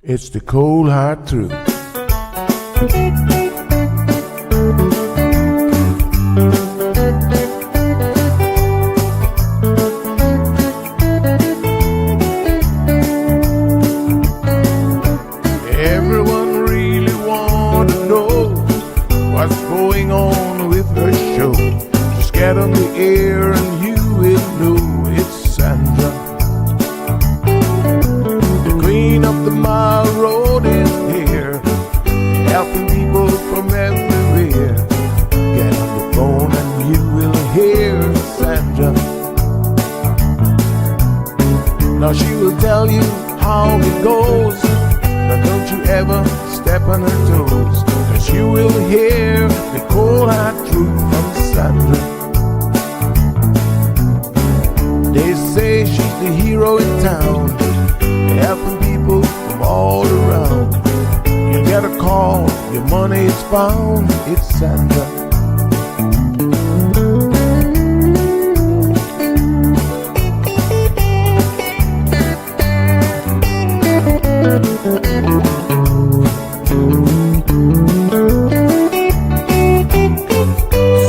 It's the cold hard truth. Everyone really want to know what's going on with her show. Just get on the air and you will know it's Sandra. The queen of the mile road is here, helping people from everywhere. Get on the phone and you will hear Sandra. Now she will tell you how it goes, but don't you ever step on her toes, 'cause you will hear the cold hard truth from Sandra. They say she's the hero in town, helping people from all around. You get a call, your money is found, it's Sandra.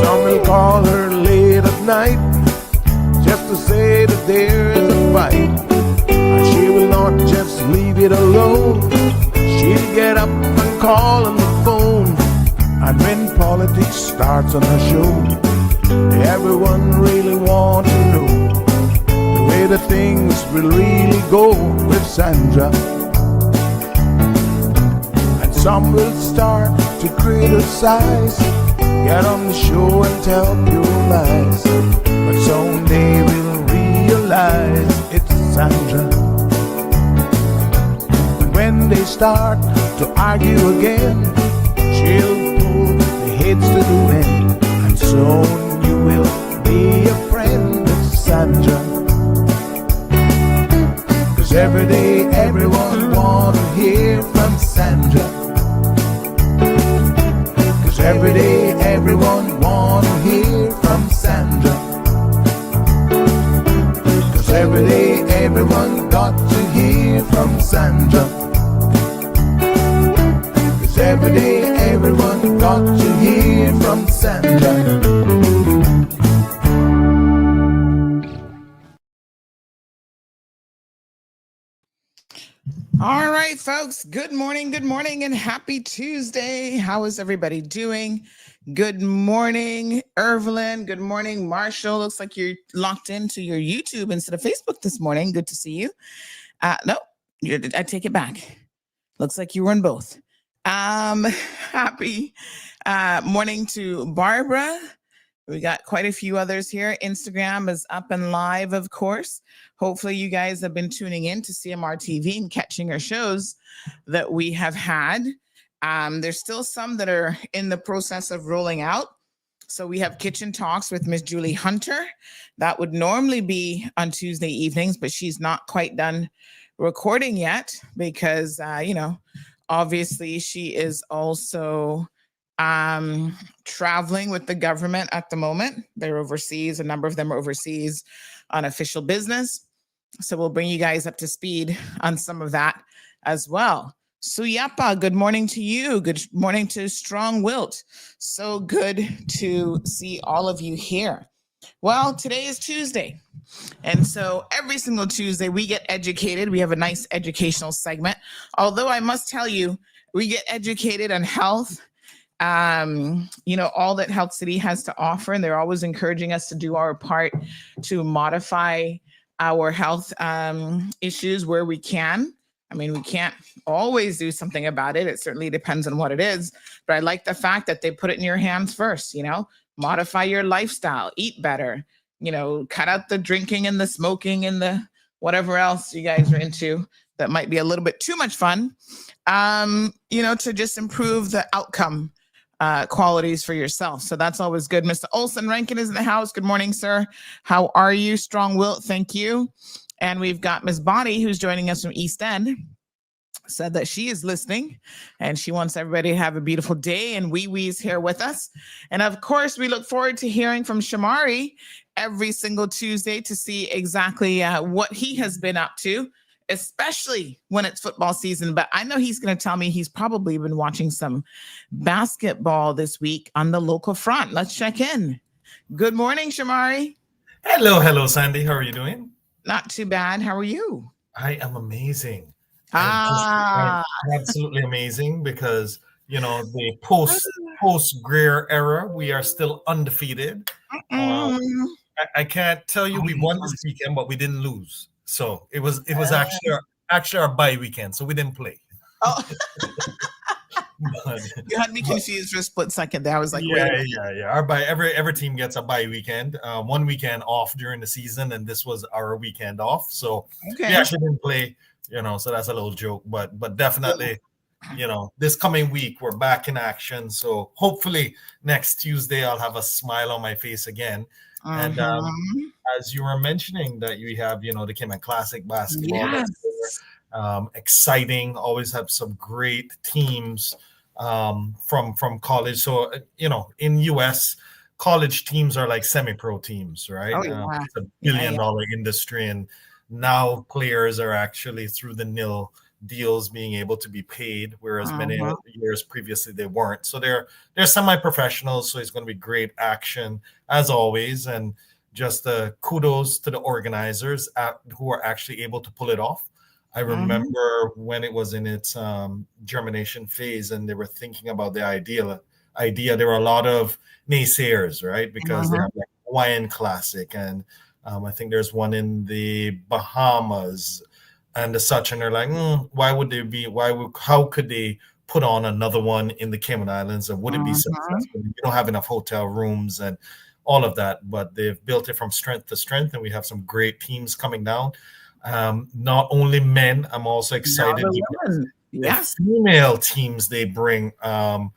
Some will call her late at night just to say that there is a fight, and she will not just leave it alone. She'll get up and call on the phone, and when politics starts on her show, everyone really wants to know the way the things will really go with Sandra. And some will start to criticize, get on the show and tell pure lies, but someday we'll realize it's Sandra. And when they start to argue again, she'll pull the heads to the wind, and soon you will be a friend of Sandra. 'Cause every day everyone wants to hear from Sandra. 'Cause every day everyone wants to hear from Sandra. 'Cause every day everyone got to hear from Sandra. 'Cause every day everyone got to hear from Sandra. All right, folks. Good morning, and happy Tuesday. How is everybody doing? Good morning, Evelyn. Good morning, Marshall. Looks like you're locked into your YouTube instead of Facebook this morning. Good to see you. No, I take it back. Looks like you were in both. Happy morning to Barbara. We got quite a few others here. Instagram is up and live, of course. Hopefully you guys have been tuning in to CMR TV and catching our shows that we have had. There's still some that are in the process of rolling out. So we have Kitchen Talks with Miss Julie Hunter. That would normally be on Tuesday evenings, but she's not quite done recording yet because, obviously she is also traveling with the government at the moment. They're overseas. A number of them are overseas on official business. So we'll bring you guys up to speed on some of that as well. Suyapa, good morning to you. Good morning to Strong Wilt. So good to see all of you here. Well, today is Tuesday. And so every single Tuesday we get educated. We have a nice educational segment. Although I must tell you, we get educated on health, all that Health City has to offer. And they're always encouraging us to do our part to modify our health issues where we can. I mean, we can't always do something about it. It certainly depends on what it is. But I like the fact that they put it in your hands first, modify your lifestyle, eat better, cut out the drinking and the smoking and the whatever else you guys are into that might be a little bit too much fun, to just improve the outcome qualities for yourself. So that's always good. Mr. Olson Rankin is in the house. Good morning, sir. How are you? Strong Wilt, thank you. And we've got Miss Bonnie, who's joining us from East End, said that she is listening and she wants everybody to have a beautiful day. And Wee Wee's here with us. And of course, we look forward to hearing from Shamari every single Tuesday to see exactly what he has been up to, especially when it's football season. But I know he's going to tell me he's probably been watching some basketball this week on the local front. Let's check in. Good morning, Shamari. Hello, Sandy. How are you doing? Not too bad. How are you? I am amazing. Ah, I'm absolutely amazing because the post Greer era, we are still undefeated. I can't tell you we won this weekend, but we didn't lose. So it was actually our bye weekend, so we didn't play. oh, But, you had me confused for a split second there. I was like, yeah, wait. yeah. Our bye every team gets a bye weekend, 1 weekend off during the season, and this was our weekend off. So we Okay. actually didn't play, so that's a little joke, but definitely, this coming week we're back in action. So hopefully next Tuesday I'll have a smile on my face again. And as you were mentioning that you have, the Cayman Classic basketball, Yes. that's exciting. Always have some great teams from college. So in US, college teams are like semi-pro teams, right? Oh, yeah. It's a billion-dollar industry, and now players are actually through the nil deals being able to be paid, whereas many years previously they weren't. So they're semi-professionals. So it's going to be great action as always, and just kudos to the organizers who are actually able to pull it off. I remember when it was in its germination phase and they were thinking about the idea. There were a lot of naysayers, right? Because they have like Hawaiian Classic, and I think there's one in the Bahamas and the such. And they're like, how could they put on another one in the Cayman Islands? And would it be successful? You don't have enough hotel rooms and all of that. But they've built it from strength to strength, and we have some great teams coming down. Not only men, I'm also excited because the female teams they bring, are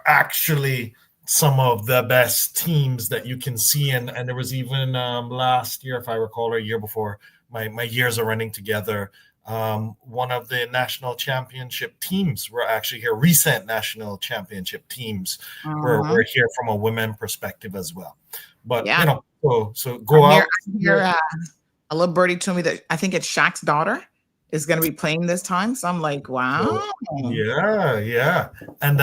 actually some of the best teams that you can see. And there was even last year, if I recall, or a year before, my years are running together. One of the national championship teams were actually here. Recent national championship teams were here from a women perspective as well. But so go out. A little birdie told me that I think it's Shaq's daughter is going to be playing this time. So I'm like, wow. Yeah. And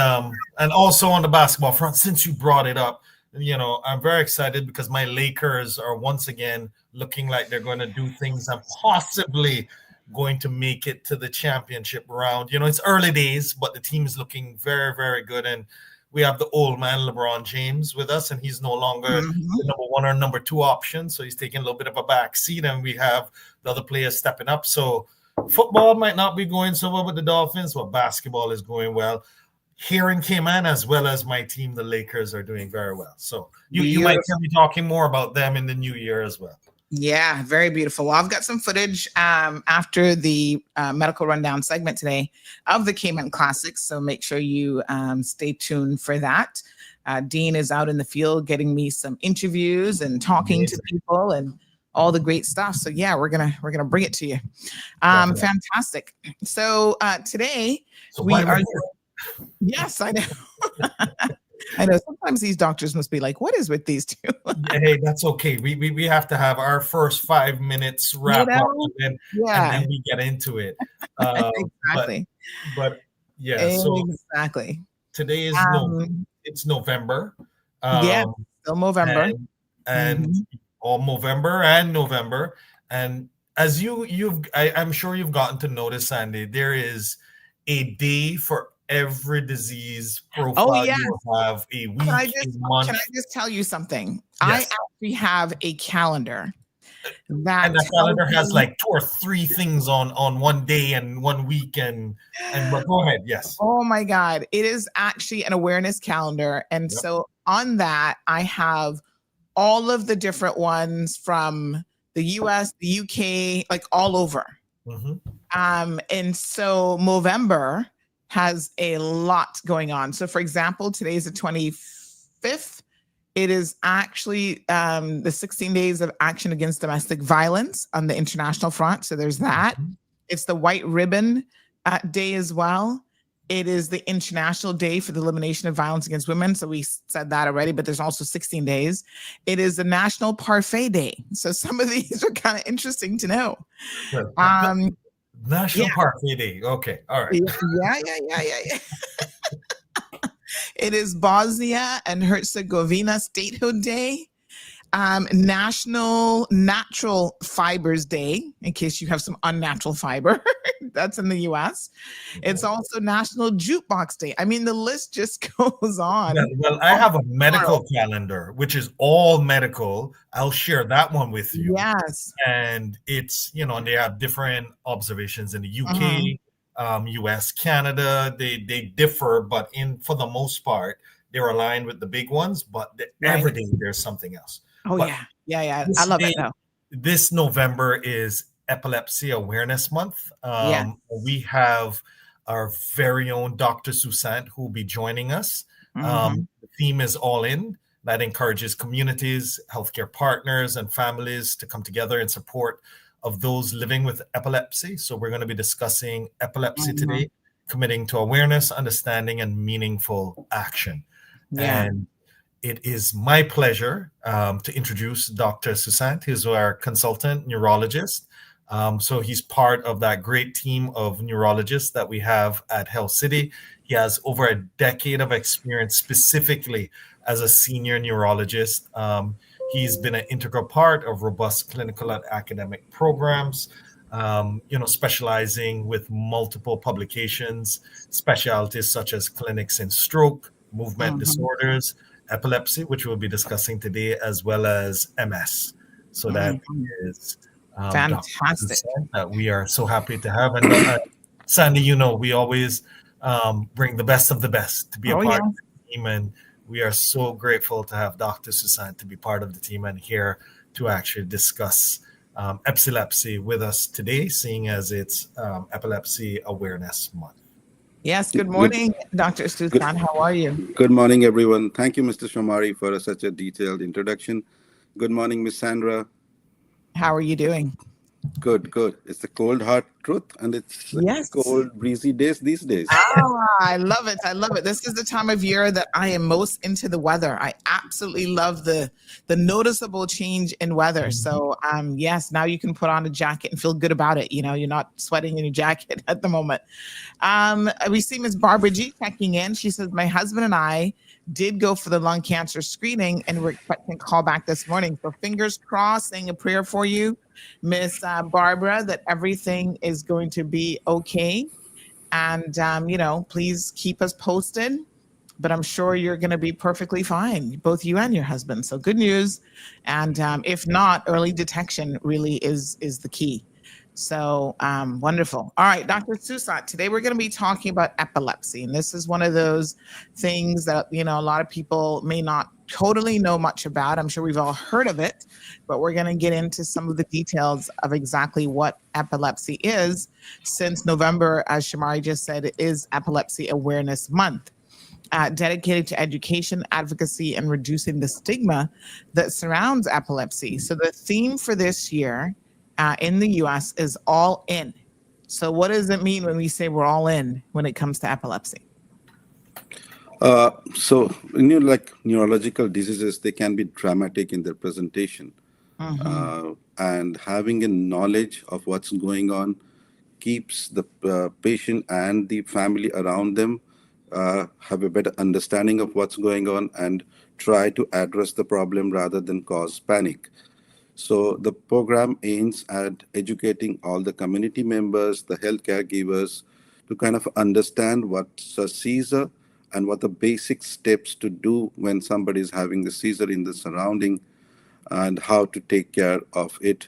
also on the basketball front, since you brought it up, I'm very excited because my Lakers are once again looking like they're going to do things and possibly going to make it to the championship round. It's early days, but the team is looking very, very good. And we have the old man, LeBron James, with us, and he's no longer the number one or number two option. So he's taking a little bit of a back seat, and we have the other players stepping up. So football might not be going so well with the Dolphins, but basketball is going well. Here in Cayman, as well as my team, the Lakers, are doing very well. So you might hear me talking more about them in the new year as well. Yeah, very beautiful. Well, I've got some footage after the medical rundown segment today of the Cayman Classics, so make sure you stay tuned for that. Dean is out in the field getting me some interviews and talking to people and all the great stuff. So yeah, we're gonna bring it to you. Fantastic. So today we are. Yes, I know. I know sometimes these doctors must be like, what is with these two? Hey, that's okay. We have to have our first 5 minutes wrap up and then we get into it. Exactly. But yeah, so exactly. Today is it's November. Still November. And all November and November. And as I'm sure you've gotten to notice, Sandy, there is a day for every disease profile. You have a week, a month. Can I just tell you something? Yes. I actually have a calendar. And that calendar has like 2 or 3 things on one day and 1 week and but go ahead. Yes. Oh my God. It is actually an awareness calendar. And so on that, I have all of the different ones from the US, the UK, like all over. And so Movember has a lot going on. So for example, today is the 25th. It is actually the 16 days of action against domestic violence on the international front. So there's that. It's the White Ribbon Day as well. It is the International Day for the Elimination of Violence Against Women. So we said that already, but there's also 16 days. It is the National Parfait Day. So some of these are kind of interesting to know. Well, Yeah. National Parfait Day. Okay. All right. Yeah. It is Bosnia and Herzegovina Statehood Day. National Natural Fibers Day, in case you have some unnatural fiber. That's in the US. It's also National Jukebox Day. I mean, the list just goes on. Well, I have a medical calendar, which is all medical. I'll share that one with you. Yes. And it's, and they have different observations in the UK, US, Canada. They differ, but for the most part, they're aligned with the big ones, but every day there's something else. Oh, but yeah. I love it, though. This November is Epilepsy Awareness Month. We have our very own Dr. Susant who will be joining us. The theme is All In. That encourages communities, healthcare partners, and families to come together in support of those living with epilepsy. So we're going to be discussing epilepsy today, committing to awareness, understanding, and meaningful action. Yeah. And it is my pleasure to introduce Dr. Susant, who's our consultant neurologist. So he's part of that great team of neurologists that we have at Health City. He has over a decade of experience specifically as a senior neurologist. He's been an integral part of robust clinical and academic programs, specializing with multiple publications, specialties such as clinics in stroke, movement disorders, epilepsy, which we'll be discussing today, as well as MS. So that is fantastic that we are so happy to have. And Sandy, we always bring the best of the best to be a part of the team. And we are so grateful to have Dr. Susant to be part of the team and here to actually discuss epilepsy with us today, seeing as it's Epilepsy Awareness Month. Yes, good morning, Dr. Susant. How are you? Good morning, everyone. Thank you, Mr. Shamari, for such a detailed introduction. Good morning, Miss Sandra. How are you doing? Good. It's the cold, hard truth, and it's cold, breezy days these days. Oh, I love it. This is the time of year that I am most into the weather. I absolutely love the noticeable change in weather. So, yes, now you can put on a jacket and feel good about it. You're not sweating in your jacket at the moment. We see Miss Barbara G checking in. She says, my husband and I did go for the lung cancer screening and we're expecting a call back this morning. So fingers crossed, saying a prayer for you, Miss Barbara, that everything is going to be okay. And, please keep us posted, but I'm sure you're going to be perfectly fine, both you and your husband. So good news. And if not, early detection really is the key. So wonderful. All right, Dr. Susant, today we're going to be talking about epilepsy. And this is one of those things that, a lot of people may not totally know much about. I'm sure we've all heard of it, but we're going to get into some of the details of exactly what epilepsy is, since November, as Shamari just said, it is Epilepsy Awareness Month. Dedicated to education, advocacy, and reducing the stigma that surrounds epilepsy. So the theme for this year in the US is all in. So what does it mean when we say we're all in when it comes to epilepsy? So like neurological diseases, they can be dramatic in their presentation. And having a knowledge of what's going on keeps the patient and the family around them have a better understanding of what's going on and try to address the problem rather than cause panic. So the program aims at educating all the community members, the health caregivers, to kind of understand what's a seizure and what the basic steps to do when somebody is having the seizure in the surrounding and how to take care of it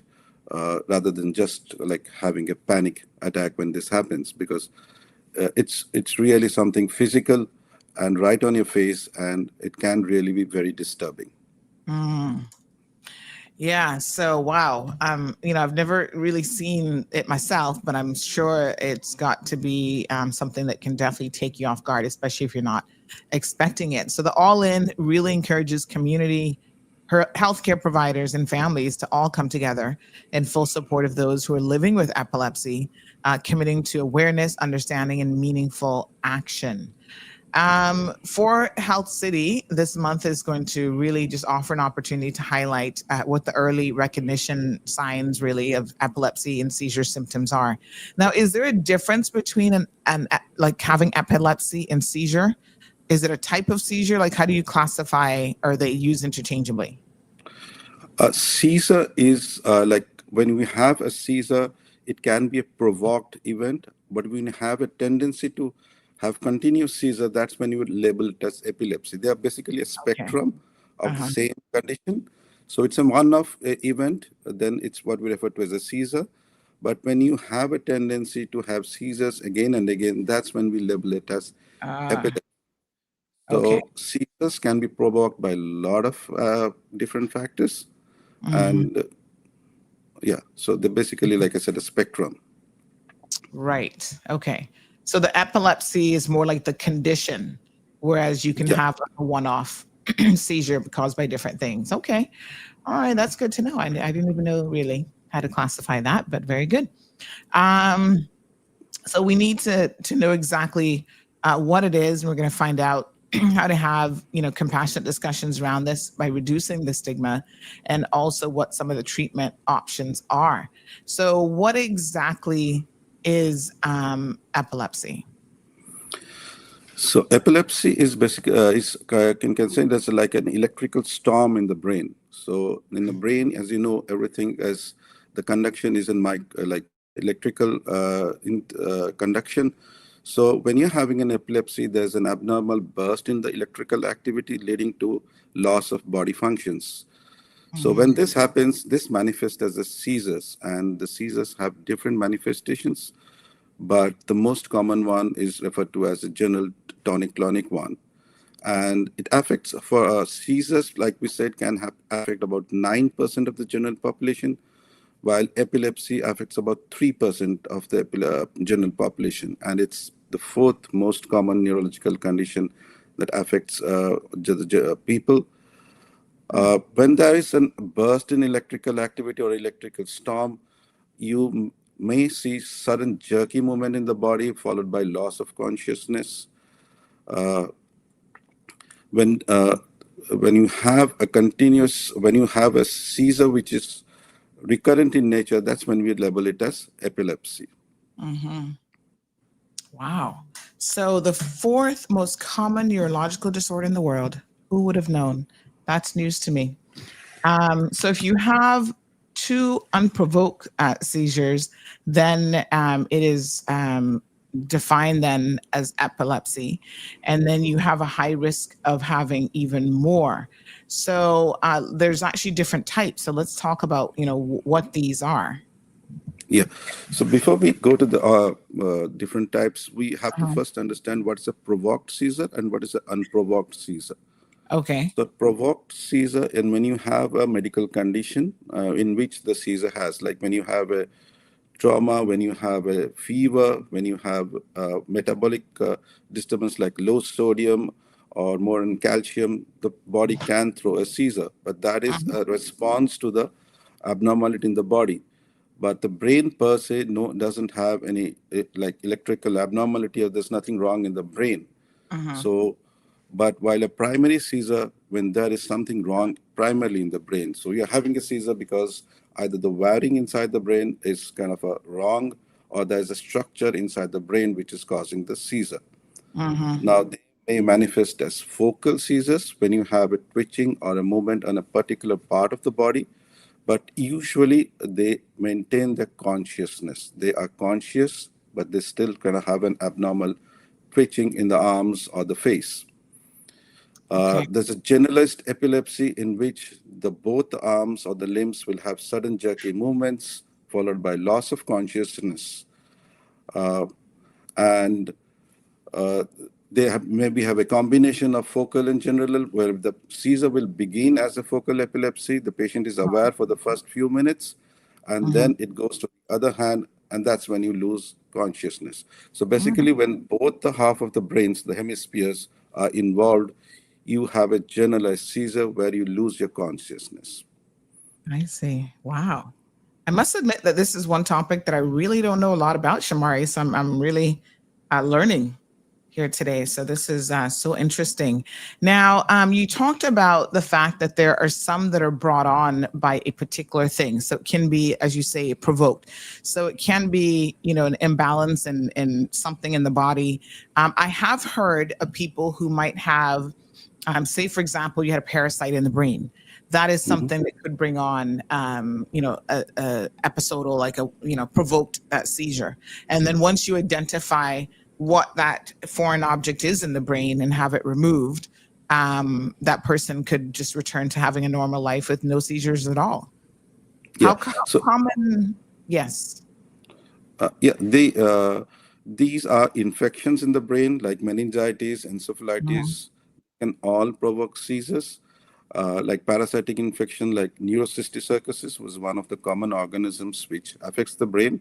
rather than just like having a panic attack when this happens, because it's really something physical and right on your face, and it can really be very disturbing. Yeah. So, wow. I've never really seen it myself, but I'm sure it's got to be something that can definitely take you off guard, especially if you're not expecting it. So the All In really encourages community her healthcare providers and families to all come together in full support of those who are living with epilepsy, committing to awareness, understanding, and meaningful action. For Health City, this month is going to really just offer an opportunity to highlight what the early recognition signs really of epilepsy and seizure symptoms are. Now, is there a difference between like having epilepsy and seizure? Is it a type of seizure? Like, how do you classify? Are they used interchangeably? Seizure is like when we have a seizure, it can be a provoked event, but when you have a tendency to have continuous seizure, that's when you would label it as epilepsy. They are basically a Okay. spectrum of the Uh-huh. same condition. So it's a one-off event, then it's what we refer to as a seizure. But when you have a tendency to have seizures again and again, that's when we label it as Ah, epilepsy. okay. So seizures can be provoked by a lot of different factors. Mhm. And yeah, so they're basically, like I said, a spectrum. Right. Okay. So the epilepsy is more like the condition, whereas you can Yeah. have a one-off seizure caused by different things. Okay. All right. That's good to know. I didn't even know really how to classify that, but very good. Um, so we need to know exactly what it is, and we're going to find out how to have compassionate discussions around this by reducing the stigma, and also what some of the treatment options are. So what exactly is epilepsy? So epilepsy is basically can considered as like an electrical storm in the brain. So in the brain, as you know, everything as the conduction is in like electrical conduction. So when you're having an epilepsy, there's an abnormal burst in the electrical activity leading to loss of body functions. So Mhm. when this happens, this manifests as a seizures, and the seizures have different manifestations, but the most common one is referred to as a general tonic-clonic one. And it affects, for seizures, like we said, can affect about 9% of the general population, while epilepsy affects about 3% of the general population. And it's the fourth most common neurological condition that affects people. When there is a burst in electrical activity or electrical storm, you may see sudden jerky movement in the body followed by loss of consciousness. Uh, when uh, when you have a when you have a seizure which is recurrent in nature, that's when we label it as epilepsy. Mhm. Wow. So the fourth most common neurological disorder in the world. Who would have known? That's news to me. So if you have two unprovoked seizures, then it is defined then as epilepsy, and then you have a high risk of having even more. So there's actually different types. So let's talk about what these are. Yeah. So before we go to the different types, we have to Uh-huh. first understand what's a provoked seizure and what is an unprovoked seizure. Okay. So provoked seizure, and when you have a medical condition in which the seizure has, like when you have a trauma, when you have a fever, when you have metabolic disturbance like low sodium or more in calcium, the body can throw a seizure, but that is Uh-huh. a response to the abnormality in the body. But the brain per se doesn't have any like electrical abnormality, or there's nothing wrong in the brain. Uh-huh. So, but while a primary seizure, when there is something wrong primarily in the brain, so you're having a seizure because either the wiring inside the brain is kind of a wrong, or there's a structure inside the brain which is causing the seizure. Uh-huh. Now, they may manifest as focal seizures when you have a twitching or a movement on a particular part of the body, but usually they maintain their consciousness. They are conscious, but they still kind of have an abnormal twitching in the arms or the face. Okay. There's a generalized epilepsy in which the both arms or the limbs will have sudden jerky movements followed by loss of consciousness. And uh, they maybe have a combination of focal and general, where the seizure will begin as a focal epilepsy. The patient is aware for the first few minutes, and Uh-huh. then it goes to the other hand, and that's when you lose consciousness. So Mm. basically, when both the half of the brains, the hemispheres, are involved, you have a generalized seizure where you lose your consciousness. I see. Wow. I must admit that this is one topic that I really don't know a lot about, Shamari. So I'm really learning here today. So this is so interesting. Now, you talked about the fact that there are some that are brought on by a particular thing. So it can be, as you say, provoked. So it can be, an imbalance in something in the body. I have heard of people who might have, say, for example, you had a parasite in the brain. That is something that could bring on, a episodal, like provoked seizure. And then once you identify what that foreign object is in the brain and have it removed, that person could just return to having a normal life with no seizures at all. Yeah. How common? Yes. These are infections in the brain, like meningitis, encephalitis, can all provoke seizures. Like parasitic infection, like neurocysticercosis, was one of the common organisms which affects the brain.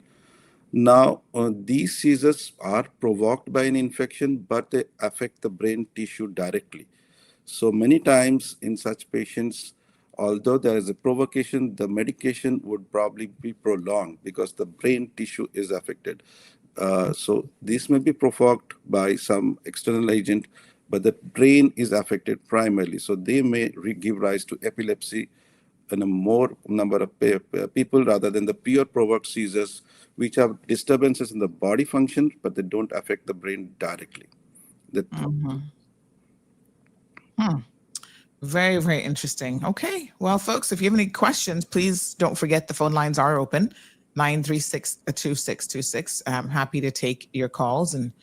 Now, these seizures are provoked by an infection, but they affect the brain tissue directly. So many times in such patients, although there is a provocation, the medication would probably be prolonged because the brain tissue is affected. So this may be provoked by some external agent, but the brain is affected primarily. So they may give rise to epilepsy in a more number of people rather than the pure provoked seizures, which have disturbances in the body function, but they don't affect the brain directly. Very, very interesting. Okay. Well, folks, if you have any questions, please don't forget the phone lines are open. 936-2626. I'm happy to take your calls and,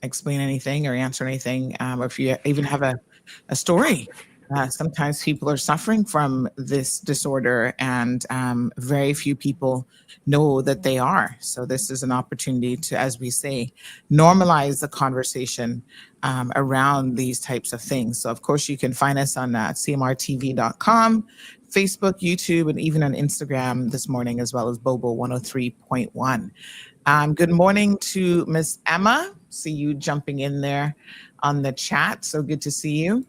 explain anything or answer anything. Or if you even have a story. Sometimes people are suffering from this disorder and very few people know that they are. So this is an opportunity to, as we say, normalize the conversation around these types of things. So of course you can find us on cmrtv.com, Facebook, YouTube, and even on Instagram this morning, as well as Bobo 103.1. Good morning to Miss Emma. See you jumping in there on the chat. So good to see you.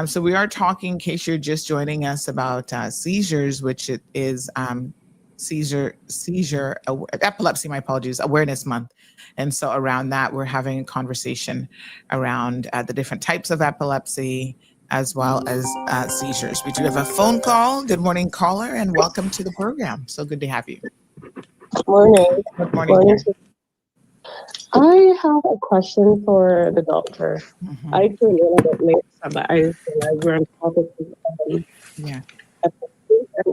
So we are talking, in case you're just joining us, about seizures, which it is epilepsy, my apologies, Awareness Month. And so around that, we're having a conversation around the different types of epilepsy, as well as seizures. We do have a phone call. Good morning, caller, and welcome to the program. So good to have you. Morning. Good morning. I have a question for the doctor. I came in a bit late, but I realized we're on topic of epilepsy, and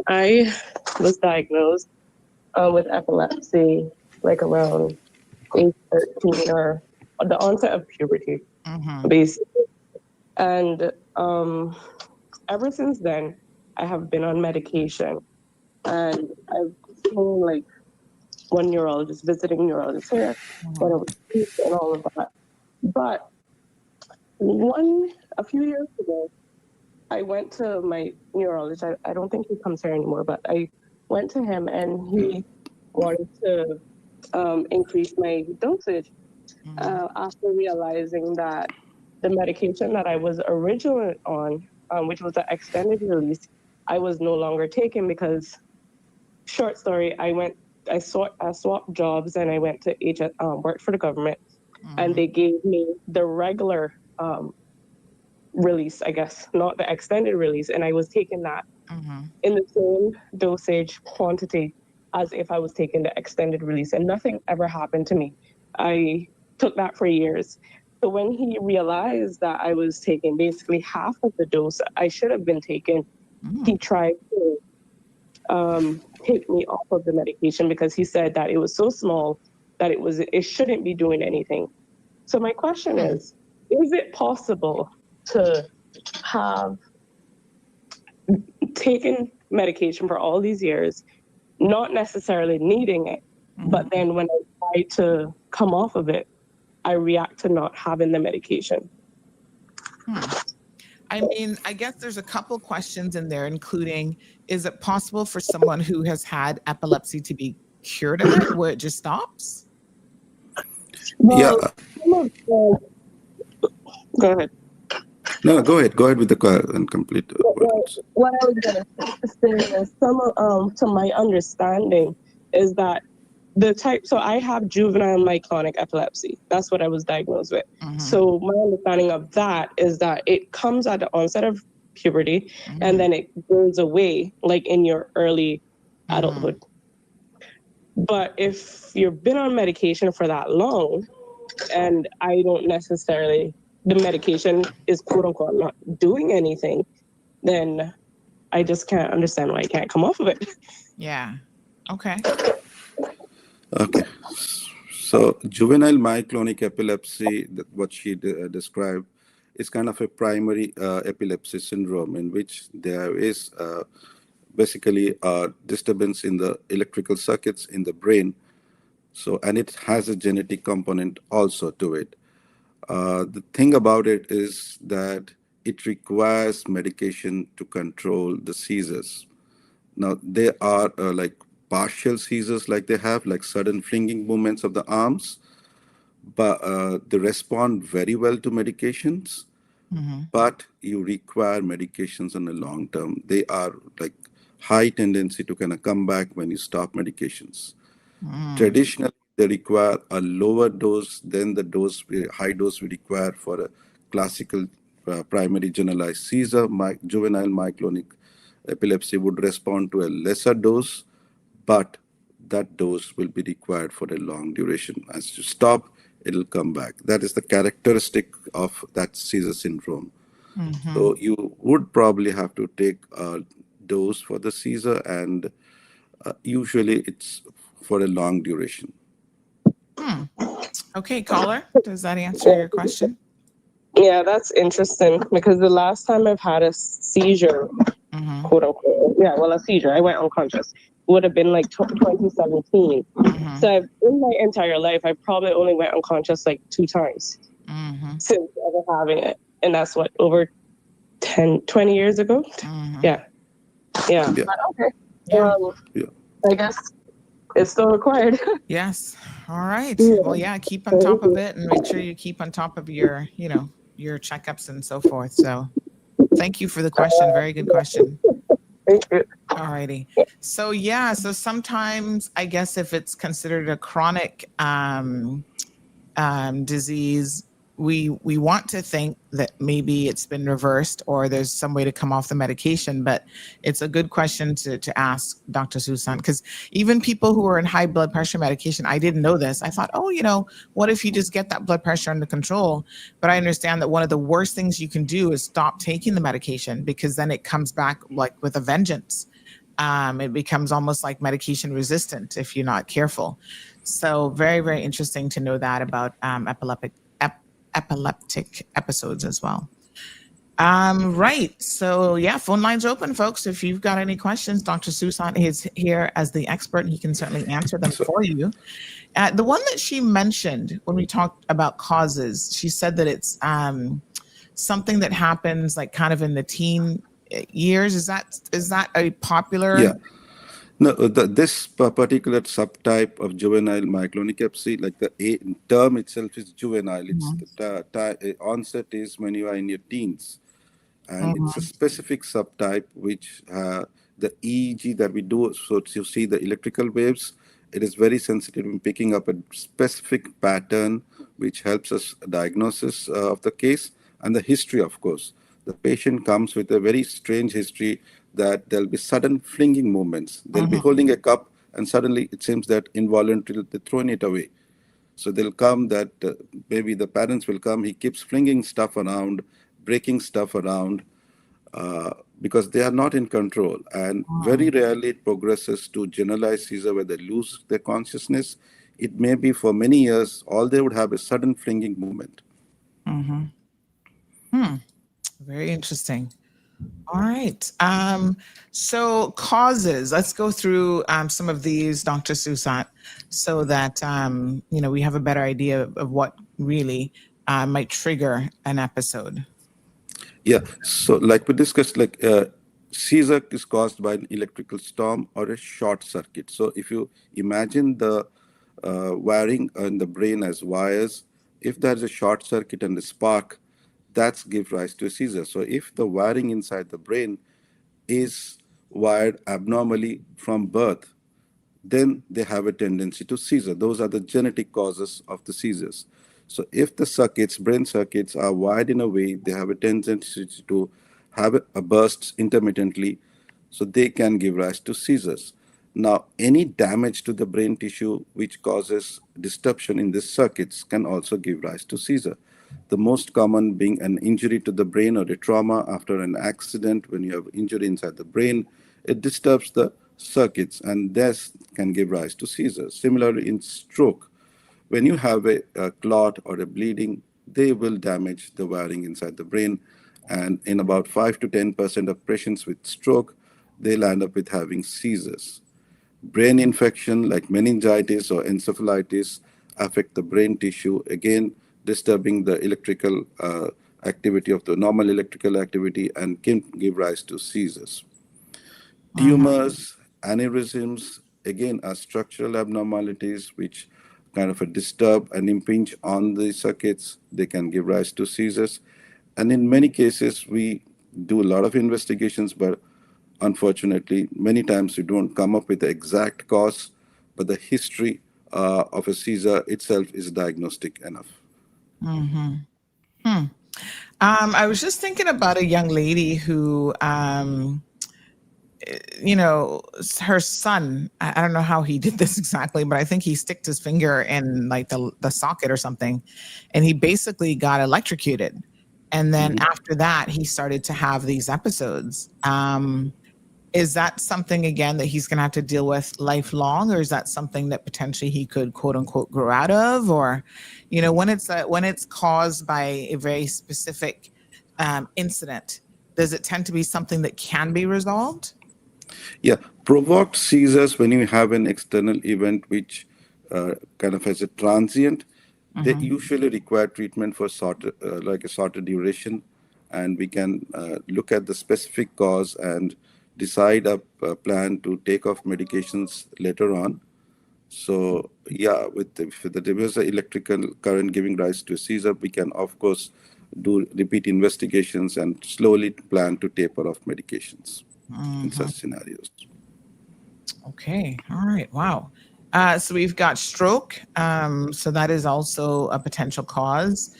I was diagnosed with epilepsy like around age 13 or the onset of puberty, basically. And ever since then, I have been on medication, and I've seen like one neurologist, visiting neurologist here, and all of that. But a few years ago, I went to my neurologist. I don't think he comes here anymore, but I went to him and he wanted to increase my dosage after realizing that the medication that I was originally on, which was the extended release, I was no longer taking because, short story, I swapped jobs and I went to work for the government, and they gave me the regular release, I guess, not the extended release, and I was taking that in the same dosage quantity as if I was taking the extended release, and nothing ever happened to me. I took that for years. So when he realized that I was taking basically half of the dose I should have been taking, he tried to take me off of the medication because he said that it was so small that it shouldn't be doing anything. So my question is it possible to have taken medication for all these years, not necessarily needing it, but then when I try to come off of it, I react to not having the medication? I mean, I guess there's a couple questions in there, including, is it possible for someone who has had epilepsy to be cured of it, where it just stops? Well, go ahead. No, go ahead. Go ahead with the and complete words. What I was gonna say is to my understanding is that the type. So I have juvenile myoclonic epilepsy. That's what I was diagnosed with. So my understanding of that is that it comes at the onset of puberty, and then it goes away like in your early adulthood. But if you've been on medication for that long, and I don't necessarily, the medication is quote unquote not doing anything, then I just can't understand why I can't come off of it. Yeah. Okay. Okay. So juvenile myoclonic epilepsy, what she described, is kind of a primary epilepsy syndrome in which there is basically a disturbance in the electrical circuits in the brain. So, and it has a genetic component also to it. The thing about it is that it requires medication to control the seizures. Now, they are like partial seizures, like they have, like sudden flinging movements of the arms, but they respond very well to medications. But you require medications on the long term. They are like high tendency to kind of come back when you stop medications. Traditionally, they require a lower dose than the high dose we require for a classical primary generalized seizure. Juvenile myoclonic epilepsy would respond to a lesser dose, but that dose will be required for a long duration. As you stop, it'll come back. That is the characteristic of that seizure syndrome. So you would probably have to take a dose for the seizure, and usually it's for a long duration. Okay, caller, does that answer your question? Yeah, that's interesting because the last time I've had a seizure, quote unquote, a seizure, I went unconscious, would have been like 2017. So in my entire life, I probably only went unconscious like 2 times since ever having it. And that's what, over 20 years ago? Yeah. Yeah. But okay. Yeah. I guess it's still required. Yes. All right. Well, yeah, keep on top of it and make sure you keep on top of your, your checkups and so forth. So thank you for the question. Very good question. Thank you. All righty. So so sometimes I guess if it's considered a chronic disease, we want to think that maybe it's been reversed or there's some way to come off the medication, but it's a good question to ask Dr. Susan, because even people who are in high blood pressure medication, I didn't know this. I thought, what if you just get that blood pressure under control? But I understand that one of the worst things you can do is stop taking the medication, because then it comes back like with a vengeance. It becomes almost like medication resistant if you're not careful. So very, very interesting to know that about epileptic episodes as well. Right. So phone lines open, folks. If you've got any questions, Dr. Susan is here as the expert. He can certainly answer them for you. The one that she mentioned when we talked about causes, she said that it's something that happens like kind of in the teen years. Is that a popular? Yeah. No, this particular subtype of juvenile myoclonic epilepsy, like the term itself is juvenile. It's the onset is when you are in your teens, and it's a specific subtype which the EEG that we do. So you see the electrical waves. It is very sensitive in picking up a specific pattern, which helps us diagnosis of the case and the history. Of course, the patient comes with a very strange history, that there'll be sudden flinging movements. They'll be holding a cup, and suddenly it seems that involuntarily they're throwing it away. So they'll come that maybe the parents will come, he keeps flinging stuff around, breaking stuff around, because they are not in control. And very rarely it progresses to generalized seizure where they lose their consciousness. It may be for many years, all they would have is sudden flinging movement. Very interesting. All right. So causes, let's go through some of these, Dr. Susan, so that, we have a better idea of what really might trigger an episode. Yeah. So like we discussed, seizure is caused by an electrical storm or a short circuit. So if you imagine the wiring in the brain as wires, if there's a short circuit and a spark, That's give rise to a seizure. So if the wiring inside the brain is wired abnormally from birth, then they have a tendency to seizure. Those are the genetic causes of the seizures. So if the circuits, brain circuits, are wired in a way, they have a tendency to have a bursts intermittently, so they can give rise to seizures. Now, any damage to the brain tissue which causes disruption in these circuits can also give rise to seizure. The most common being an injury to the brain or a trauma after an accident. When you have injury inside the brain, it disturbs the circuits, and this can give rise to seizures. Similarly, in stroke, when you have a clot or a bleeding, they will damage the wiring inside the brain. And in about 5 to 10% of patients with stroke, they'll end up with having seizures. Brain infection like meningitis or encephalitis affect the brain tissue, again disturbing the electrical activity of the normal electrical activity and can give rise to seizures. Tumors, aneurysms, again, are structural abnormalities which kind of disturb and impinge on the circuits. They can give rise to seizures. And in many cases, we do a lot of investigations, but unfortunately, many times we don't come up with the exact cause, but the history of a seizure itself is diagnostic enough. I was just thinking about a young lady who, her son, I don't know how he did this exactly, but I think he sticked his finger in like the socket or something, and he basically got electrocuted. And then after that, he started to have these episodes. Is that something, again, that he's going to have to deal with lifelong, or is that something that potentially he could, quote unquote, grow out of? Or, when it's caused by a very specific incident, does it tend to be something that can be resolved? Yeah, provoked seizures, when you have an external event which kind of has a transient, they usually require treatment for like a shorter duration, and we can look at the specific cause and decide a plan to take off medications later on. So yeah, if there was an electrical current giving rise to a seizure, we can of course do repeat investigations and slowly plan to taper off medications in such scenarios. Okay. All right. Wow. So we've got stroke. So that is also a potential cause.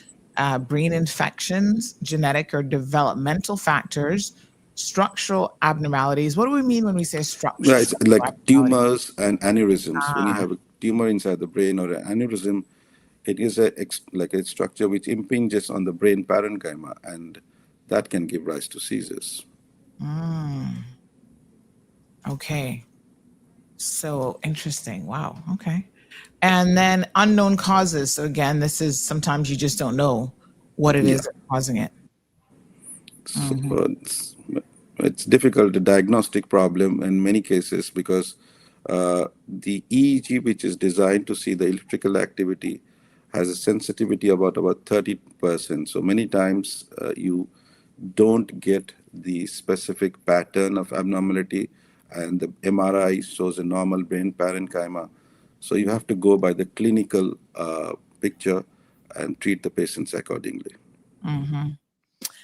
Brain infections, genetic or developmental factors, structural abnormalities. What do we mean when we say structural? Right, like tumors and aneurysms. When you have a tumor inside the brain or an aneurysm, it is like a structure which impinges on the brain parenchyma, and that can give rise to seizures. Okay. So interesting. Wow. Okay. And then unknown causes. So again, this is sometimes you just don't know what it is that's causing it. So it's difficult, a diagnostic problem in many cases, because the EEG, which is designed to see the electrical activity, has a sensitivity about 30%. So many times you don't get the specific pattern of abnormality, and the MRI shows a normal brain parenchyma. So you have to go by the clinical picture and treat the patients accordingly.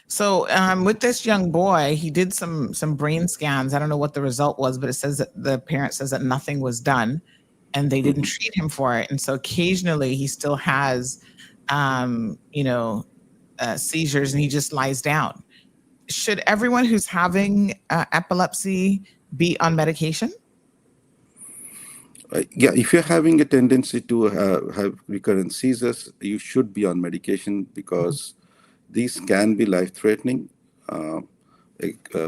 So with this young boy, he did some brain scans. I don't know what the result was, but it says that the parent says that nothing was done and they didn't treat him for it. And so occasionally he still has, seizures, and he just lies down. Should everyone who's having epilepsy be on medication? Yeah, if you're having a tendency to have recurrent seizures, you should be on medication, because these can be life-threatening.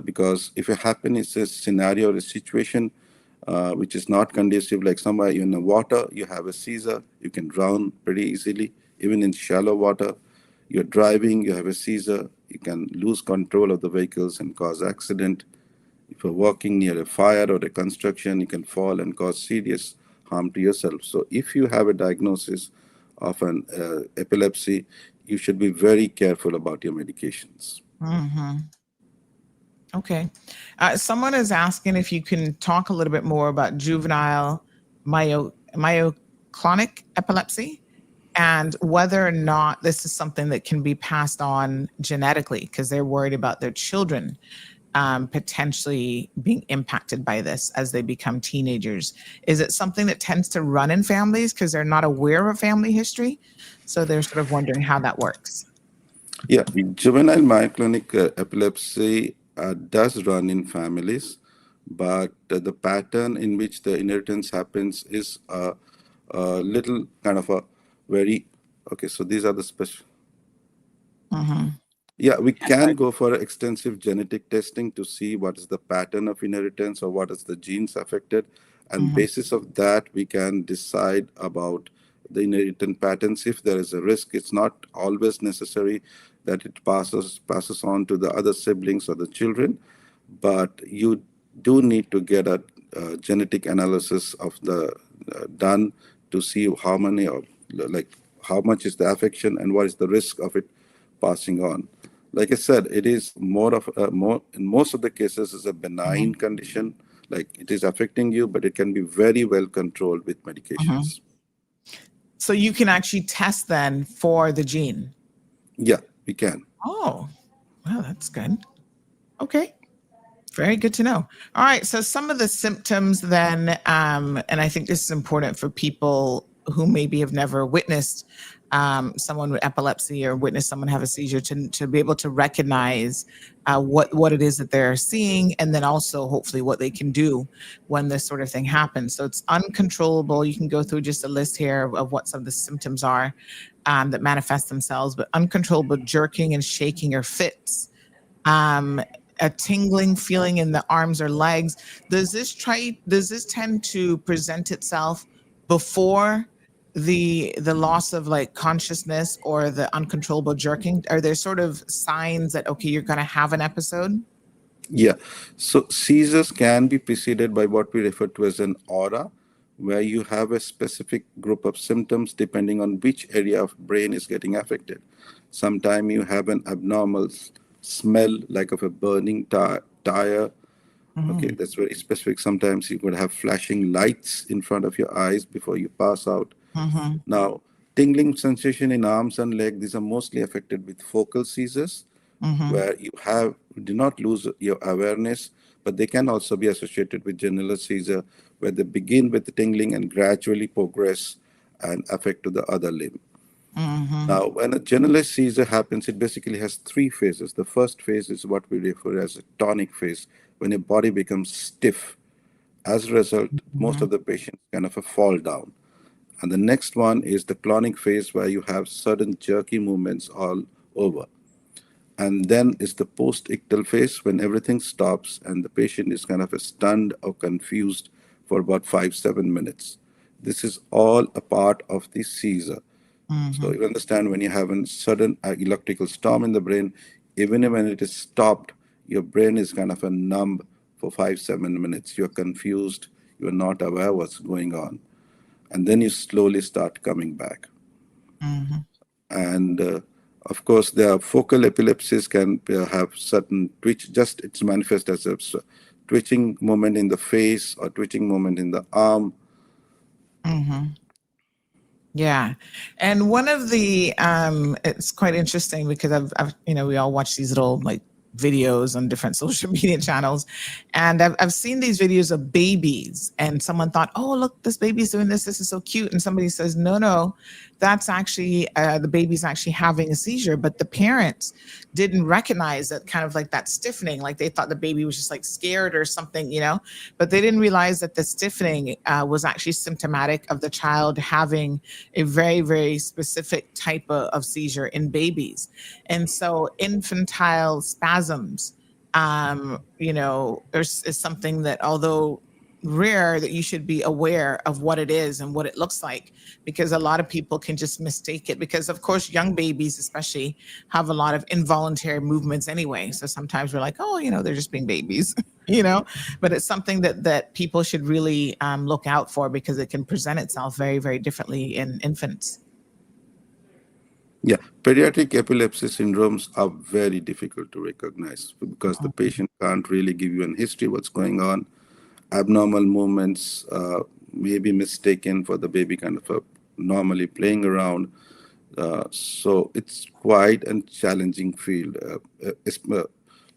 Because if it happens, it's a scenario or a situation which is not conducive, like somewhere in the water, you have a seizure, you can drown pretty easily, even in shallow water. You're driving, you have a seizure, you can lose control of the vehicles and cause accident. If you're walking near a fire or a construction, you can fall and cause serious harm to yourself. So if you have a diagnosis of an epilepsy, you should be very careful about your medications. Okay. Someone is asking if you can talk a little bit more about juvenile myoclonic epilepsy and whether or not this is something that can be passed on genetically, because they're worried about their children potentially being impacted by this as they become teenagers. Is it something that tends to run in families because they're not aware of family history? So they're sort of wondering how that works. Yeah, juvenile myoclonic epilepsy does run in families, but the pattern in which the inheritance happens is a little kind of a very, okay, so these are the special. Yeah, we can go for extensive genetic testing to see what is the pattern of inheritance or what is the genes affected. And basis of that, we can decide about the inheritance patterns. If there is a risk, it's not always necessary that it passes on to the other siblings or the children, but you do need to get a genetic analysis of the done to see how many or like how much is the affection and what is the risk of it passing on. Like I said, it is more of more in most of the cases is a benign condition. Like it is affecting you, but it can be very well controlled with medications. So you can actually test then for the gene. Yeah, we can. Oh, well, that's good. Okay. Very good to know. All right. So some of the symptoms then, and I think this is important for people who maybe have never witnessed someone with epilepsy or witnessed someone have a seizure to be able to recognize what it is that they're seeing, and then also hopefully what they can do when this sort of thing happens. So it's uncontrollable. You can go through just a list here of what some of the symptoms are that manifest themselves, but uncontrollable jerking and shaking or fits. A tingling feeling in the arms or legs. Does this tend to present itself before the loss of like consciousness or the uncontrollable jerking? Are there sort of signs that, okay, you're going to have an episode? Yeah. So seizures can be preceded by what we refer to as an aura, where you have a specific group of symptoms depending on which area of brain is getting affected. Sometimes you have an abnormal smell like of a burning tire. Okay, that's very specific. Sometimes you could have flashing lights in front of your eyes before you pass out. Now, tingling sensation in arms and legs, these are mostly affected with focal seizures, where you do not lose your awareness, but they can also be associated with general seizure, where they begin with the tingling and gradually progress and affect to the other limb. Now, when a generalized seizure happens, it basically has three phases. The first phase is what we refer as a tonic phase, when your body becomes stiff. As a result, most of the patients kind of fall down. And the next one is the clonic phase, where you have sudden jerky movements all over. And then is the post-ictal phase, when everything stops and the patient is kind of stunned or confused for about 5-7 minutes. This is all a part of the seizure. So you understand, when you have a sudden electrical storm in the brain, even when it is stopped, your brain is kind of a numb for 5-7 minutes. You're confused. You're not aware what's going on. And then you slowly start coming back. And of course, the focal epilepsies can have certain twitch, just it's manifest as a twitching moment in the face or twitching moment in the arm. Yeah. And one of the, it's quite interesting because I've, we all watch these little like videos on different social media channels. And I've seen these videos of babies, and someone thought, oh, look, this baby's doing this. This is so cute. And somebody says, no, that's actually, the baby's actually having a seizure. But the parents didn't recognize that, kind of like that stiffening, like they thought the baby was just like scared or something, but they didn't realize that the stiffening was actually symptomatic of the child having a very, very specific type of seizure in babies. And so infantile spasms, is something that, although rare, that you should be aware of what it is and what it looks like, because a lot of people can just mistake it, because of course young babies especially have a lot of involuntary movements anyway. So sometimes we're like, oh, they're just being babies, but it's something that people should really look out for, because it can present itself very, very differently in infants. Yeah, pediatric epilepsy syndromes are very difficult to recognize because the patient can't really give you a history what's going on. Abnormal movements may be mistaken for the baby kind of normally playing around. So it's quite a challenging field.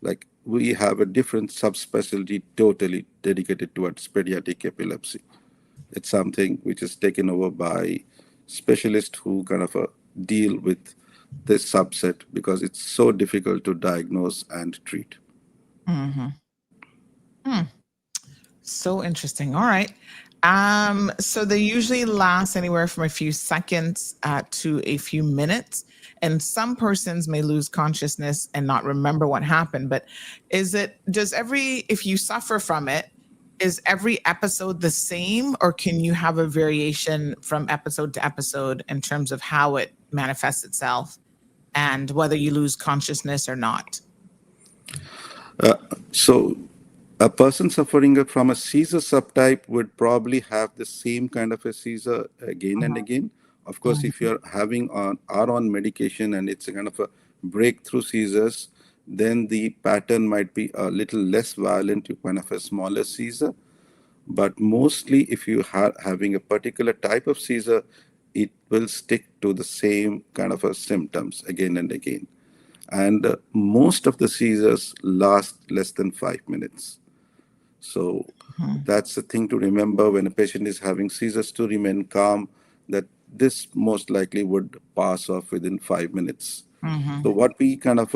Like we have a different subspecialty totally dedicated towards pediatric epilepsy. It's something which is taken over by specialists who kind of deal with this subset because it's so difficult to diagnose and treat. Mm-hmm. So interesting. All right. So they usually last anywhere from a few seconds to a few minutes. And some persons may lose consciousness and not remember what happened. But if you suffer from it, is every episode the same, or can you have a variation from episode to episode in terms of how it manifests itself and whether you lose consciousness or not? So a person suffering from a seizure subtype would probably have the same kind of a seizure again and again. Of course, if you're having are on medication and it's a kind of a breakthrough seizures, then the pattern might be a little less violent, you kind of a smaller seizure. But mostly, if you are having a particular type of seizure, it will stick to the same kind of a symptoms again and again. And most of the seizures last less than 5 minutes. So that's the thing to remember when a patient is having seizures, to remain calm, that this most likely would pass off within 5 minutes. So what we kind of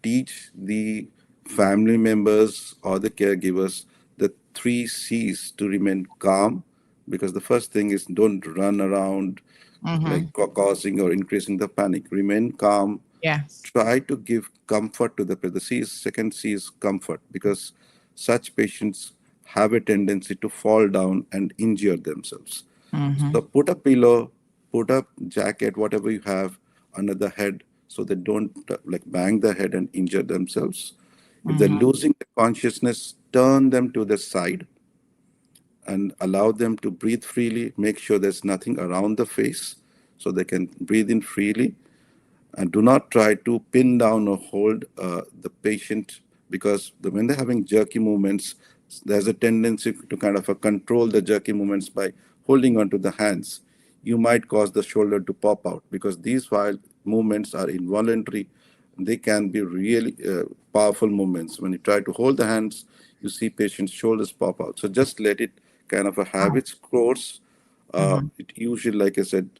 teach the family members or the caregivers, the 3 C's to remain calm, because the first thing is don't run around like causing or increasing the panic. Remain calm. Yes. Try to give comfort to the patient. Second C is comfort, because such patients have a tendency to fall down and injure themselves. So put a pillow, put a jacket, whatever you have under the head, so they don't like bang the head and injure themselves. If they're losing the consciousness, turn them to the side and allow them to breathe freely. Make sure there's nothing around the face so they can breathe in freely. And do not try to pin down or hold the patient, because when they're having jerky movements, there's a tendency to kind of control the jerky movements by holding onto the hands. You might cause the shoulder to pop out, because these while movements are involuntary, they can be really powerful movements. When you try to hold the hands, you see patients' shoulders pop out. So just let it kind of have its course. It usually, like I said,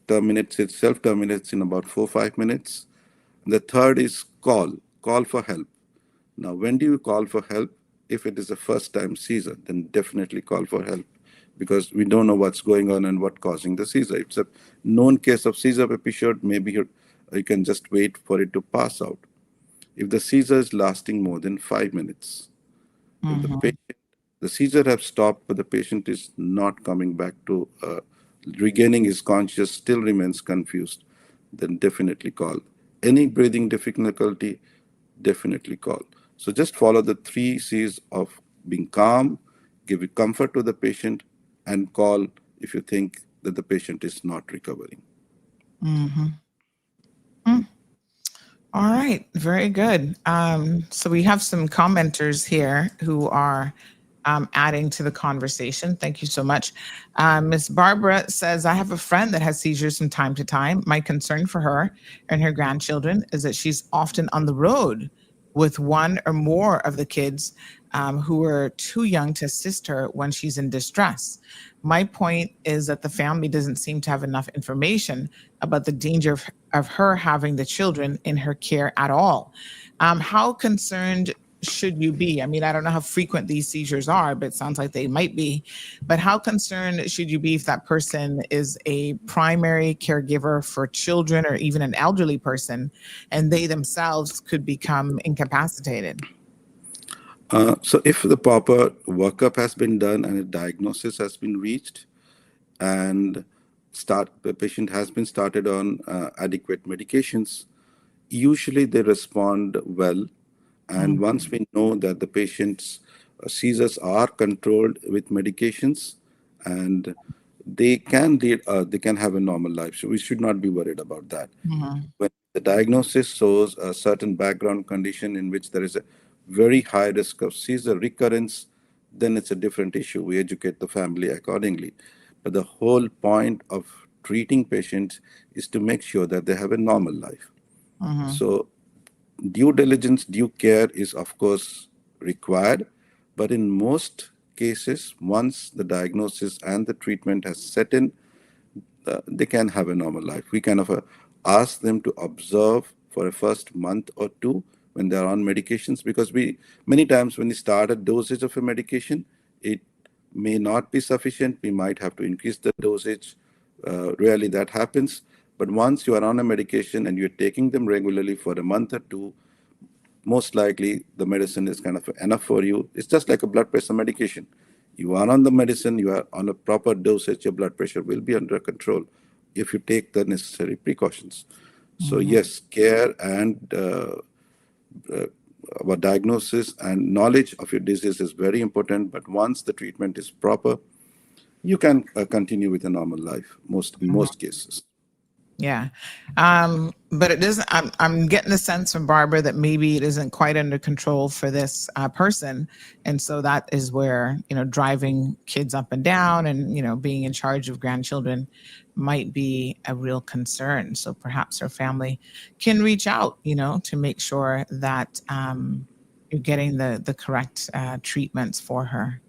self-terminates in about 4 or 5 minutes. The third is call for help. Now, when do you call for help? If it is a first-time seizure, then definitely call for help, because we don't know what's going on and what causing the seizure. If it's a known case of seizure episode, maybe you can just wait for it to pass out. If the seizure is lasting more than 5 minutes, if the seizure have stopped, but the patient is not coming back to regaining his conscious, still remains confused, then definitely call. Any breathing difficulty, definitely call. So just follow the 3 C's of being calm, give comfort to the patient, and call if you think that the patient is not recovering. All right, very good. So we have some commenters here who are adding to the conversation. Thank you so much. Miss Barbara says, I have a friend that has seizures from time to time. My concern for her and her grandchildren is that she's often on the road with one or more of the kids who are too young to assist her when she's in distress. My point is that the family doesn't seem to have enough information about the danger of her having the children in her care at all. How concerned should you be? I mean, I don't know how frequent these seizures are, but it sounds like they might be. But how concerned should you be if that person is a primary caregiver for children or even an elderly person, and they themselves could become incapacitated? So if the proper workup has been done and a diagnosis has been reached, and the patient has been started on adequate medications, usually they respond well. And once we know that the patient's seizures are controlled with medications, and they can have a normal life, so we should not be worried about that. When the diagnosis shows a certain background condition in which there is a very high risk of seizure recurrence, then it's a different issue. We educate the family accordingly. But the whole point of treating patients is to make sure that they have a normal life. Mm-hmm. So due diligence, due care is of course required, but in most cases, once the diagnosis and the treatment has set in, they can have a normal life. We kind of ask them to observe for a first month or two when they're on medications, because we many times when we start a dosage of a medication, it may not be sufficient. We might have to increase the dosage. Rarely that happens. But once you are on a medication and you're taking them regularly for a month or two, most likely the medicine is kind of enough for you. It's just like a blood pressure medication. You are on the medicine, you are on a proper dosage, your blood pressure will be under control if you take the necessary precautions. So yes, care and about diagnosis and knowledge of your disease is very important. But once the treatment is proper, you can continue with a normal life in most cases. Yeah. But it doesn't, I'm getting the sense from Barbara that maybe it isn't quite under control for this person. And so that is where, driving kids up and down and, being in charge of grandchildren might be a real concern. So perhaps her family can reach out, to make sure that you're getting the correct treatments for her.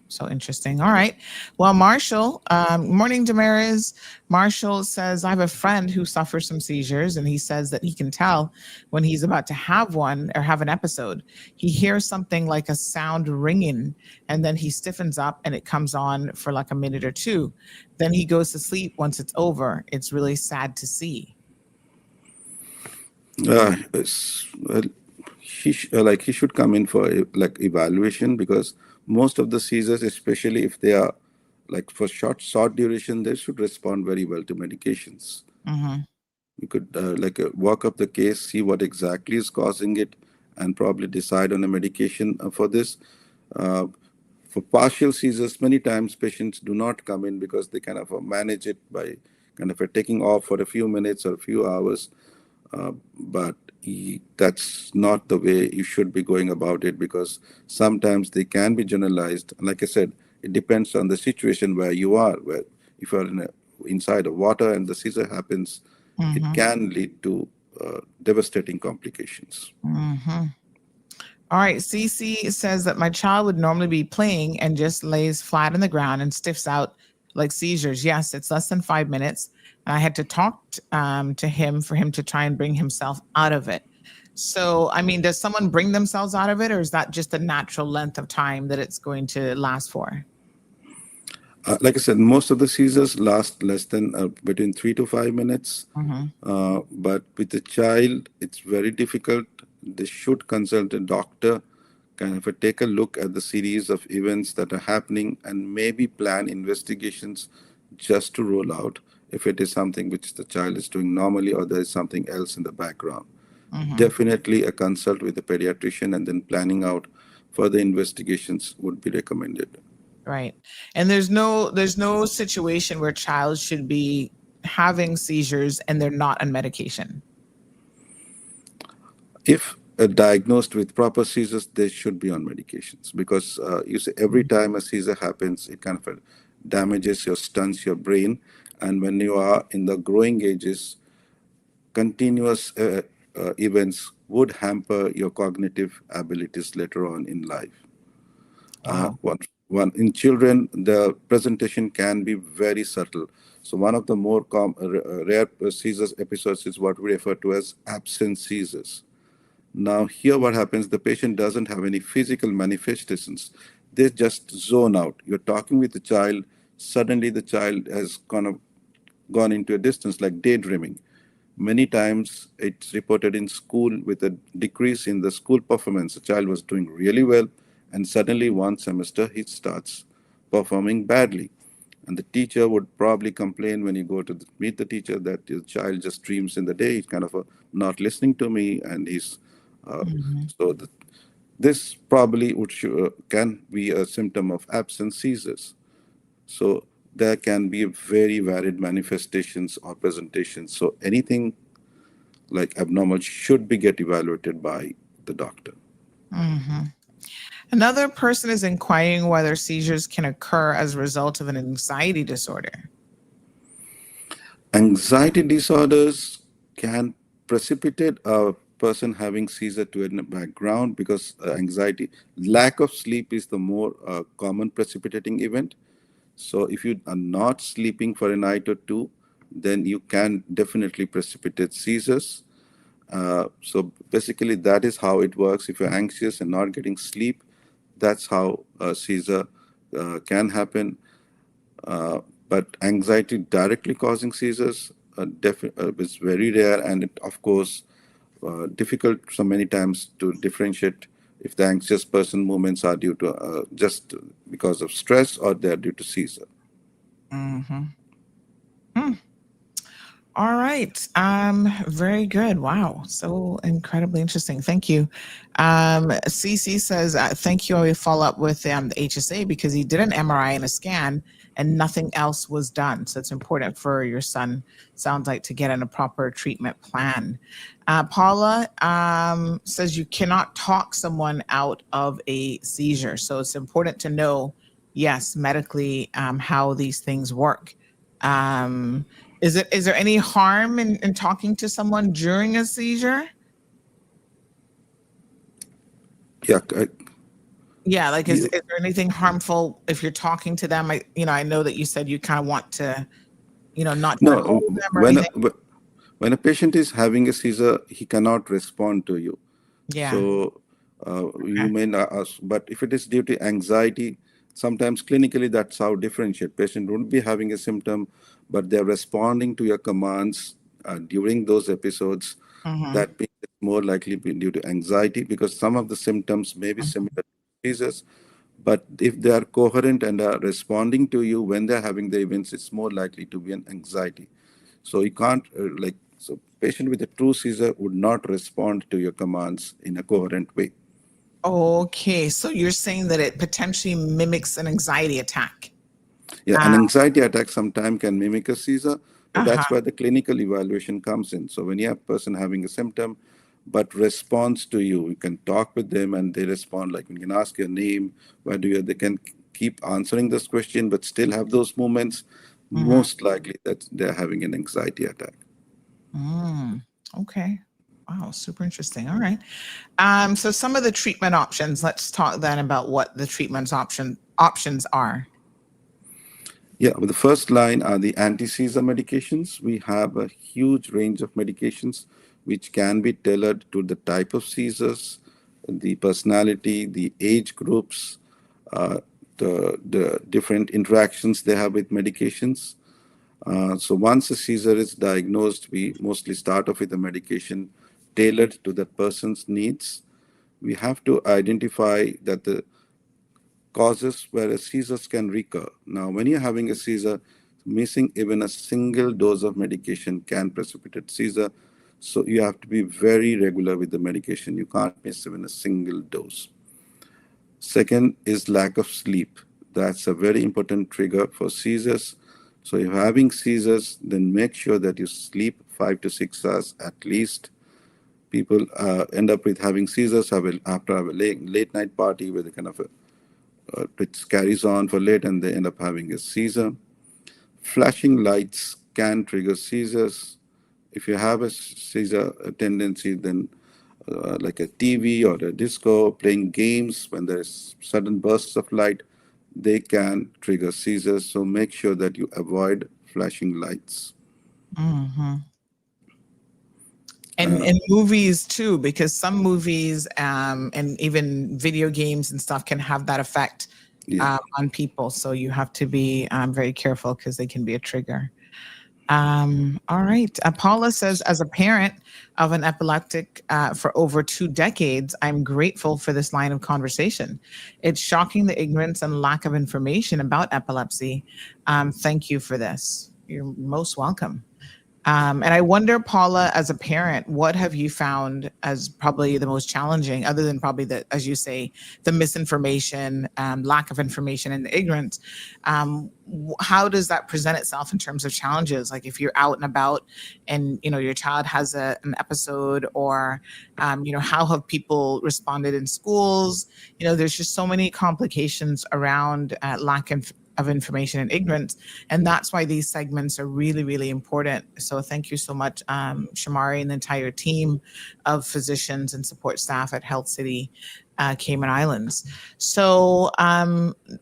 So interesting. All right. Well, Marshall, morning, Damaris. Marshall says, I have a friend who suffers from seizures, and he says that he can tell when he's about to have one or have an episode. He hears something like a sound ringing, and then he stiffens up and it comes on for like a minute or two. Then he goes to sleep once it's over. It's really sad to see. He should come in for evaluation, because most of the seizures, especially if they are like for short duration, they should respond very well to medications. You could walk up the case, see what exactly is causing it, and probably decide on a medication for this. For partial seizures, many times patients do not come in because they kind of manage it by kind of taking off for a few minutes or a few hours. But that's not the way you should be going about it, because sometimes they can be generalized. Like I said, it depends on the situation where you are. Where if you're inside of water and the seizure happens, it can lead to devastating complications. All right. Cece says that my child would normally be playing and just lays flat on the ground and stiffs out like seizures. Yes, it's less than 5 minutes. And I had to talk to him for him to try and bring himself out of it. So, I mean, does someone bring themselves out of it, or is that just the natural length of time that it's going to last for? Like I said, most of the seizures last less than between 3 to 5 minutes. But with the child, it's very difficult. They should consult a doctor, kind of take a look at the series of events that are happening, and maybe plan investigations just to rule out if it is something which the child is doing normally or there is something else in the background. Definitely a consult with a pediatrician, and then planning out further investigations would be recommended. Right. And there's no situation where a child should be having seizures and they're not on medication. If diagnosed with proper seizures, they should be on medications, because you see, every time a seizure happens, it kind of damages stunts your brain. And when you are in the growing ages, continuous events would hamper your cognitive abilities later on in life. In children, the presentation can be very subtle. So one of the more rare seizures episodes is what we refer to as absent seizures. Now here what happens, the patient doesn't have any physical manifestations. They just zone out. You're talking with the child, suddenly the child has gone into a distance, like daydreaming. Many times it's reported in school with a decrease in the school performance. The child was doing really well, and suddenly one semester he starts performing badly. And the teacher would probably complain when you go to meet the teacher that your child just dreams in the day. He's kind of not listening to me, and he's this probably can be a symptom of absent seizures. So there can be very varied manifestations or presentations. So anything like abnormal should get evaluated by the doctor. Another person is inquiring whether seizures can occur as a result of an anxiety disorder. Anxiety disorders can precipitate a person having seizure to a background because anxiety, lack of sleep is the more common precipitating event. So if you are not sleeping for a night or two, then you can definitely precipitate seizures. So basically, that is how it works. If you're anxious and not getting sleep, that's how a seizure can happen. Uh, but anxiety directly causing seizures is very rare, and it, of course, difficult so many times to differentiate if the anxious person movements are due to just because of stress or they are due to seizure. Mm-hmm. All right. Very good. Wow. So incredibly interesting. Thank you. CC says, thank you. I will follow up with the HSA because he did an MRI and a scan and nothing else was done. So it's important for your son, sounds like, to get on a proper treatment plan. Paula says you cannot talk someone out of a seizure. So it's important to know, yes, medically, how these things work. Is there any harm in talking to someone during a seizure? Yeah, Yeah, like is there anything harmful if you're talking to them? I know that you said you kind of want to, not try to no. hold them or anything. When a patient is having a seizure, he cannot respond to you. Yeah. So you Okay. may not ask, but if it is due to anxiety, sometimes clinically that's how differentiate. Patient won't be having a symptom, but they're responding to your commands during those episodes. Mm-hmm. That means it's more likely be due to anxiety because some of the symptoms may be similar to seizures. But if they are coherent and are responding to you when they're having the events, it's more likely to be an anxiety. So you can't so patient with a true seizure would not respond to your commands in a coherent way. Okay, so you're saying that it potentially mimics an anxiety attack. Yeah, an anxiety attack sometimes can mimic a seizure, but Uh-huh. that's where the clinical evaluation comes in. So when you have a person having a symptom but responds to you, you can talk with them and they respond, like you can ask your name, where do you, they can keep answering this question but still have those moments. Mm-hmm. Most likely that they're having an anxiety attack. Okay. Wow, super interesting. All right. So some of the treatment options. Let's talk then about what the treatment options are. Yeah, well, the first line are the anti-seizure medications. We have a huge range of medications which can be tailored to the type of seizures, the personality, the age groups, uh, the different interactions they have with medications. So once a seizure is diagnosed, we mostly start off with a medication tailored to that person's needs. We have to identify that the causes where a seizures can recur. Now, when you're having a seizure, missing even a single dose of medication can precipitate seizure. So you have to be very regular with the medication. You can't miss even a single dose. Second is lack of sleep. That's a very important trigger for seizures. So if you're having seizures, then make sure that you sleep 5 to 6 hours at least. People end up with having seizures after a late night party where they kind of it carries on for late and they end up having a seizure. Flashing lights can trigger seizures. If you have a seizure tendency, then like a TV or a disco, playing games, when there's sudden bursts of light, they can trigger seizures. So make sure that you avoid flashing lights. Mm-hmm. And movies too, because some movies and even video games and stuff can have that effect on people. So you have to be very careful because they can be a trigger. All right. Paula says, as a parent of an epileptic for over 2 decades, I'm grateful for this line of conversation. It's shocking the ignorance and lack of information about epilepsy. Thank you for this. You're most welcome. And I wonder, Paula, as a parent, what have you found as probably the most challenging, other than probably as you say, the misinformation, lack of information, and the ignorance? How does that present itself in terms of challenges? Like if you're out and about, and your child has an episode, or how have people responded in schools? There's just so many complications around lack of information and ignorance. And that's why these segments are really, really important. So thank you so much, Shamari, and the entire team of physicians and support staff at Health City Cayman Islands. So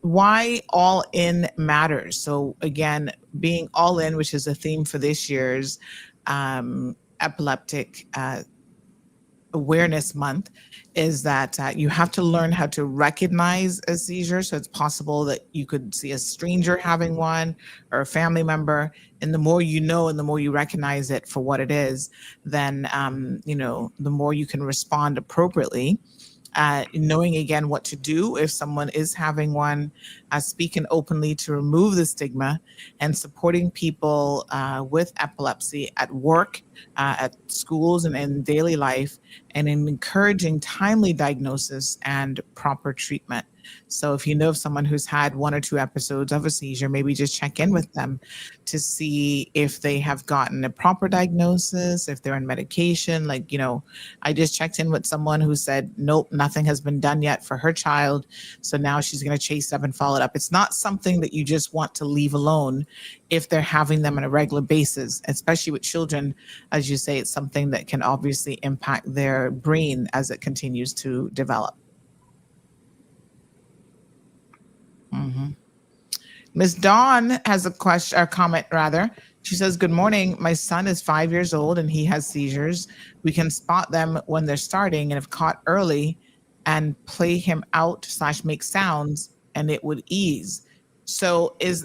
why all in matters? So again, being all in, which is a theme for this year's Epileptic Awareness Month, is that you have to learn how to recognize a seizure. So it's possible that you could see a stranger having one or a family member. And the more you know and the more you recognize it for what it is, then, the more you can respond appropriately. Knowing again what to do if someone is having one, speaking openly to remove the stigma, and supporting people with epilepsy at work, at schools, and in daily life, and in encouraging timely diagnosis and proper treatment. So if you know of someone who's had 1 or 2 episodes of a seizure, maybe just check in with them to see if they have gotten a proper diagnosis, if they're on medication. I just checked in with someone who said, nope, nothing has been done yet for her child. So now she's going to chase up and follow it up. It's not something that you just want to leave alone if they're having them on a regular basis, especially with children. As you say, it's something that can obviously impact their brain as it continues to develop. Ms. Dawn has a question, or comment rather. She says, good morning. My son is 5 years old and he has seizures. We can spot them when they're starting, and if caught early and play him out / make sounds, and it would ease. So is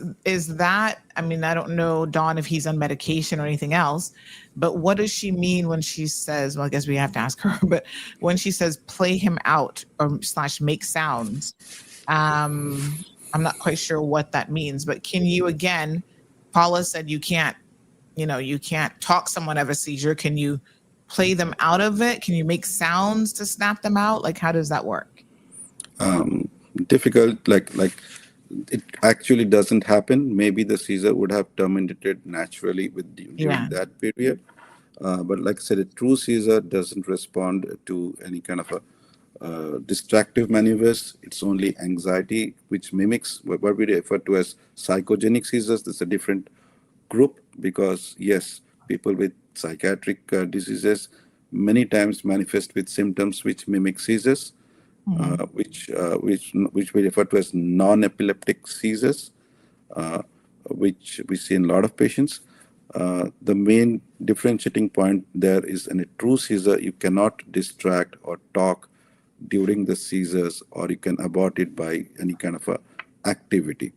that, I don't know, Dawn, if he's on medication or anything else, but what does she mean when she says, well, I guess we have to ask her, but when she says play him out or / make sounds, I'm not quite sure what that means, but can you, again, Paula said you can't talk someone out of a seizure. Can you play them out of it? Can you make sounds to snap them out? How does that work? Difficult, like it actually doesn't happen. Maybe the seizure would have terminated naturally during that period. But like I said, a true seizure doesn't respond to any kind of a distractive maneuvers. It's only anxiety, which mimics what we refer to as psychogenic seizures. That's a different group, because yes, people with psychiatric diseases many times manifest with symptoms which mimic seizures, which we refer to as non-epileptic seizures, which we see in a lot of patients. The main differentiating point there is, in a true seizure, you cannot distract or talk during the seizures, or you can abort it by any kind of a activity.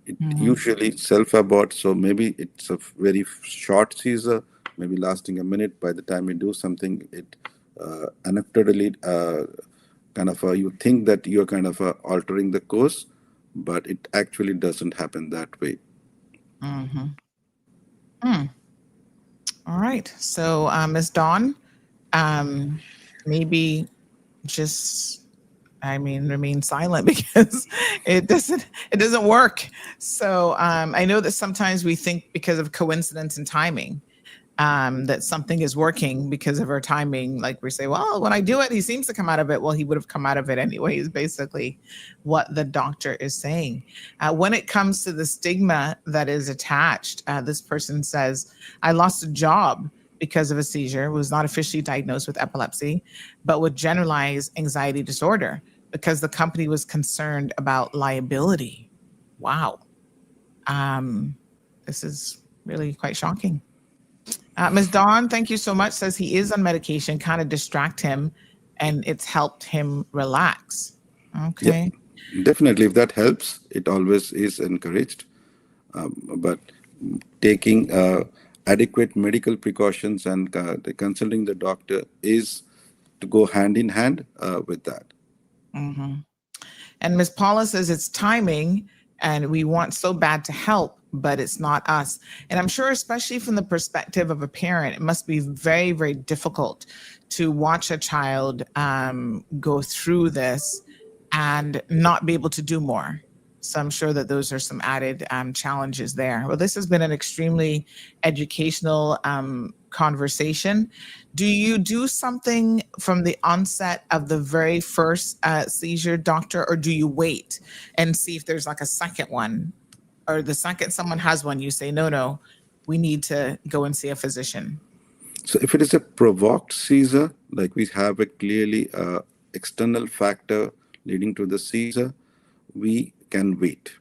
It usually self-aborts, so maybe it's a very short seizure, maybe lasting a minute. By the time you do something, it anecdotally you think that you're altering the course, but it actually doesn't happen that way. All right. So, Ms. Dawn, maybe just, remain silent because it doesn't work. So I know that sometimes we think because of coincidence and timing, that something is working because of our timing. Like we say, well, when I do it, he seems to come out of it. Well, he would have come out of it anyway, is basically what the doctor is saying. When it comes to the stigma that is attached, this person says, I lost a job because of a seizure, was not officially diagnosed with epilepsy, but with generalized anxiety disorder because the company was concerned about liability. Wow. This is really quite shocking. Ms. Dawn, thank you so much, says he is on medication, kind of distract him, and it's helped him relax. Okay. Yeah, definitely, if that helps, it always is encouraged. But taking adequate medical precautions and consulting the doctor is to go hand in hand with that. And Ms. Paula says it's timing, and we want so bad to help, but it's not us. And I'm sure, especially from the perspective of a parent, it must be very, very difficult to watch a child go through this and not be able to do more. So I'm sure that those are some added challenges there. Well, this has been an extremely educational conversation. Do you do something from the onset of the very first seizure, doctor, or do you wait and see if there's like a second one, or the second someone has one, you say, no, we need to go and see a physician? So if it is a provoked seizure, like we have a clearly external factor leading to the seizure, we can wait.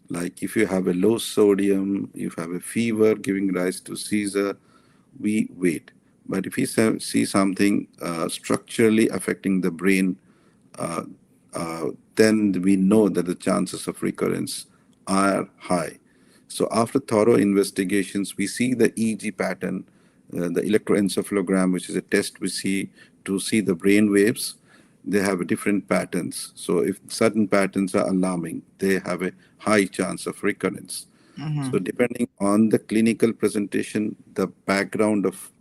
Like if you have a low sodium, if you have a fever giving rise to seizure, we wait. But if we see something structurally affecting the brain, uh, then we know that the chances of recurrence are high. So after thorough investigations, we see the EEG pattern, the electroencephalogram, which is a test we see to see the brain waves. They have different patterns. So if certain patterns are alarming, they have a high chance of recurrence. So depending on the clinical presentation, the background of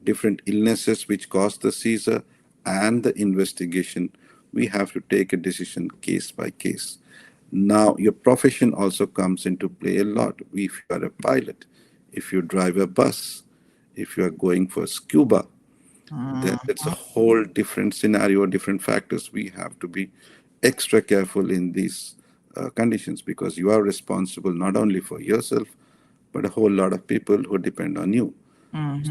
different illnesses which cause the seizure, and the investigation, we have to take a decision case by case. Now, your profession also comes into play a lot. If you are a pilot, if you drive a bus, if you are going for scuba, then it's a whole different scenario, different factors. We have to be extra careful in these conditions, because you are responsible not only for yourself, but a whole lot of people who depend on you.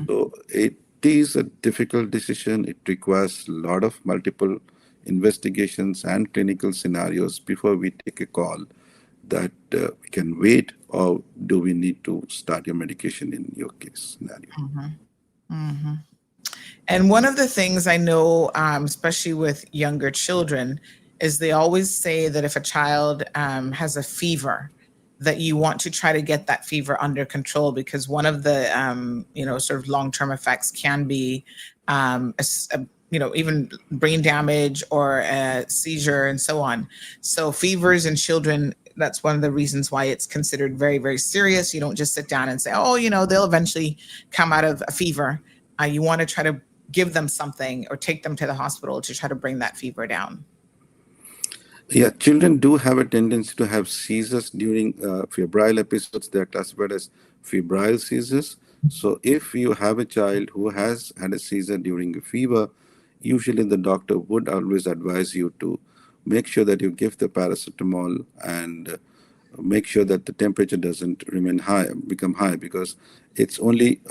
So it is a difficult decision. It requires a lot of multiple investigations and clinical scenarios before we take a call that we can wait, or do we need to start your medication in your case scenario. And one of the things I know, especially with younger children, is they always say that if a child has a fever, that you want to try to get that fever under control, because one of the, sort of long-term effects can be, even brain damage or a seizure and so on. So fevers in children, that's one of the reasons why it's considered very, very serious. You don't just sit down and say, they'll eventually come out of a fever. You want to try to give them something or take them to the hospital to try to bring that fever down. Yeah, children do have a tendency to have seizures during febrile episodes. They're classified as febrile seizures. So if you have a child who has had a seizure during a fever, usually the doctor would always advise you to make sure that you give the paracetamol and make sure that the temperature doesn't become high, because it's only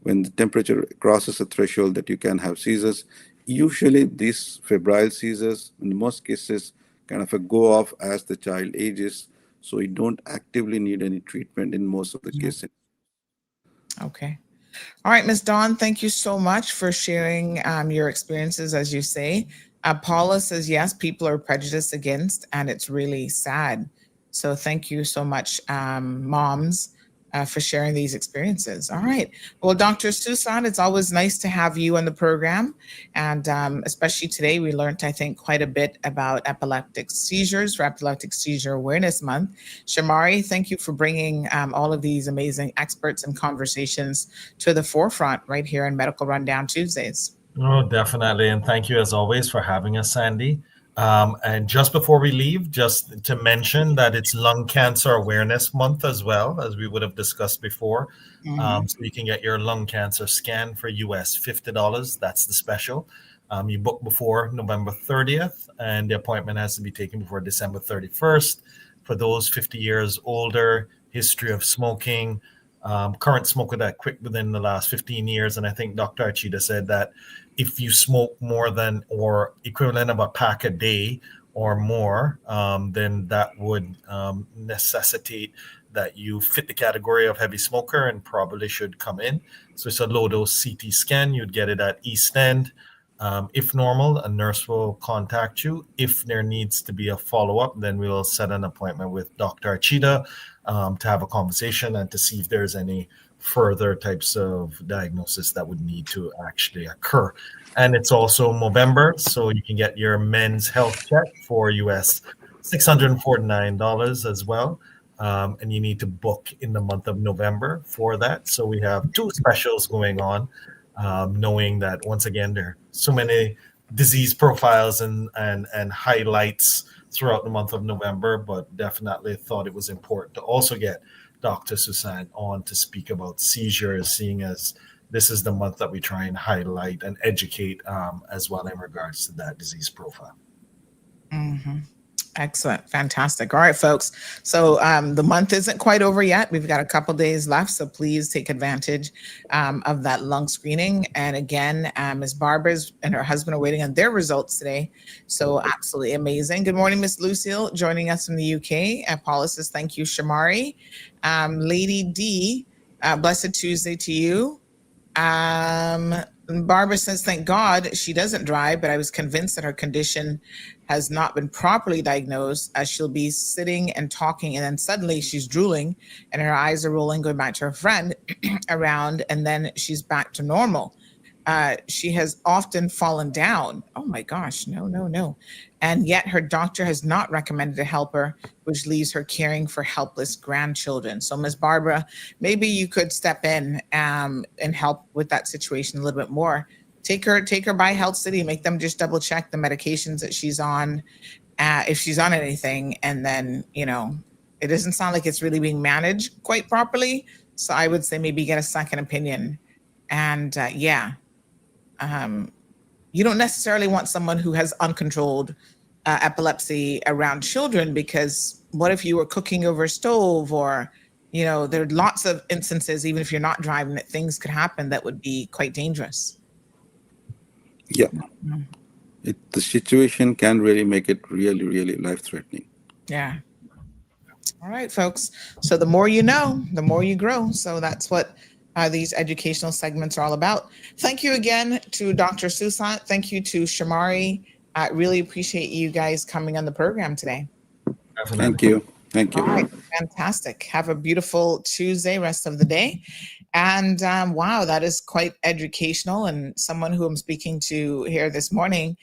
when the temperature crosses a threshold that you can have seizures. Usually these febrile seizures, in most cases, kind of go off as the child ages, so you don't actively need any treatment in most of the cases. Okay. All right, Ms. Dawn, thank you so much for sharing your experiences, as you say. Paula says, yes, people are prejudiced against, and it's really sad. So thank you so much, moms, for sharing these experiences. All right. Well, Dr. Susan, it's always nice to have you on the program. And especially today, we learned, I think, quite a bit about epileptic seizures for Epileptic Seizure Awareness Month. Shamari, thank you for bringing all of these amazing experts and conversations to the forefront right here on Medical Rundown Tuesdays. Oh, definitely. And thank you, as always, for having us, Sandy. And just before we leave, just to mention that it's Lung Cancer Awareness Month as well, as we would have discussed before. So you can get your lung cancer scan for US $50. That's the special. You book before November 30th, and the appointment has to be taken before December 31st. For those 50 years older, history of smoking, current smoker that quit within the last 15 years. And I think Dr. Archita said that if you smoke more than or equivalent of a pack a day or more, then that would necessitate that you fit the category of heavy smoker and probably should come in. So it's a low-dose CT scan. You'd get it at East End. If normal, a nurse will contact you. If there needs to be a follow-up, then we'll set an appointment with Dr. Archita to have a conversation and to see if there's any further types of diagnosis that would need to actually occur. And it's also Movember, so you can get your men's health check for US $649 as well. And you need to book in the month of November for that. So we have two specials going on, knowing that, once again, there are so many disease profiles and highlights throughout the month of November, but definitely thought it was important to also get Dr. Susan on to speak about seizures, seeing as this is the month that we try and highlight and educate as well in regards to that disease profile. Mm-hmm. Excellent. Fantastic. All right, folks. So the month isn't quite over yet. We've got a couple days left. So please take advantage of that lung screening. And again, Ms. Barbara's and her husband are waiting on their results today. So absolutely amazing. Good morning, Miss Lucille, joining us from the UK. Paula says, thank you, Shamari. Lady D, blessed Tuesday to you. Barbara says, thank God she doesn't drive, but I was convinced that her condition has not been properly diagnosed, as she'll be sitting and talking, and then suddenly she's drooling and her eyes are rolling, going back to her friend around, and then she's back to normal. She has often fallen down. Oh my gosh, no. And yet her doctor has not recommended a helper, which leaves her caring for helpless grandchildren. So Ms. Barbara, maybe you could step in and help with that situation a little bit more. Take her by Health City, make them just double check the medications that she's on, if she's on anything. And then, it doesn't sound like it's really being managed quite properly. So I would say maybe get a second opinion. And you don't necessarily want someone who has uncontrolled epilepsy around children, because what if you were cooking over a stove, or, there are lots of instances, even if you're not driving, that things could happen that would be quite dangerous. Yeah. The situation can really make it really, really life-threatening. Yeah. All right, folks. So the more you know, the more you grow. So that's what these educational segments are all about. Thank you again to Dr. Susant. Thank you to Shamari. I really appreciate you guys coming on the program today. Definitely. Thank you. All right, fantastic. Have a beautiful Tuesday, rest of the day. And wow, that is quite educational. And someone who I'm speaking to here this morning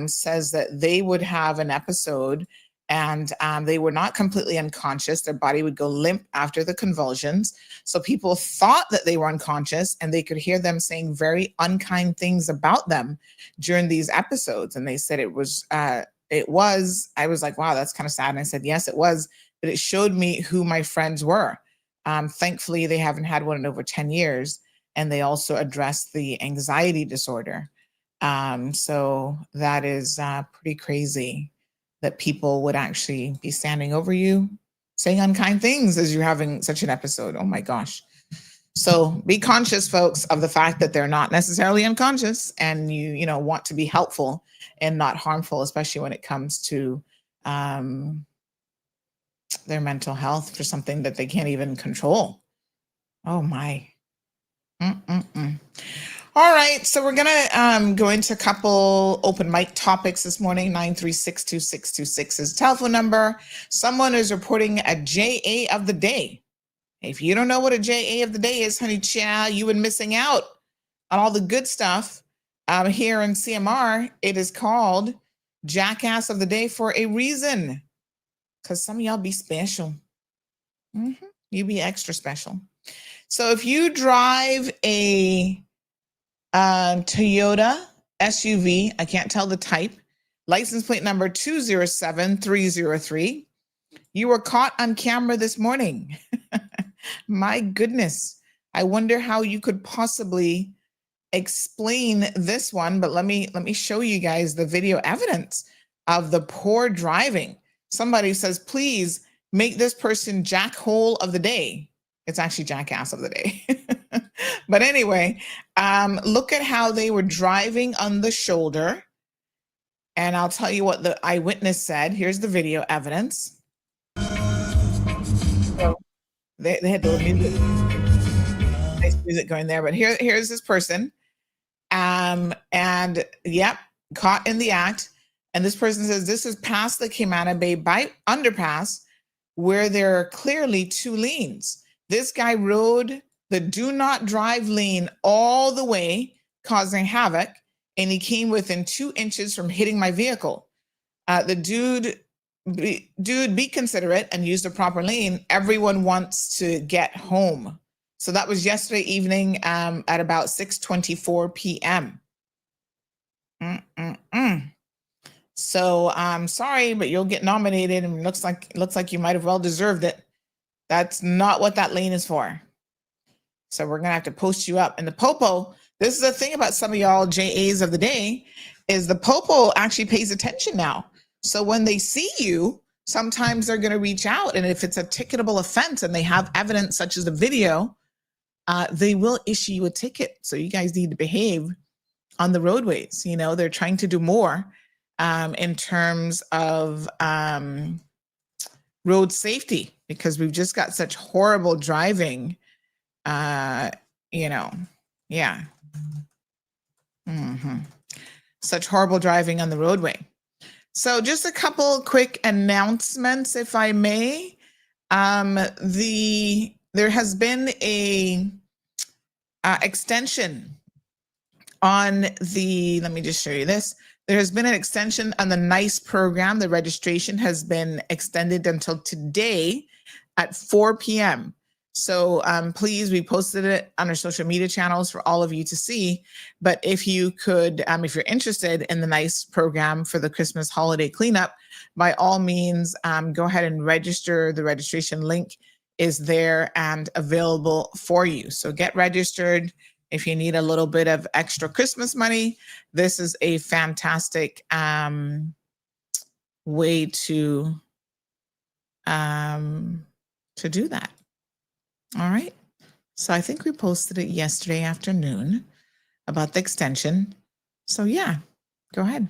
says that they would have an episode and they were not completely unconscious. Their body would go limp after the convulsions. So people thought that they were unconscious, and they could hear them saying very unkind things about them during these episodes. And they said it was, I was like, wow, that's kind of sad. And I said, yes, it was, but it showed me who my friends were. Thankfully, they haven't had one in over 10 years. And they also addressed the anxiety disorder. So that is pretty crazy that people would actually be standing over you, saying unkind things as you're having such an episode. Oh my gosh. So be conscious, folks, of the fact that they're not necessarily unconscious, and you want to be helpful and not harmful, especially when it comes to their mental health for something that they can't even control. Oh my. All right, so we're gonna go into a couple open mic topics this morning. 9362626 is the telephone number. Someone is reporting a JA of the day. If you don't know what a JA of the day is, honey child, you've been missing out on all the good stuff. Here in CMR, it is called Jackass of the Day for a reason. Because some of y'all be special. You be extra special. So if you drive a Toyota SUV, I can't tell the type, license plate number 207303, you were caught on camera this morning. My goodness. I wonder how you could possibly explain this one, but let me show you guys the video evidence of the poor driving. Somebody says, please make this person jackhole of the day. It's actually jackass of the day. But anyway, look at how they were driving on the shoulder. And I'll tell you what the eyewitness said. Here's the video evidence. So they had the music, nice music going there, but here's this person. And yep, caught in the act. And this person says this is past the Cayman Bay underpass, where there are clearly two lanes. This guy rode the do not drive lane all the way, causing havoc, and he came within 2 inches from hitting my vehicle. The dude, be considerate and use the proper lane. Everyone wants to get home. So that was yesterday evening at about 6:24 p.m. So I'm sorry, but you'll get nominated, and looks like you might have well deserved it. That's not what that lane is for. So we're going to have to post you up. And the Popo, this is the thing about some of y'all JAs of the day, is the Popo actually pays attention now. So when they see you, sometimes they're going to reach out. And if it's a ticketable offense and they have evidence such as the video, they will issue you a ticket. So you guys need to behave on the roadways. You know, they're trying to do more in terms of road safety, because we've just got such horrible driving. You know, yeah. Such horrible driving on the roadway. So just a couple quick announcements, if I may. There has been a extension on the, let me just show you this. There has been an extension on the NICE program. The registration has been extended until today at 4 p.m. So please, we posted it on our social media channels for all of you to see. But if you could, if you're interested in the NICE program for the Christmas holiday cleanup, by all means, go ahead and register. The registration link is there and available for you. So get registered. If you need a little bit of extra Christmas money, this is a fantastic way to do that. All right. So I think we posted it yesterday afternoon about the extension. So yeah, go ahead.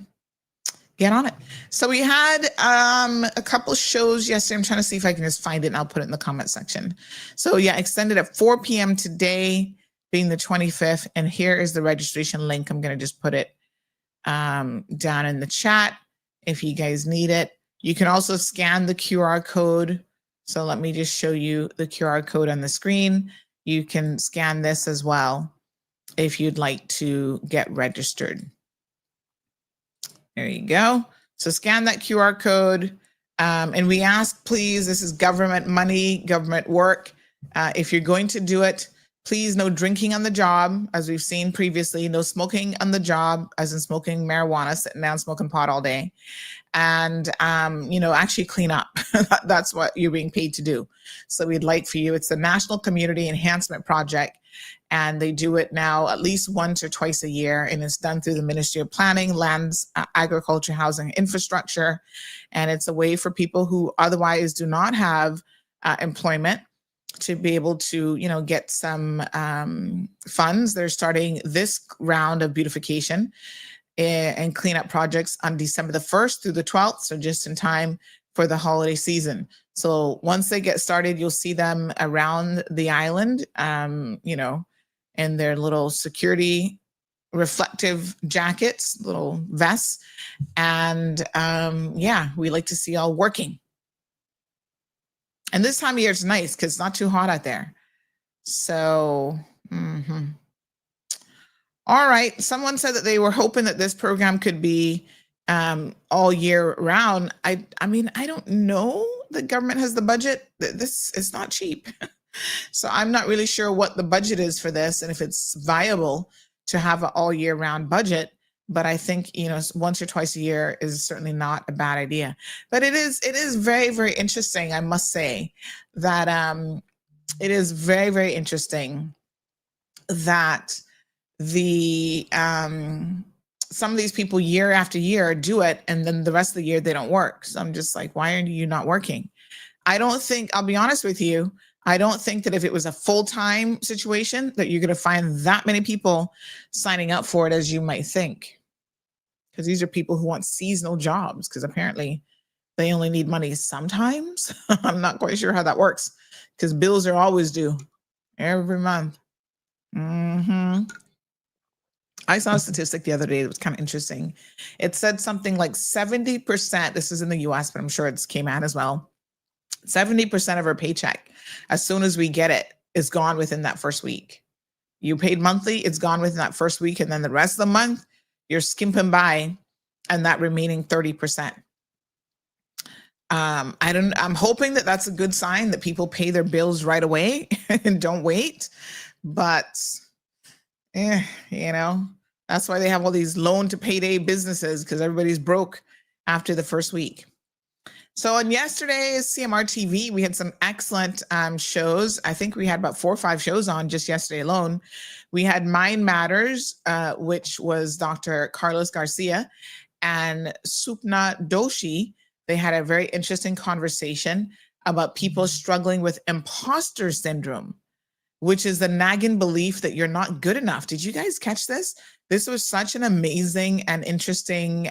Get on it. So we had a couple shows yesterday. I'm trying to see if I can just find it and I'll put it in the comment section. So yeah, extended at 4 p.m. today, being the 25th. And here is the registration link. I'm going to just put it down in the chat if you guys need it. You can also scan the QR code. So let me just show you the QR code on the screen. You can scan this as well if you'd like to get registered. There you go. So scan that QR code. And we ask, please, this is government money, government work. If you're going to do it, please, no drinking on the job, as we've seen previously, no smoking on the job, as in smoking marijuana, sitting down, smoking pot all day. And, actually clean up. That's what you're being paid to do. So we'd like for you, it's the National Community Enhancement Project. And they do it now at least once or twice a year. And it's done through the Ministry of Planning, Lands, Agriculture, Housing, Infrastructure. And it's a way for people who otherwise do not have employment to be able to, get some funds. They're starting this round of beautification and cleanup projects on December the 1st through the 12th. So just in time for the holiday season. So once they get started, you'll see them around the island, in their little security reflective jackets, little vests. And we like to see y'all working. And this time of year, it's nice because it's not too hot out there. So, All right. Someone said that they were hoping that this program could be all year round. I don't know. The government has the budget. This is not cheap. So I'm not really sure what the budget is for this and if it's viable to have an all year round budget. But I think, once or twice a year is certainly not a bad idea. But it is very, very interesting. I must say that it is very, very interesting that some of these people year after year do it, and then the rest of the year they don't work. So I'm just like, why are you not working? I'll be honest with you, I don't think that if it was a full-time situation that you're going to find that many people signing up for it as you might think. Because these are people who want seasonal jobs, because apparently they only need money sometimes. I'm not quite sure how that works, because bills are always due every month. I saw a statistic the other day that was kind of interesting. It said something like 70%, this is in the US, but I'm sure it's came out as well. 70% of our paycheck, as soon as we get it, is gone within that first week. You paid monthly, it's gone within that first week. And then the rest of the month, you're skimping by, and that remaining 30%. I'm hoping that that's a good sign that people pay their bills right away and don't wait. But, that's why they have all these loan to payday businesses, because everybody's broke after the first week. So on yesterday's CMR TV, we had some excellent shows. I think we had about 4 or 5 shows on just yesterday alone. We had Mind Matters, which was Dr. Carlos Garcia and Supna Doshi. They had a very interesting conversation about people struggling with imposter syndrome, which is the nagging belief that you're not good enough. Did you guys catch this? This was such an amazing and interesting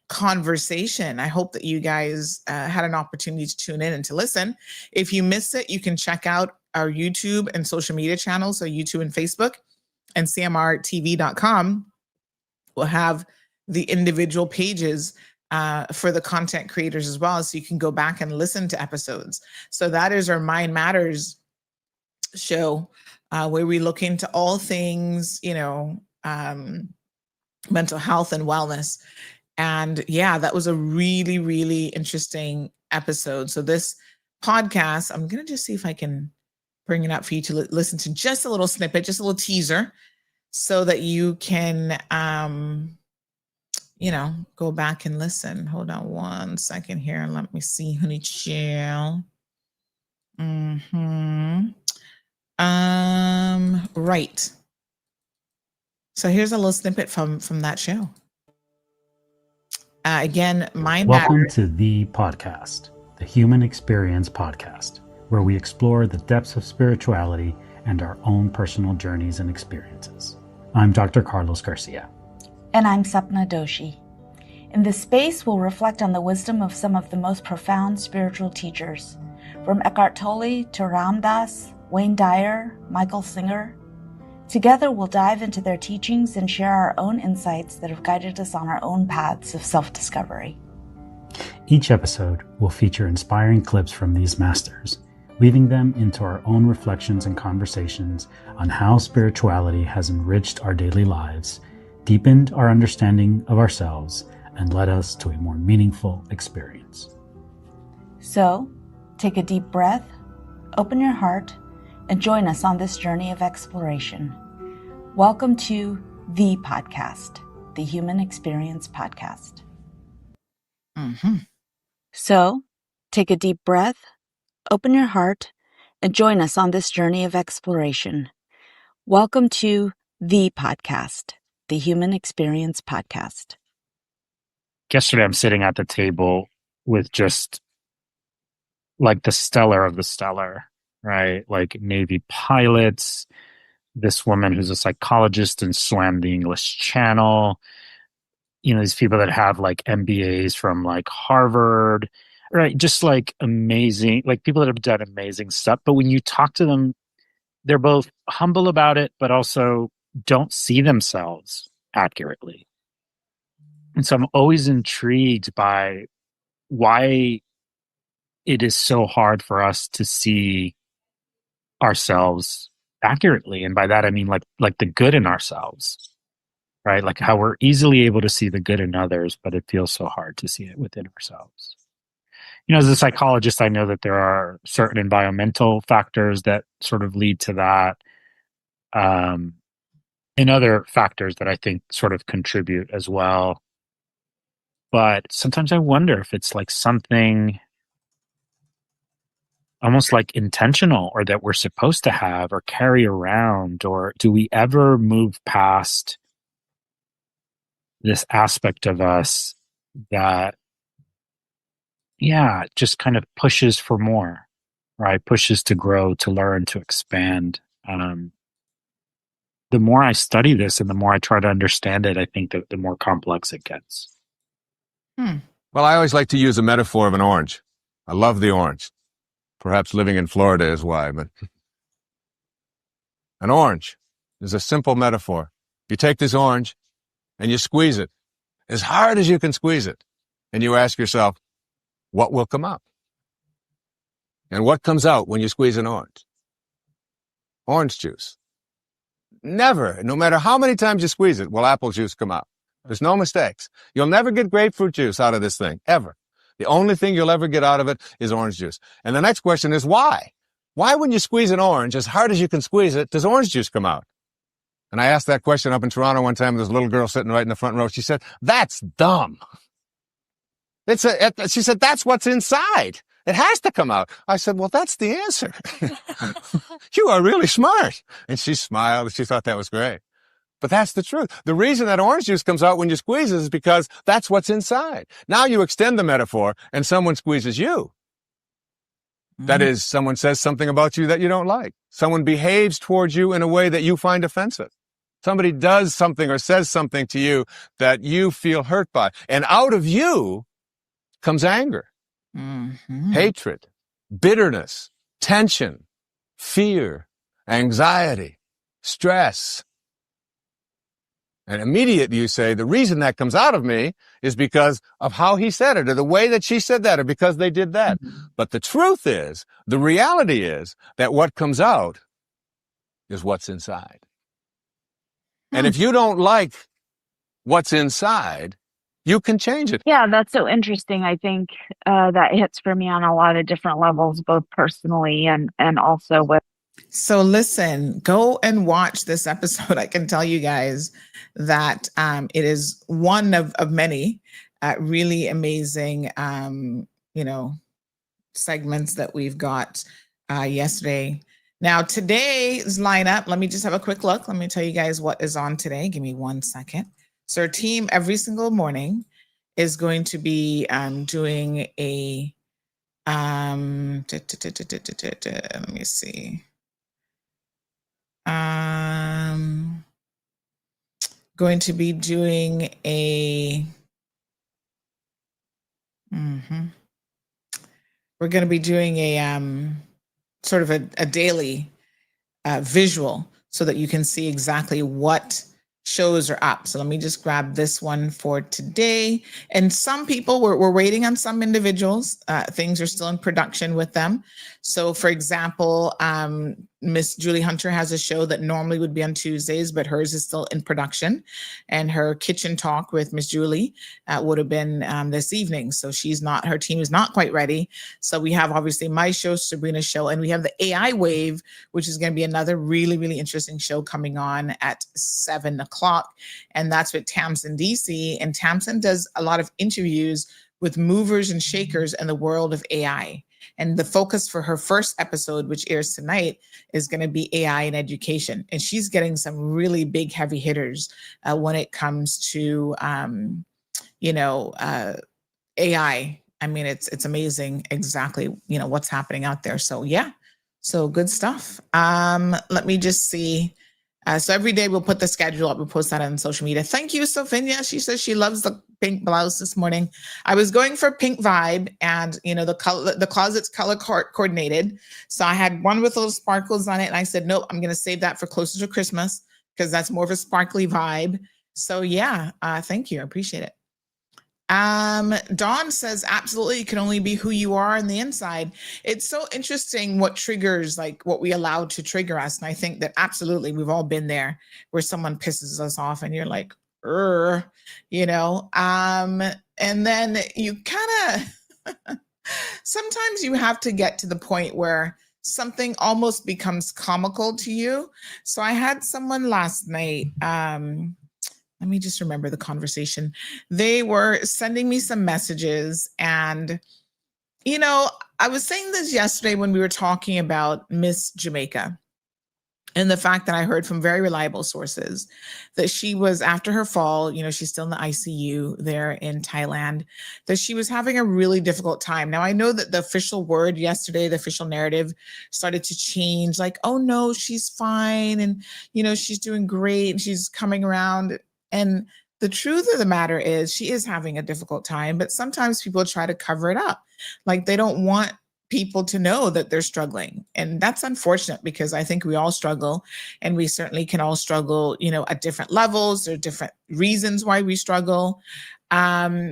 conversation. I hope that you guys had an opportunity to tune in and to listen. If you missed it, you can check out our YouTube and social media channels, so YouTube and Facebook, and cmrtv.com will have the individual pages for the content creators as well, so you can go back and listen to episodes. So that is our Mind Matters show, where we look into all things, mental health and wellness. And yeah, that was a really, really interesting episode. So this podcast, I'm going to just see if I can bring it up for you to listen to just a little snippet, just a little teaser, so that you can, go back and listen. Hold on one second here. Let me see, honey chill. Right. So here's a little snippet from that show. Again, Welcome to the podcast, the Human Experience Podcast, where we explore the depths of spirituality and our own personal journeys and experiences. I'm Dr. Carlos Garcia. And I'm Sapna Doshi. In this space, we'll reflect on the wisdom of some of the most profound spiritual teachers, from Eckhart Tolle to Ram Dass, Wayne Dyer, Michael Singer. Together, we'll dive into their teachings and share our own insights that have guided us on our own paths of self-discovery. Each episode will feature inspiring clips from these masters, weaving them into our own reflections and conversations on how spirituality has enriched our daily lives, deepened our understanding of ourselves, and led us to a more meaningful experience. So, take a deep breath, open your heart, and join us on this journey of exploration. Welcome to the podcast, the Human Experience Podcast. So, take a deep breath, open your heart, and join us on this journey of exploration. Welcome to the podcast, the Human Experience Podcast. Yesterday, I'm sitting at the table with just like the stellar of the stellar, right? Like Navy pilots, this woman who's a psychologist and swam the English Channel, these people that have like MBAs from like Harvard, right? Just like amazing, like people that have done amazing stuff. But when you talk to them, they're both humble about it, but also don't see themselves accurately. And so I'm always intrigued by why it is so hard for us to see ourselves accurately. And by that, I mean like the good in ourselves, right? Like how we're easily able to see the good in others, but it feels so hard to see it within ourselves. As a psychologist, I know that there are certain environmental factors that sort of lead to that. And other factors that I think sort of contribute as well. But sometimes I wonder if it's like something almost like intentional or that we're supposed to have or carry around, or do we ever move past this aspect of us that, just kind of pushes for more, right? Pushes to grow, to learn, to expand. The more I study this and the more I try to understand it, I think that the more complex it gets. Well, I always like to use a metaphor of an orange. I love the orange. Perhaps living in Florida is why, but an orange is a simple metaphor. You take this orange and you squeeze it as hard as you can squeeze it. And you ask yourself, what will come out? And what comes out when you squeeze an orange? Orange juice. Never, no matter how many times you squeeze it, will apple juice come out. There's no mistakes. You'll never get grapefruit juice out of this thing, ever. The only thing you'll ever get out of it is orange juice. And the next question is why? Why, when you squeeze an orange as hard as you can squeeze it, does orange juice come out? And I asked that question up in Toronto one time. There's a little girl sitting right in the front row. She said, that's dumb. She said, that's what's inside. It has to come out. I said, well, that's the answer. You are really smart. And she smiled and she thought that was great. But that's the truth. The reason that orange juice comes out when you squeeze it is because that's what's inside. Now you extend the metaphor and someone squeezes you. That is, someone says something about you that you don't like. Someone behaves towards you in a way that you find offensive. Somebody does something or says something to you that you feel hurt by. And out of you comes anger, hatred, bitterness, tension, fear, anxiety, stress. And immediately you say, the reason that comes out of me is because of how he said it, or the way that she said that, or because they did that. But the truth is, the reality is that what comes out is what's inside. And if you don't like what's inside, you can change it. Yeah, that's so interesting. I think that hits for me on a lot of different levels, both personally and also with. So listen, go and watch this episode. I can tell you guys that it is one of many really amazing, segments that we've got yesterday. Now, today's lineup, let me just have a quick look. Let me tell you guys what is on today. Give me 1 second. So our team every single morning is going to be doing a, let me see. Going to be doing a, we're going to be doing a sort of a daily visual so that you can see exactly what shows are up. So let me just grab this one for today. And some people, we're waiting on some individuals. Things are still in production with them. So for example, Miss Julie Hunter has a show that normally would be on Tuesdays, but hers is still in production. And her kitchen talk with Miss Julie would have been this evening. So her team is not quite ready. So we have obviously my show, Sabrina's show, and we have the AI Wave, which is going to be another really, really interesting show coming on at 7 o'clock. And that's with Tamsin DC. And Tamsin does a lot of interviews with movers and shakers in the world of AI. And the focus for her first episode, which airs tonight, is going to be AI in education. And she's getting some really big heavy hitters when it comes to, AI. I mean, it's amazing exactly, what's happening out there. So yeah, so good stuff. Let me just see. So every day we'll put the schedule up. We'll post that on social media. Thank you, Sophia. She says she loves the pink blouse this morning. I was going for pink vibe, and the closet's color coordinated. So I had one with little sparkles on it, and I said, nope, I'm going to save that for closer to Christmas because that's more of a sparkly vibe. So yeah, thank you. I appreciate it. Dawn says, absolutely, it can only be who you are on the inside. It's so interesting what triggers, like what we allow to trigger us. And I think that absolutely we've all been there where someone pisses us off and you're like, and then you kind of, sometimes you have to get to the point where something almost becomes comical to you. So I had someone last night, let me just remember the conversation. They were sending me some messages, and, I was saying this yesterday when we were talking about Miss Jamaica and the fact that I heard from very reliable sources that she was, after her fall, she's still in the ICU there in Thailand, that she was having a really difficult time. Now, I know that the official word yesterday, the official narrative started to change, like, oh no, she's fine. And, she's doing great and she's coming around. And the truth of the matter is she is having a difficult time, but sometimes people try to cover it up. Like they don't want people to know that they're struggling. And that's unfortunate because I think we all struggle, and we certainly can all struggle, at different levels. There are different reasons why we struggle.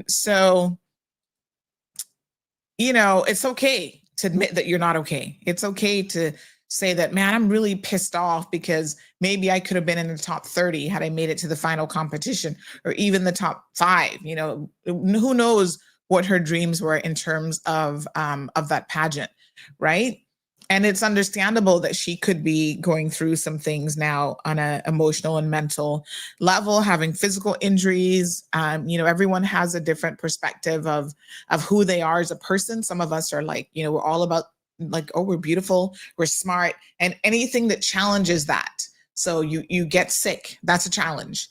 So, it's okay to admit that you're not okay. It's okay to say that, man, I'm really pissed off because maybe I could have been in the top 30 had I made it to the final competition, or even the top 5. Who knows what her dreams were in terms of that pageant, right? And it's understandable that she could be going through some things now on an emotional and mental level, having physical injuries. Everyone has a different perspective of who they are as a person. Some of us are like, we're all about like, oh, we're beautiful, we're smart, and anything that challenges that. So you get sick. That's a challenge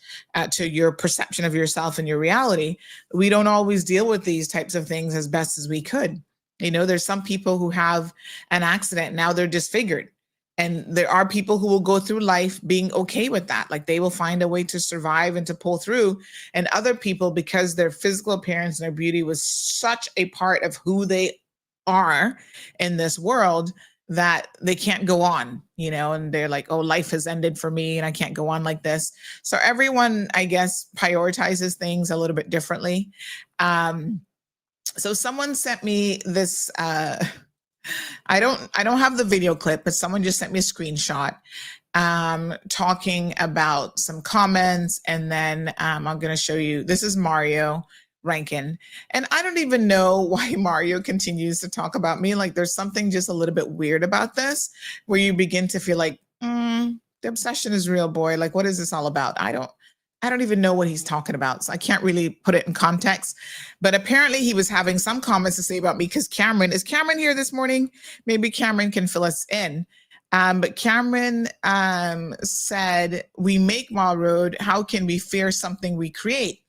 to your perception of yourself and your reality. We don't always deal with these types of things as best as we could. There's some people who have an accident, now they're disfigured. And there are people who will go through life being okay with that. Like they will find a way to survive and to pull through. And other people, because their physical appearance and their beauty was such a part of who they are in this world, that they can't go on, and they're like, oh, life has ended for me and I can't go on like this. So everyone, I guess, prioritizes things a little bit differently. So someone sent me this, I don't have the video clip, but someone just sent me a screenshot talking about some comments. And then I'm going to show you, this is Mario Rankin. And I don't even know why Mario continues to talk about me. Like there's something just a little bit weird about this, where you begin to feel like, the obsession is real, boy. Like, what is this all about? I don't even know what he's talking about. So I can't really put it in context. But apparently he was having some comments to say about me, because is Cameron here this morning? Maybe Cameron can fill us in. But Cameron said, we make Mall Road. How can we fear something we create?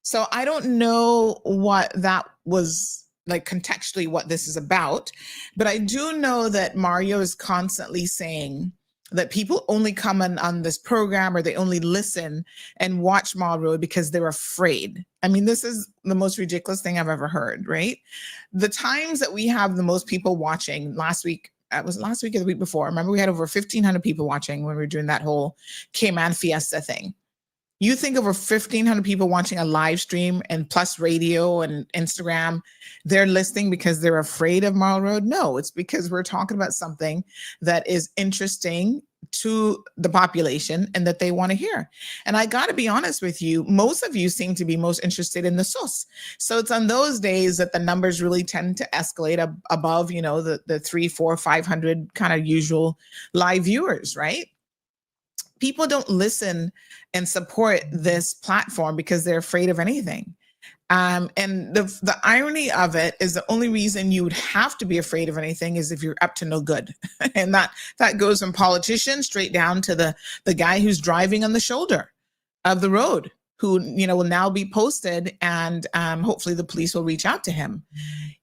So I don't know what that was like contextually, what this is about. But I do know that Mario is constantly saying that people only come on this program, or they only listen and watch Mall Road because they're afraid. I mean, this is the most ridiculous thing I've ever heard, right? The times that we have the most people watching, last week or the week before, remember we had over 1,500 people watching when we were doing that whole Cayman Fiesta thing. You think over 1,500 people watching a live stream, and plus radio and Instagram, they're listening because they're afraid of Mall Road? No, it's because we're talking about something that is interesting to the population and that they want to hear. And I got to be honest with you, most of you seem to be most interested in the SUS. So it's on those days that the numbers really tend to escalate above, the 300, 400, 500 kind of usual live viewers, right? People don't listen and support this platform because they're afraid of anything. And the irony of it is the only reason you would have to be afraid of anything is if you're up to no good. And that goes from politicians straight down to the guy who's driving on the shoulder of the road, who, will now be posted, and hopefully the police will reach out to him.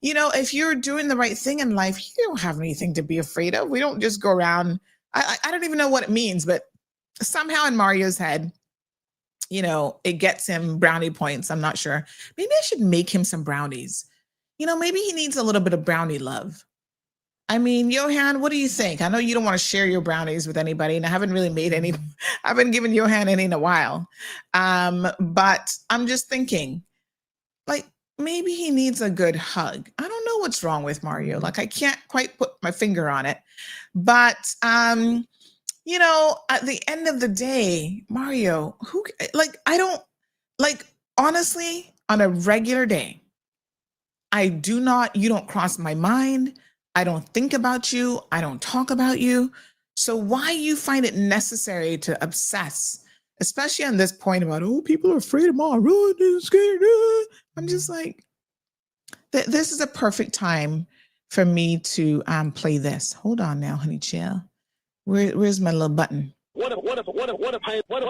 If you're doing the right thing in life, you don't have anything to be afraid of. We don't just go around. I don't even know what it means, but somehow in Mario's head, it gets him brownie points. I'm not sure. Maybe I should make him some brownies. Maybe he needs a little bit of brownie love. I mean, Johan, what do you think? I know you don't want to share your brownies with anybody, and I haven't really made any. I haven't given Johan any in a while. But I'm just thinking, like, maybe he needs a good hug. I don't know what's wrong with Mario. Like, I can't quite put my finger on it. But at the end of the day, Mario, honestly, on a regular day, you don't cross my mind. I don't think about you. I don't talk about you. So why you find it necessary to obsess, especially on this point about, people are afraid of Mall Road, they're scared. I'm just like, this is a perfect time for me to play this. Hold on now, honey, chill. Where's my little button? What a pint. What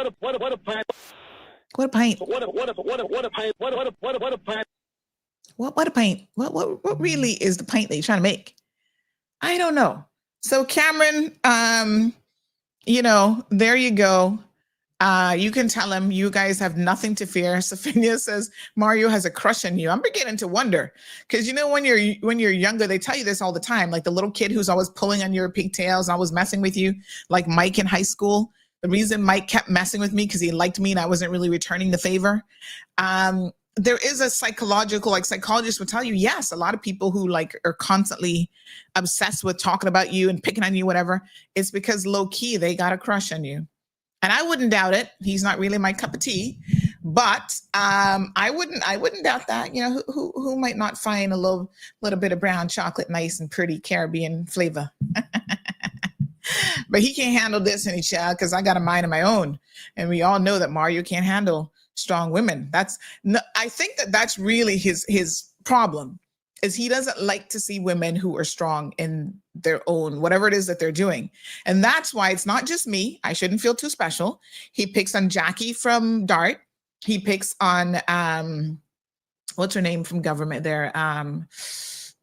a pint. What really is the pint that you're trying to make? I don't know. So Cameron, there you go. You can tell him you guys have nothing to fear. Sophia says Mario has a crush on you. I'm beginning to wonder, because when you're younger, they tell you this all the time. Like the little kid who's always pulling on your pigtails, always messing with you, like Mike in high school. The reason Mike kept messing with me because he liked me and I wasn't really returning the favor. There is a psychological, like psychologists will tell you, yes, a lot of people who are constantly obsessed with talking about you and picking on you, whatever, it's because low key they got a crush on you. And I wouldn't doubt it. He's not really my cup of tea. But I wouldn't doubt that. You know, who might not find a little bit of brown chocolate nice and pretty Caribbean flavor? But he can't handle this any child because I got a mind of my own, and we all know that Mario can't handle strong women. I think that's really his problem, is he doesn't like to see women who are strong in their own, whatever it is that they're doing. And that's why it's not just me. I shouldn't feel too special. He picks on Jackie from DART. He picks on, what's her name from government there?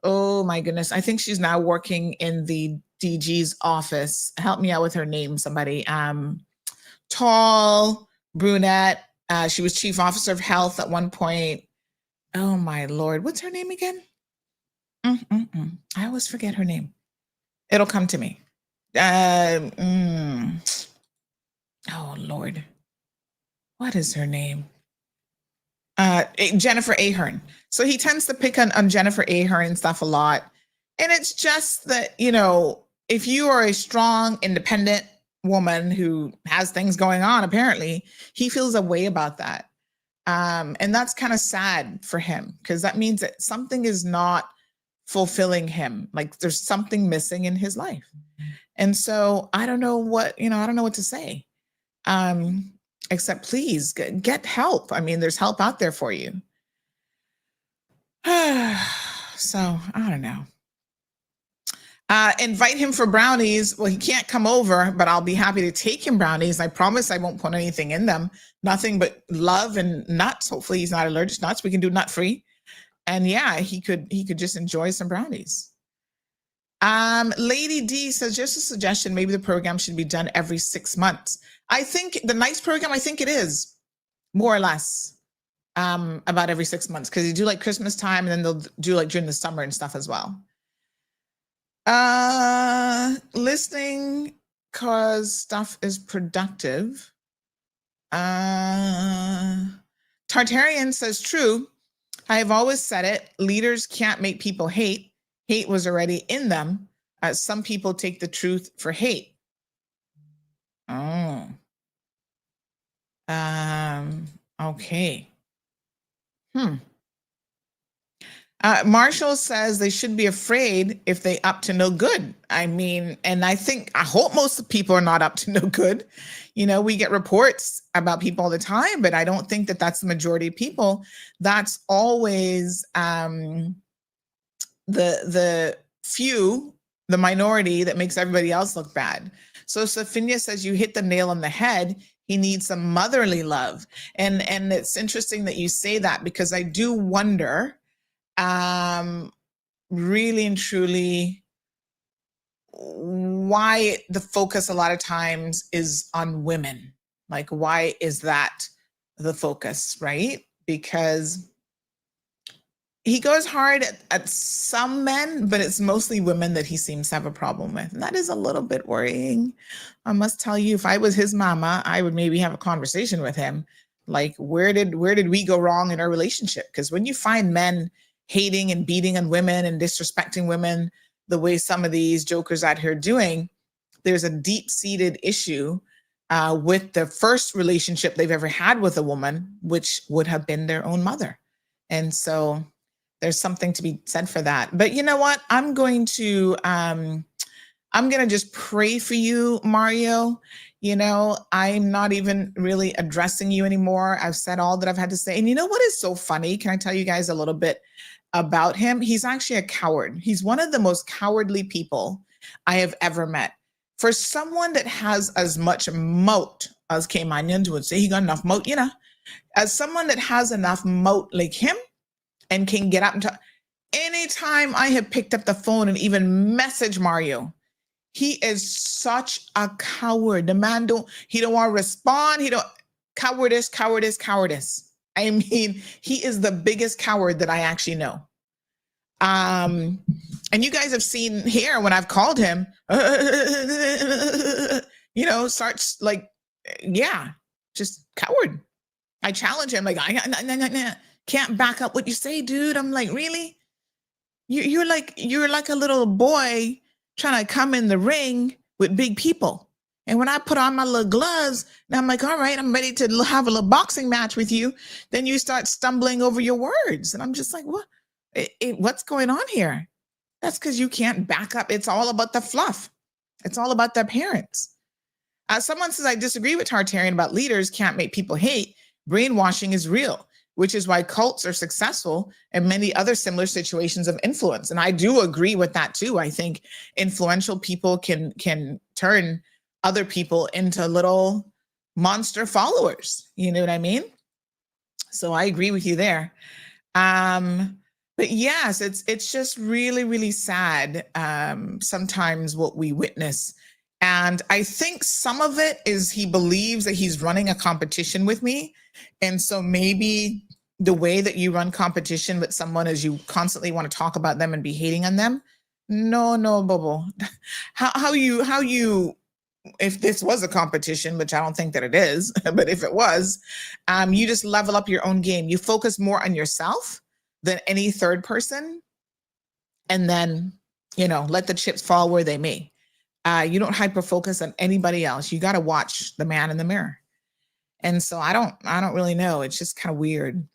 Oh my goodness. I think she's now working in the DG's office. Help me out with her name, somebody. Tall, brunette. She was chief officer of health at one point. Oh my Lord. What's her name again? I always forget her name. It'll come to me. Oh Lord. What is her name? Jennifer Ahern. So he tends to pick on Jennifer Ahern and stuff a lot. And it's just that, you know, if you are a strong, independent woman who has things going on, apparently, he feels a way about that. And that's kind of sad for him, because that means that something is not fulfilling him. Like there's something missing in his life. And so I don't know what to say. Except please get help. I mean, there's help out there for you. So I don't know. Invite him for brownies. Well, he can't come over, but I'll be happy to take him brownies. I promise I won't put anything in them. Nothing but love and nuts. Hopefully he's not allergic to nuts. We can do nut free. And yeah, he could just enjoy some brownies. Lady D says, just a suggestion, maybe the program should be done every 6 months. I think the NICE program, I think it is more or less about every 6 months, because you do like Christmas time, and then they'll do like during the summer and stuff as well. Listening cause stuff is productive. Tartarian says, true. I have always said it. Leaders can't make people hate. Hate was already in them. Some people take the truth for hate. Oh. Okay. Marshall says they should be afraid if they up to no good. I mean, and I hope most of the people are not up to no good. You know, we get reports about people all the time, but I don't think that that's the majority of people. That's always the few, the minority that makes everybody else look bad. So Sophia says you hit the nail on the head. He needs some motherly love. And it's interesting that you say that, because I do wonder, really and truly, why the focus a lot of times is on women. Like, why is that the focus, right? Because he goes hard at some men, but it's mostly women that he seems to have a problem with. And that is a little bit worrying. I must tell you, if I was his mama, I would maybe have a conversation with him. Like, where did we go wrong in our relationship? Because when you find men hating and beating on women and disrespecting women the way some of these jokers out here doing, there's a deep-seated issue with the first relationship they've ever had with a woman, which would have been their own mother. And so there's something to be said for that. But you know what? I'm going to just pray for you, Mario. You know, I'm not even really addressing you anymore. I've said all that I've had to say. And you know what is so funny? Can I tell you guys a little bit about him? He's actually a coward. He's one of the most cowardly people I have ever met. For someone that has as much moat as Caymanians would say, he got enough moat, you know, as someone that has enough moat like him and can get up and talk. Anytime I have picked up the phone and even messaged Mario, he is such a coward. The man don't want to respond. Cowardice. I mean, he is the biggest coward that I actually know. And you guys have seen here when I've called him, you know, starts like, yeah, just coward. I challenge him like, I can't back up what you say, dude. I'm like, really? You're like a little boy trying to come in the ring with big people. And when I put on my little gloves, and I'm like, all right, I'm ready to have a little boxing match with you. Then you start stumbling over your words. And I'm just like, what? What's going on here? That's because you can't back up. It's all about the fluff. It's all about the appearance. Someone says, I disagree with Tartarian about leaders can't make people hate. Brainwashing is real, which is why cults are successful and many other similar situations of influence. And I do agree with that too. I think influential people can turn other people into little monster followers. You know what I mean? So I agree with you there. But yes, it's just really, really sad sometimes what we witness. And I think some of it is he believes that he's running a competition with me. And so maybe the way that you run competition with someone is you constantly want to talk about them and be hating on them. No, Bobo. How you, if this was a competition, which I don't think that it is, but if it was, you just level up your own game. You focus more on yourself than any third person. And then, let the chips fall where they may. You don't hyper focus on anybody else. You got to watch the man in the mirror. And so I don't really know. It's just kind of weird.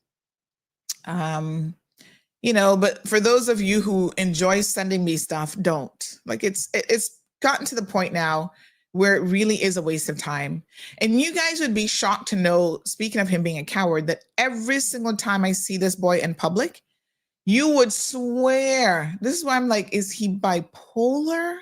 But for those of you who enjoy sending me stuff, don't. Like it's gotten to the point now where it really is a waste of time. And you guys would be shocked to know, speaking of him being a coward, that every single time I see this boy in public, you would swear, this is why I'm like, is he bipolar?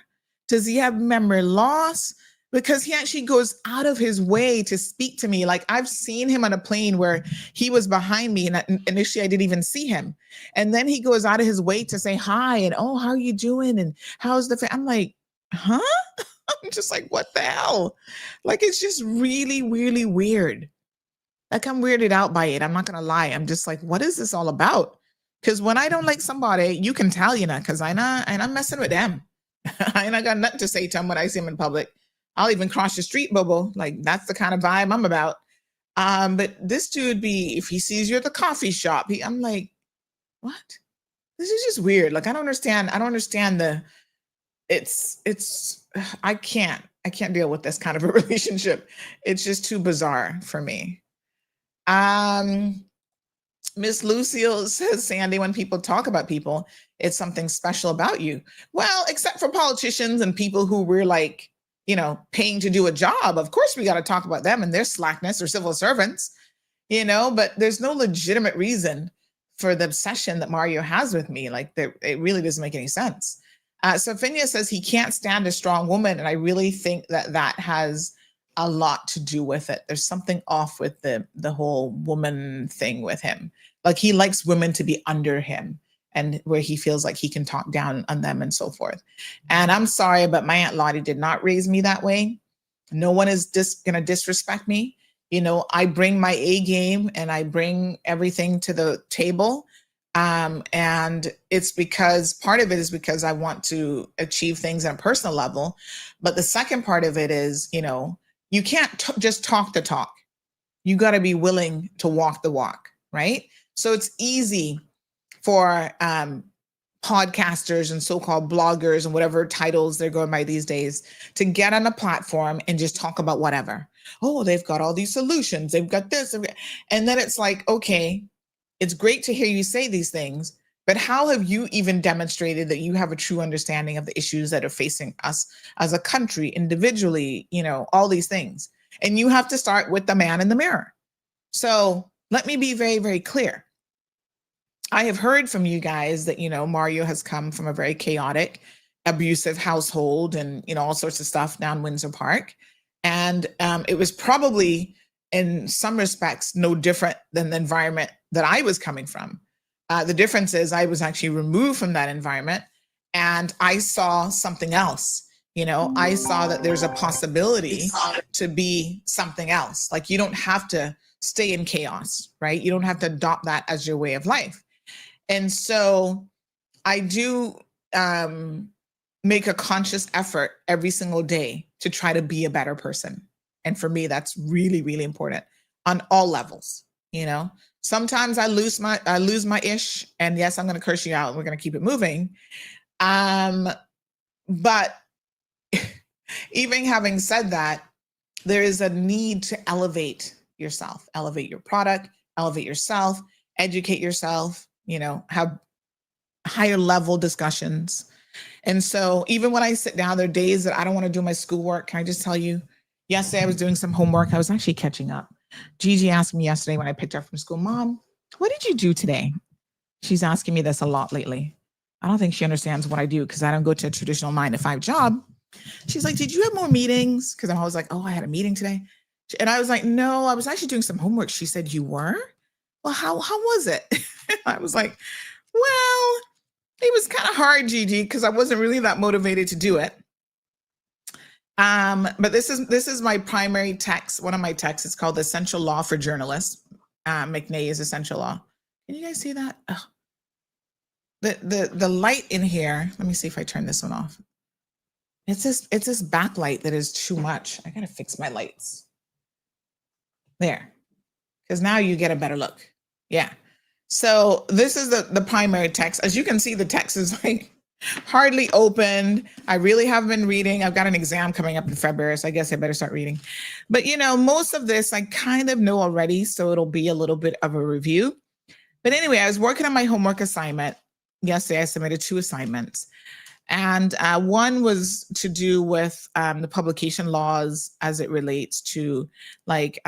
Does he have memory loss? Because he actually goes out of his way to speak to me. Like I've seen him on a plane where he was behind me and initially I didn't even see him. And then he goes out of his way to say hi and, oh, how are you doing? And how's the I'm like, huh? I'm just like, what the hell? Like, it's just really, really weird. Like I'm weirded out by it. I'm not going to lie. I'm just like, what is this all about? Because when I don't like somebody, you can tell, because I'm messing with them. I ain't got nothing to say to him when I see him in public. I'll even cross the street, Bobo. Like that's the kind of vibe I'm about. But this dude if he sees you at the coffee shop, I'm like, what? This is just weird. Like, I don't understand I can't deal with this kind of a relationship. It's just too bizarre for me. Miss Lucille says, Sandy, when people talk about people, it's something special about you. Well, except for politicians and people who we're like, paying to do a job. Of course, we got to talk about them and their slackness, or civil servants, but there's no legitimate reason for the obsession that Mario has with me. Like it really doesn't make any sense. Sophia says he can't stand a strong woman. And I really think that has a lot to do with it. There's something off with the whole woman thing with him. Like he likes women to be under him and where he feels like he can talk down on them and so forth. And I'm sorry, but my Aunt Lottie did not raise me that way. No one is going to disrespect me. I bring my A game and I bring everything to the table. And it's because part of it is because I want to achieve things on a personal level. But the second part of it is, you can't just talk the talk. You got to be willing to walk the walk, right? So it's easy for podcasters and so-called bloggers and whatever titles they're going by these days to get on a platform and just talk about whatever. Oh, they've got all these solutions. They've got this. And then it's like, okay, it's great to hear you say these things, but how have you even demonstrated that you have a true understanding of the issues that are facing us as a country, individually, all these things? And you have to start with the man in the mirror. So let me be very, very clear. I have heard from you guys that, Mario has come from a very chaotic, abusive household and, all sorts of stuff down Windsor Park. And it was probably in some respects no different than the environment that I was coming from. The difference is I was actually removed from that environment and I saw something else. I saw that there's a possibility to be something else. Like you don't have to stay in chaos, right? You don't have to adopt that as your way of life. And so I do make a conscious effort every single day to try to be a better person. And for me, that's really, really important on all levels. Sometimes I lose my ish, and yes, I'm going to curse you out. We're going to keep it moving. But even having said that, there is a need to elevate yourself, elevate your product, elevate yourself, educate yourself, have higher level discussions. And so even when I sit down, there are days that I don't want to do my schoolwork. Can I just tell you, yesterday I was doing some homework. I was actually catching up. Gigi asked me yesterday when I picked her up from school, Mom, what did you do today? She's asking me this a lot lately. I don't think she understands what I do because I don't go to a traditional 9-to-5 job. She's like, did you have more meetings? Because I'm always like, oh, I had a meeting today. And I was like, no, I was actually doing some homework. She said, you were? Well, how was it? I was like, well, it was kind of hard, Gigi, because I wasn't really that motivated to do it. But this is my primary text. One of my texts is called Essential Law for Journalists. McNay is Essential Law. Can you guys see that? Oh. The light in here. Let me see if I turn this one off. It's this backlight that is too much. I gotta fix my lights. There, because now you get a better look. Yeah. So this is the primary text. As you can see, the text is like hardly opened. I really haven't been reading. I've got an exam coming up in February, so I guess I better start reading. But most of this I kind of know already, so it'll be a little bit of a review. But anyway, I was working on my homework assignment. Yesterday, I submitted 2 assignments. And one was to do with the publication laws as it relates to like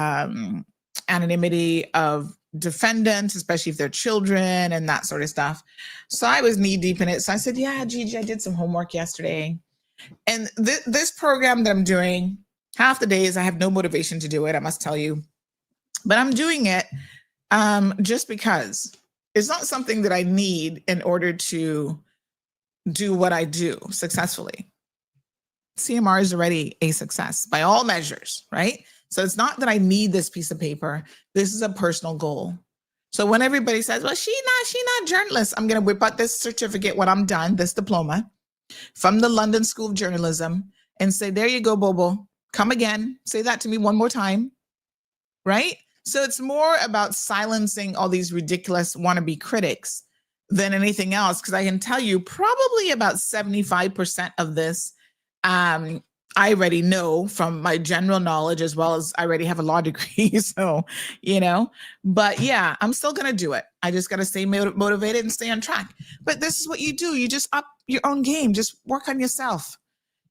anonymity of defendants, especially if they're children and that sort of stuff. So I was knee deep in it. So I said, yeah, Gigi, I did some homework yesterday. And this program that I'm doing, half the days I have no motivation to do it, I must tell you. But I'm doing it just because it's not something that I need in order to do what I do successfully. CMR is already a success by all measures, right? So it's not that I need this piece of paper. This is a personal goal. So when everybody says, well, she not journalist, I'm going to whip out this certificate when I'm done, this diploma from the London School of Journalism and say, there you go, Bobo, come again. Say that to me one more time, right? So it's more about silencing all these ridiculous wannabe critics than anything else. Because I can tell you probably about 75% of this, I already know from my general knowledge, as well as I already have a law degree. So, but yeah, I'm still going to do it. I just got to stay motivated and stay on track. But this is what you do. You just up your own game, just work on yourself,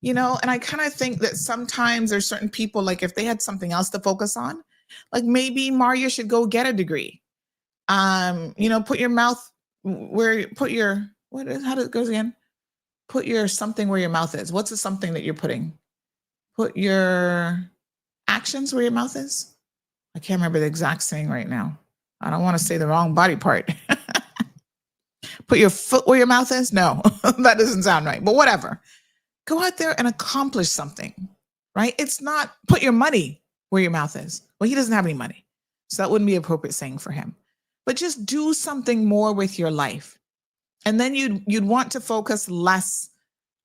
and I kind of think that sometimes there's certain people, like if they had something else to focus on, like maybe Mario should go get a degree. Put your mouth where, how does it goes again? Put your something where your mouth is. What's the something that you're putting? Put your actions where your mouth is. I can't remember the exact saying right now. I don't want to say the wrong body part. Put your foot where your mouth is. No, that doesn't sound right, but whatever. Go out there and accomplish something, right? It's not put your money where your mouth is. Well, he doesn't have any money, so that wouldn't be appropriate saying for him. But just do something more with your life. And then you'd want to focus less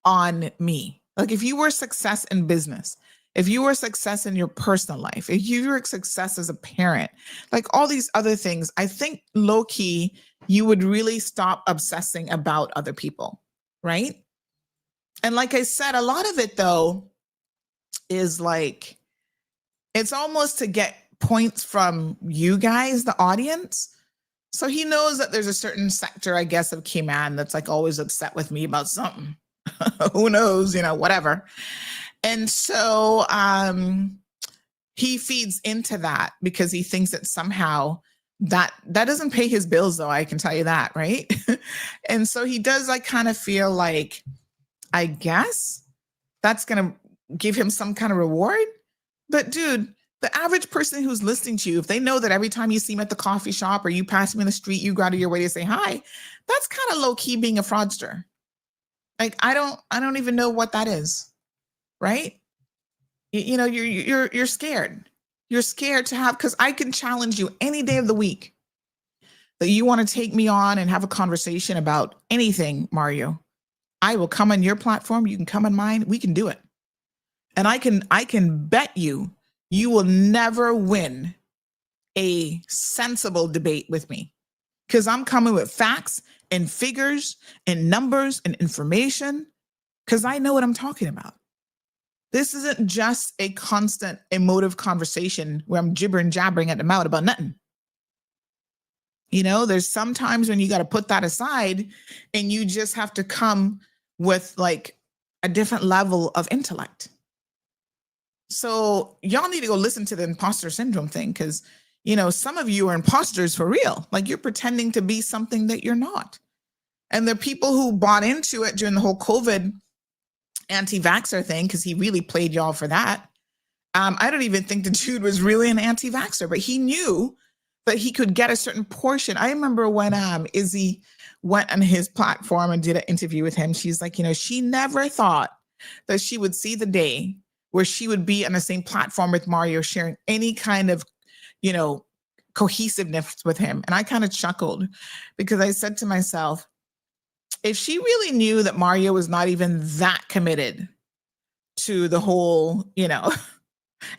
on me. Like if you were a success in business, if you were a success in your personal life, if you were a success as a parent, like all these other things, I think low key, you would really stop obsessing about other people, right? And like I said, a lot of it though is like, it's almost to get points from you guys, the audience. So he knows that there's a certain sector, I guess, of Keyman that's like always upset with me about something. Who knows, whatever. And so he feeds into that because he thinks that somehow that doesn't pay his bills, though, I can tell you that, right? And so he does like kind of feel like, I guess that's going to give him some kind of reward. But dude, the average person who's listening to you, if they know that every time you see him at the coffee shop or you pass him in the street, you go out of your way to say hi, that's kind of low key being a fraudster. Like, I don't even know what that is, right? You're scared. You're scared to have, because I can challenge you any day of the week that you want to take me on and have a conversation about anything, Mario. I will come on your platform. You can come on mine. We can do it. And I can bet you will never win a sensible debate with me because I'm coming with facts and figures and numbers and information because I know what I'm talking about. This isn't just a constant emotive conversation where I'm gibbering jabbering at the mouth about nothing. You know, there's sometimes when you got to put that aside and you just have to come with like a different level of intellect. So y'all need to go listen to the imposter syndrome thing, because, you know, some of you are imposters for real. Like, you're pretending to be something that you're not. And the people who bought into it during the whole COVID anti-vaxxer thing, because he really played y'all for that. I don't even think the dude was really an anti-vaxxer, but he knew that he could get a certain portion. I remember when Izzy went on his platform and did an interview with him. She's like, you know, she never thought that she would see the day where she would be on the same platform with Mario, sharing any kind of, you know, cohesiveness with him. And I kind of chuckled because I said to myself, if she really knew that Mario was not even that committed to the whole, you know,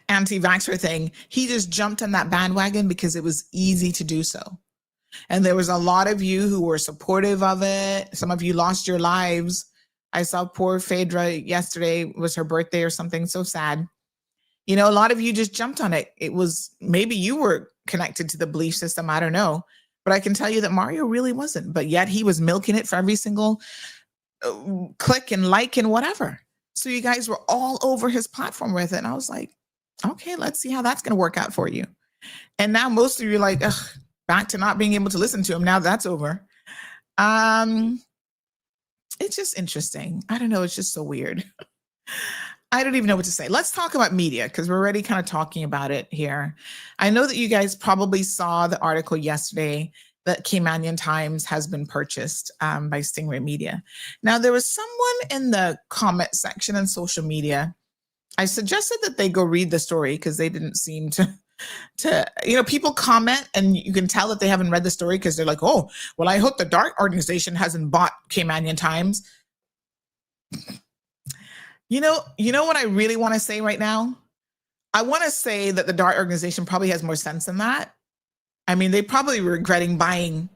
anti-vaxxer thing, he just jumped on that bandwagon because it was easy to do so. And there was a lot of you who were supportive of it. Some of you lost your lives. I saw poor Phaedra yesterday, was her birthday or something, so sad. You know, a lot of you just jumped on it. It was, maybe you were connected to the belief system, I don't know. But I can tell you that Mario really wasn't. But yet he was milking it for every single click and like and whatever. So you guys were all over his platform with it. And I was like, okay, let's see how that's going to work out for you. And now most of you are like, ugh, back to not being able to listen to him. Now that's over. It's just interesting. I don't know. It's just so weird. I don't even know what to say. Let's talk about media, because we're already kind of talking about it here. I know that you guys probably saw the article yesterday that Caymanian Times has been purchased by Stingray Media. Now, there was someone in the comment section on social media. I suggested that they go read the story because they didn't seem to, you know, people comment and you can tell that they haven't read the story because they're like, oh, well, I hope the DART organization hasn't bought Caymanian Times. You know what I really want to say right now? I want to say that the DART organization probably has more sense than that. I mean, they probably were regretting buying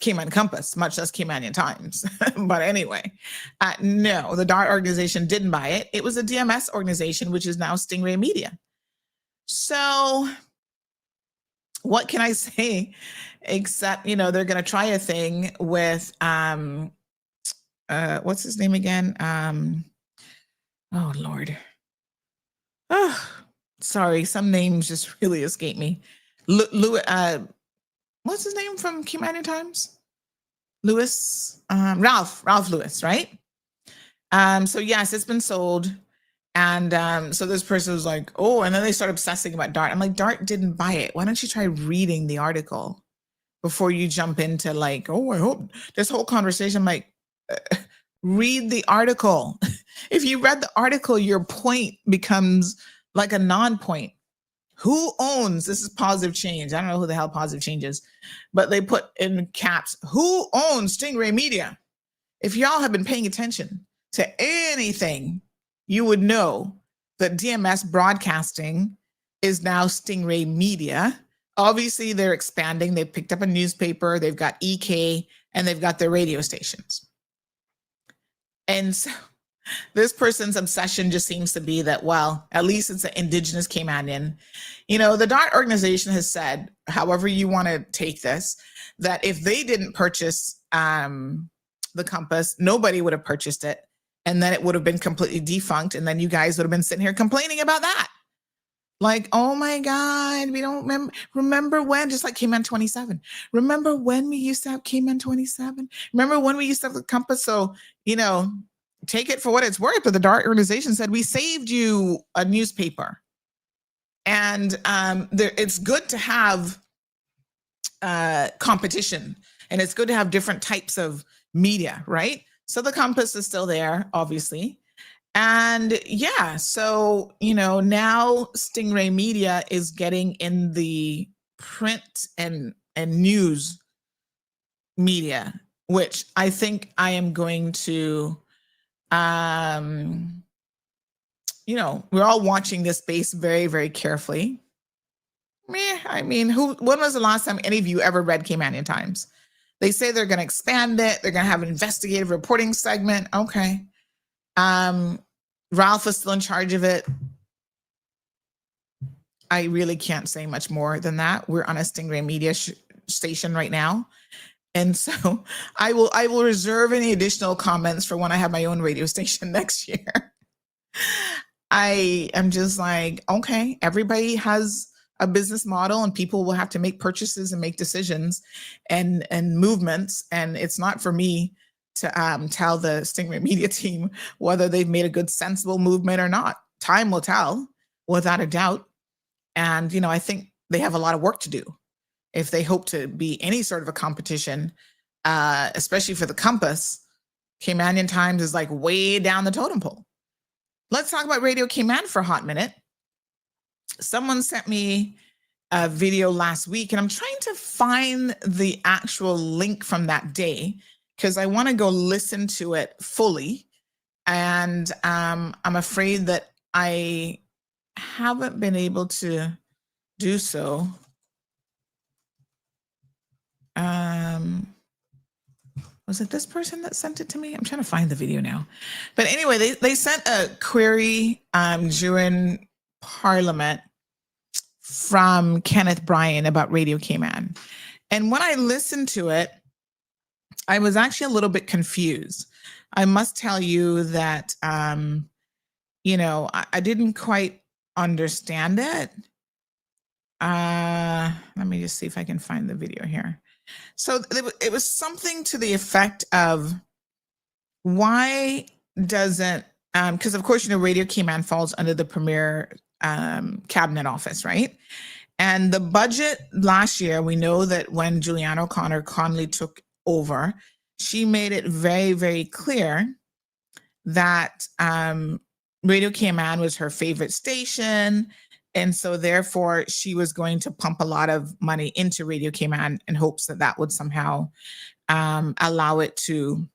Cayman Compass, much less Caymanian Times. But anyway, no, the DART organization didn't buy it. It was a DMS organization, which is now Stingray Media. So what can I say except, you know, they're going to try a thing with, what's his name again? Oh, Lord. Oh, sorry. Some names just really escape me. What's his name from Caymanian Times? Ralph Lewis, right? So yes, it's been sold. And so this person was like, oh, and then they start obsessing about DART. I'm like, DART didn't buy it. Why don't you try reading the article before you jump into like, oh, I hope this whole conversation, I'm like, read the article. If you read the article, your point becomes like a non-point. Who owns, this is Positive Change. I don't know who the hell Positive Change is, but they put in caps, who owns Stingray Media? If y'all have been paying attention to anything, you would know that DMS Broadcasting is now Stingray Media. Obviously, they're expanding. They've picked up a newspaper. They've got EK, and they've got their radio stations. And so this person's obsession just seems to be that, well, at least it's an indigenous Caymanian. You know, the DART organization has said, however you want to take this, that if they didn't purchase the Compass, nobody would have purchased it. And then it would have been completely defunct. And then you guys would have been sitting here complaining about that. Like, oh my God, we don't remember when, just like Cayman 27. Remember when we used to have Cayman 27? Remember when we used to have the Compass? So, you know, take it for what it's worth. But the DART organization said, we saved you a newspaper. And it's good to have competition. And it's good to have different types of media, right? So the Compass is still there, obviously. And yeah, so, you know, now Stingray Media is getting in the print and news media, which I think I am going to, you know, we're all watching this space very, very carefully. I mean, when was the last time any of you ever read Caymanian Times? They say they're going to expand it. They're going to have an investigative reporting segment. Okay. Ralph is still in charge of it. I really can't say much more than that. We're on a Stingray Media station right now. And so I will reserve any additional comments for when I have my own radio station next year. I am just like, okay, everybody has a business model and people will have to make purchases and make decisions and movements. And it's not for me to tell the Stingray Media team whether they've made a good, sensible movement or not. Time will tell, without a doubt. And, I think they have a lot of work to do if they hope to be any sort of a competition, especially for the Compass. Caymanian Times is like way down the totem pole. Let's talk about Radio Cayman for a hot minute. Someone sent me a video last week, and I'm trying to find the actual link from that day because I want to go listen to it fully. And I'm afraid that I haven't been able to do so. Was it this person that sent it to me? I'm trying to find the video now. But anyway, they sent a query during Parliament from Kenneth Bryan about Radio Cayman. And when I listened to it, I was actually a little bit confused. I must tell you that, I didn't quite understand it. Let me just see if I can find the video here. So it was something to the effect of, why doesn't, because of course, Radio Cayman falls under the Premier Cabinet Office, right? And the budget last year, we know that when Julianne O'Connor-Connolly took over, she made it very, very clear that Radio Cayman was her favorite station. And so therefore, she was going to pump a lot of money into Radio Cayman in hopes that that would somehow allow it to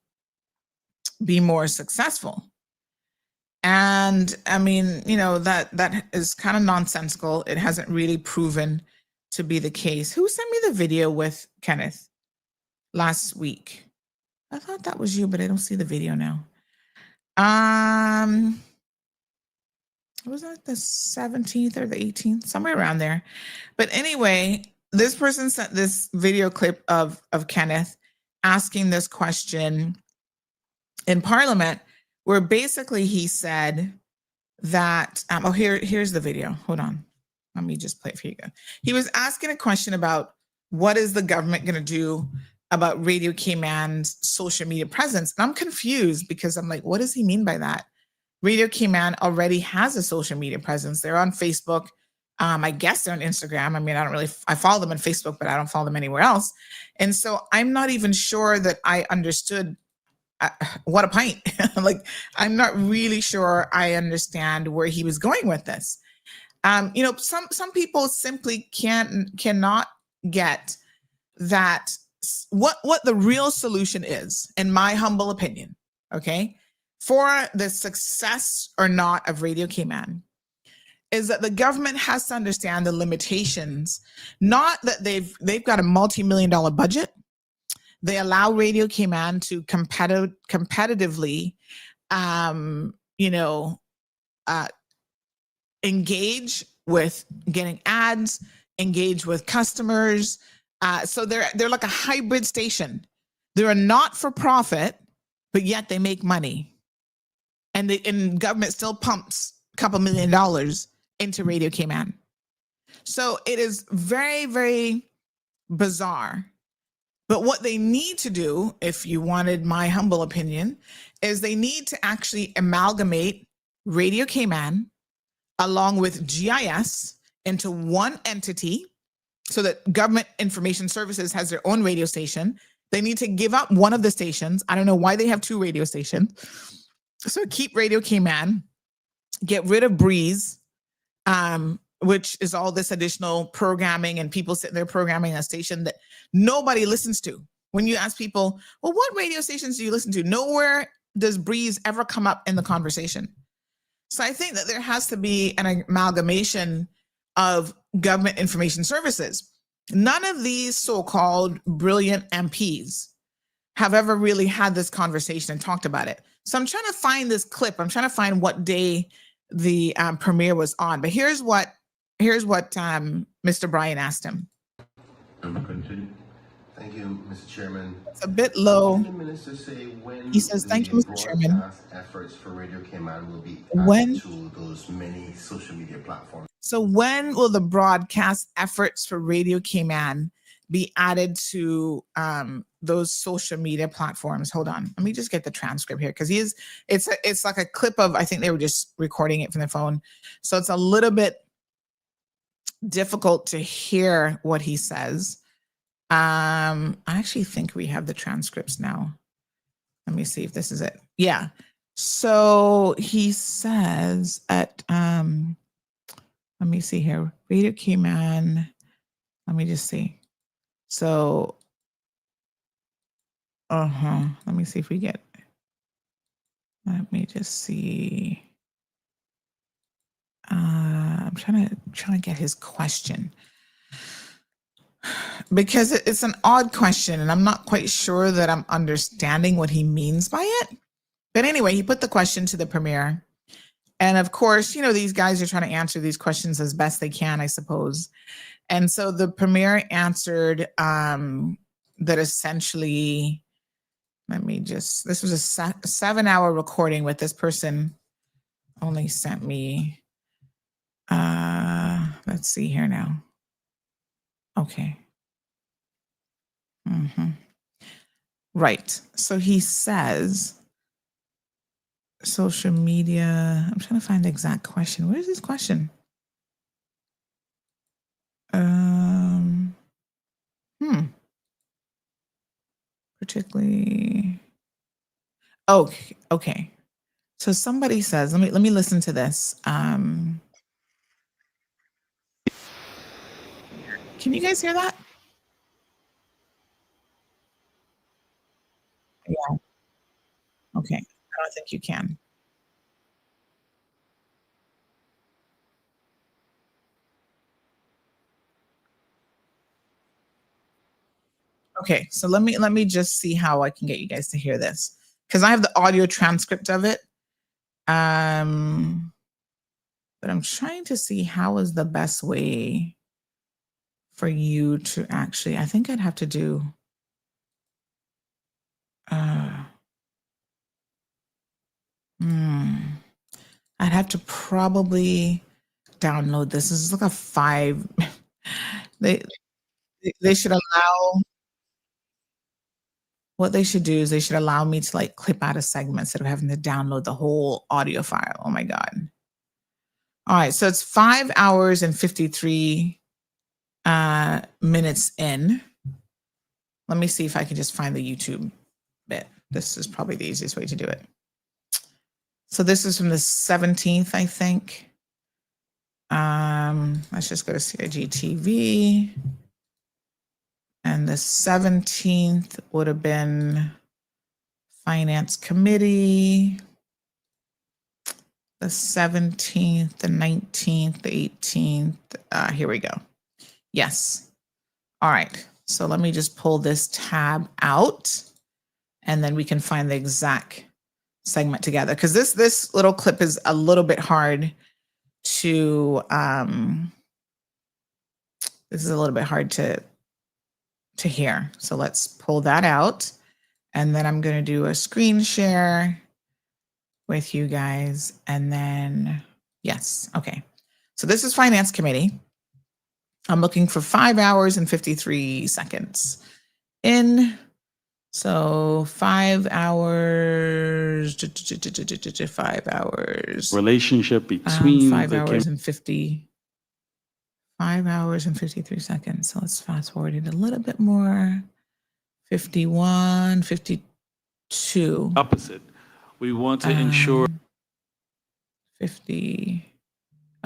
be more successful. And I mean, that is kind of nonsensical. It hasn't really proven to be the case. Who sent me the video with Kenneth last week? I thought that was you, but I don't see the video now. Was that the 17th or the 18th? Somewhere around there. But anyway, this person sent this video clip of Kenneth asking this question in Parliament, where basically he said that, here's the video. Hold on. Let me just play it for you guys. He was asking a question about what is the government going to do about Radio Cayman's social media presence. And I'm confused because I'm like, what does he mean by that? Radio Cayman already has a social media presence. They're on Facebook. I guess they're on Instagram. I mean, I follow them on Facebook, but I don't follow them anywhere else. And so I'm not even sure that I understood what a pint. Like, I'm not really sure I understand where he was going with this. Some people simply cannot get that what the real solution is, in my humble opinion, okay, for the success or not of Radio Cayman, is that the government has to understand the limitations, not that they've got a multi-million-dollar budget. They allow Radio Cayman to competitively, engage with getting ads, engage with customers. So they're like a hybrid station. They're a not-for-profit, but yet they make money. And government still pumps a couple $1 million into Radio Cayman. So it is very, very bizarre. But what they need to do, if you wanted my humble opinion, is they need to actually amalgamate Radio Cayman along with GIS into one entity so that Government Information Services has their own radio station. They need to give up one of the stations. I don't know why they have two radio stations. So keep Radio Cayman, get rid of Breeze, which is all this additional programming and people sitting there programming a station that nobody listens to. When you ask people, well, what radio stations do you listen to? Nowhere does Breeze ever come up in the conversation. So I think that there has to be an amalgamation of Government Information Services. None of these so-called brilliant MPs have ever really had this conversation and talked about it. So I'm trying to find this clip. I'm trying to find what day the premiere was on. But here's what Mr. Bryan asked him. Thank you, Mr. Chairman. It's a bit low. Can the minister say when He says, "Thank you, the Mr. Chairman." broadcast efforts for Radio Cayman will be When? added to those many social media platforms? So when will the broadcast efforts for Radio Cayman be added to those social media platforms? Hold on, let me just get the transcript here, because it's like a clip of, I think they were just recording it from the phone, so it's a little bit difficult to hear what he says. I actually think we have the transcripts now. Let me see if this is it. Yeah. So he says at let me see here. Radio Cayman. Let me just see. So, let me see if we get. Let me just see. I'm trying to get his question, because it's an odd question, and I'm not quite sure that I'm understanding what he means by it. But anyway, he put the question to the premier. And of course, these guys are trying to answer these questions as best they can, I suppose. And so the premier answered that essentially, this was a 7-hour recording with this person only sent me, let's see here now. Okay. Right. So he says, social media. I'm trying to find the exact question. Where's this question? Particularly. Okay. So somebody says, let me listen to this. Can you guys hear that? Yeah. Okay. I don't think you can. Okay, so let me just see how I can get you guys to hear this, because I have the audio transcript of it. But I'm trying to see how is the best way for you to actually, I think I'd have to do I'd have to probably download this. This is like a 5. They should allow, what they should do is they should allow me to like clip out a segment instead of having to download the whole audio file. Oh my God. All right, so it's 5 hours and 53 minutes in. Let me see if I can just find the YouTube bit. This is probably the easiest way to do it. So this is from the 17th, I think. Let's just go to CIGTV. And the 17th would have been Finance Committee. The 17th, the 19th, the 18th. Here we go. Yes. All right. So let me just pull this tab out, and then we can find the exact segment together, because this little clip is a little bit hard to this is a little bit hard to hear. So let's pull that out, and then I'm going to do a screen share with you guys, and then yes. Okay. So this is Finance Committee. I'm looking for 5 hours and 53 seconds in. So 5 hours, 5 hours. Relationship between 5 hours and 5 hours and 53 seconds. So let's fast forward it a little bit more. 51, 52. Opposite. We want to ensure 50.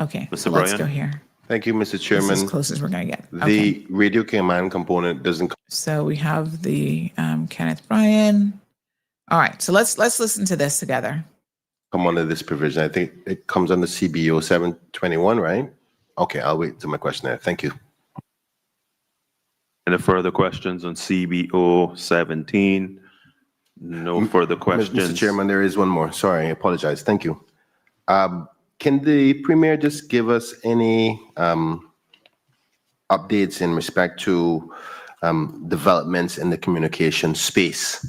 Okay, Mr. so let's Bryan? go here. Thank you, Mr. This Chairman. is as close as we're going to get. The Okay. Radio Cayman component doesn't So we have the Kenneth Bryan. All right, so let's listen to this together. come under this provision. I think it comes under CBO 721, right? Okay, I'll wait to my question there. Thank you. Any further questions on CBO 17? No further questions. Mr. Chairman, there is one more. Sorry, I apologize. Thank you. Can the Premier just give us any updates in respect to developments in the communication space?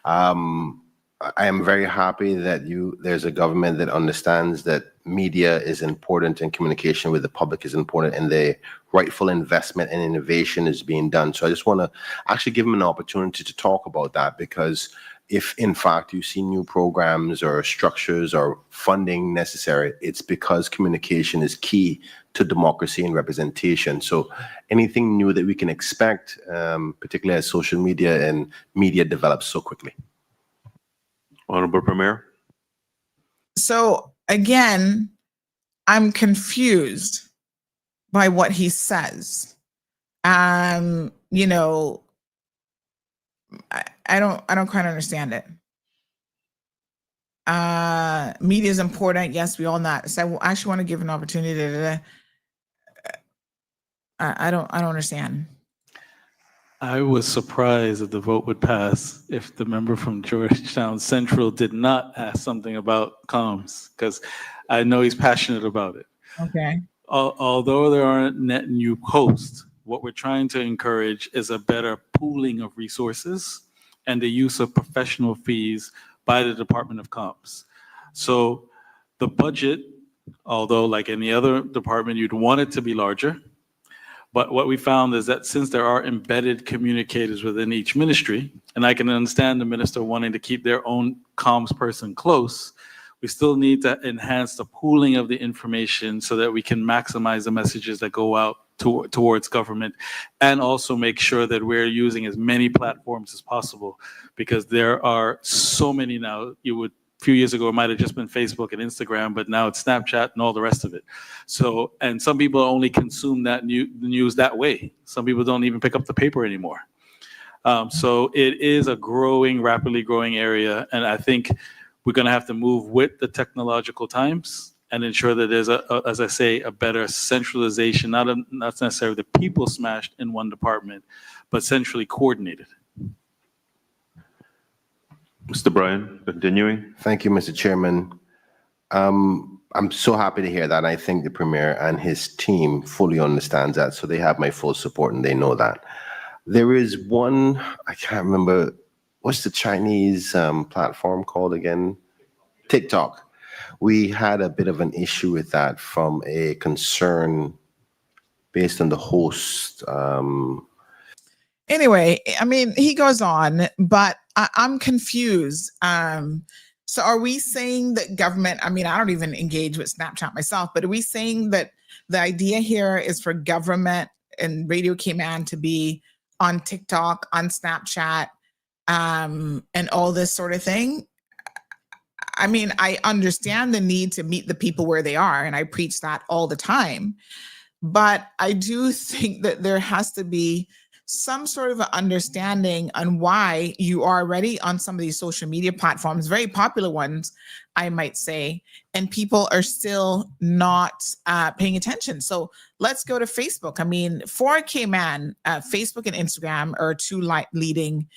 I am very happy that there's a government that understands that media is important and communication with the public is important, and the rightful investment and innovation is being done. So I just want to actually give them an opportunity to talk about that, because if in fact you see new programs or structures or funding necessary, it's because communication is key to democracy and representation. So anything new that we can expect, particularly as social media and media develops so quickly. Honorable Premier. So again, I'm confused by what he says. You know, I don't quite understand it. Media is important. Yes, we all know. So I actually want to give an opportunity to. I don't understand. I was surprised that the vote would pass if the member from Georgetown Central did not ask something about comms, because I know he's passionate about it. Okay. Although there aren't net new posts, what we're trying to encourage is a better pooling of resources and the use of professional fees by the Department of Comms. So the budget, although like any other department, you'd want it to be larger. But what we found is that since there are embedded communicators within each ministry, and I can understand the minister wanting to keep their own comms person close, we still need to enhance the pooling of the information so that we can maximize the messages that go out towards government, and also make sure that we're using as many platforms as possible, because there are so many now. A few years ago, it might have just been Facebook and Instagram, but now it's Snapchat and all the rest of it. So, and some people only consume that news that way. Some people don't even pick up the paper anymore. So it is a rapidly growing area. And I think we're going to have to move with the technological times and ensure that there's as I say, a better centralization, not necessarily the people smashed in one department, but centrally coordinated. Mr. Bryan, continuing. Thank you, Mr. Chairman. I'm so happy to hear that. I think the Premier and his team fully understands that, so they have my full support and they know that. There is one, I can't remember, what's the Chinese platform called again? TikTok. We had a bit of an issue with that from a concern based on the host. Anyway, I mean, he goes on, but I'm confused. So are we saying that government, I mean, I don't even engage with Snapchat myself, but are we saying that the idea here is for government and Radio Cayman to be on TikTok, on Snapchat, and all this sort of thing? I mean, I understand the need to meet the people where they are, and I preach that all the time. But I do think that there has to be some sort of an understanding on why you are already on some of these social media platforms, very popular ones, I might say, and people are still not paying attention. So let's go to Facebook. I mean, for Cayman, Facebook and Instagram are two leading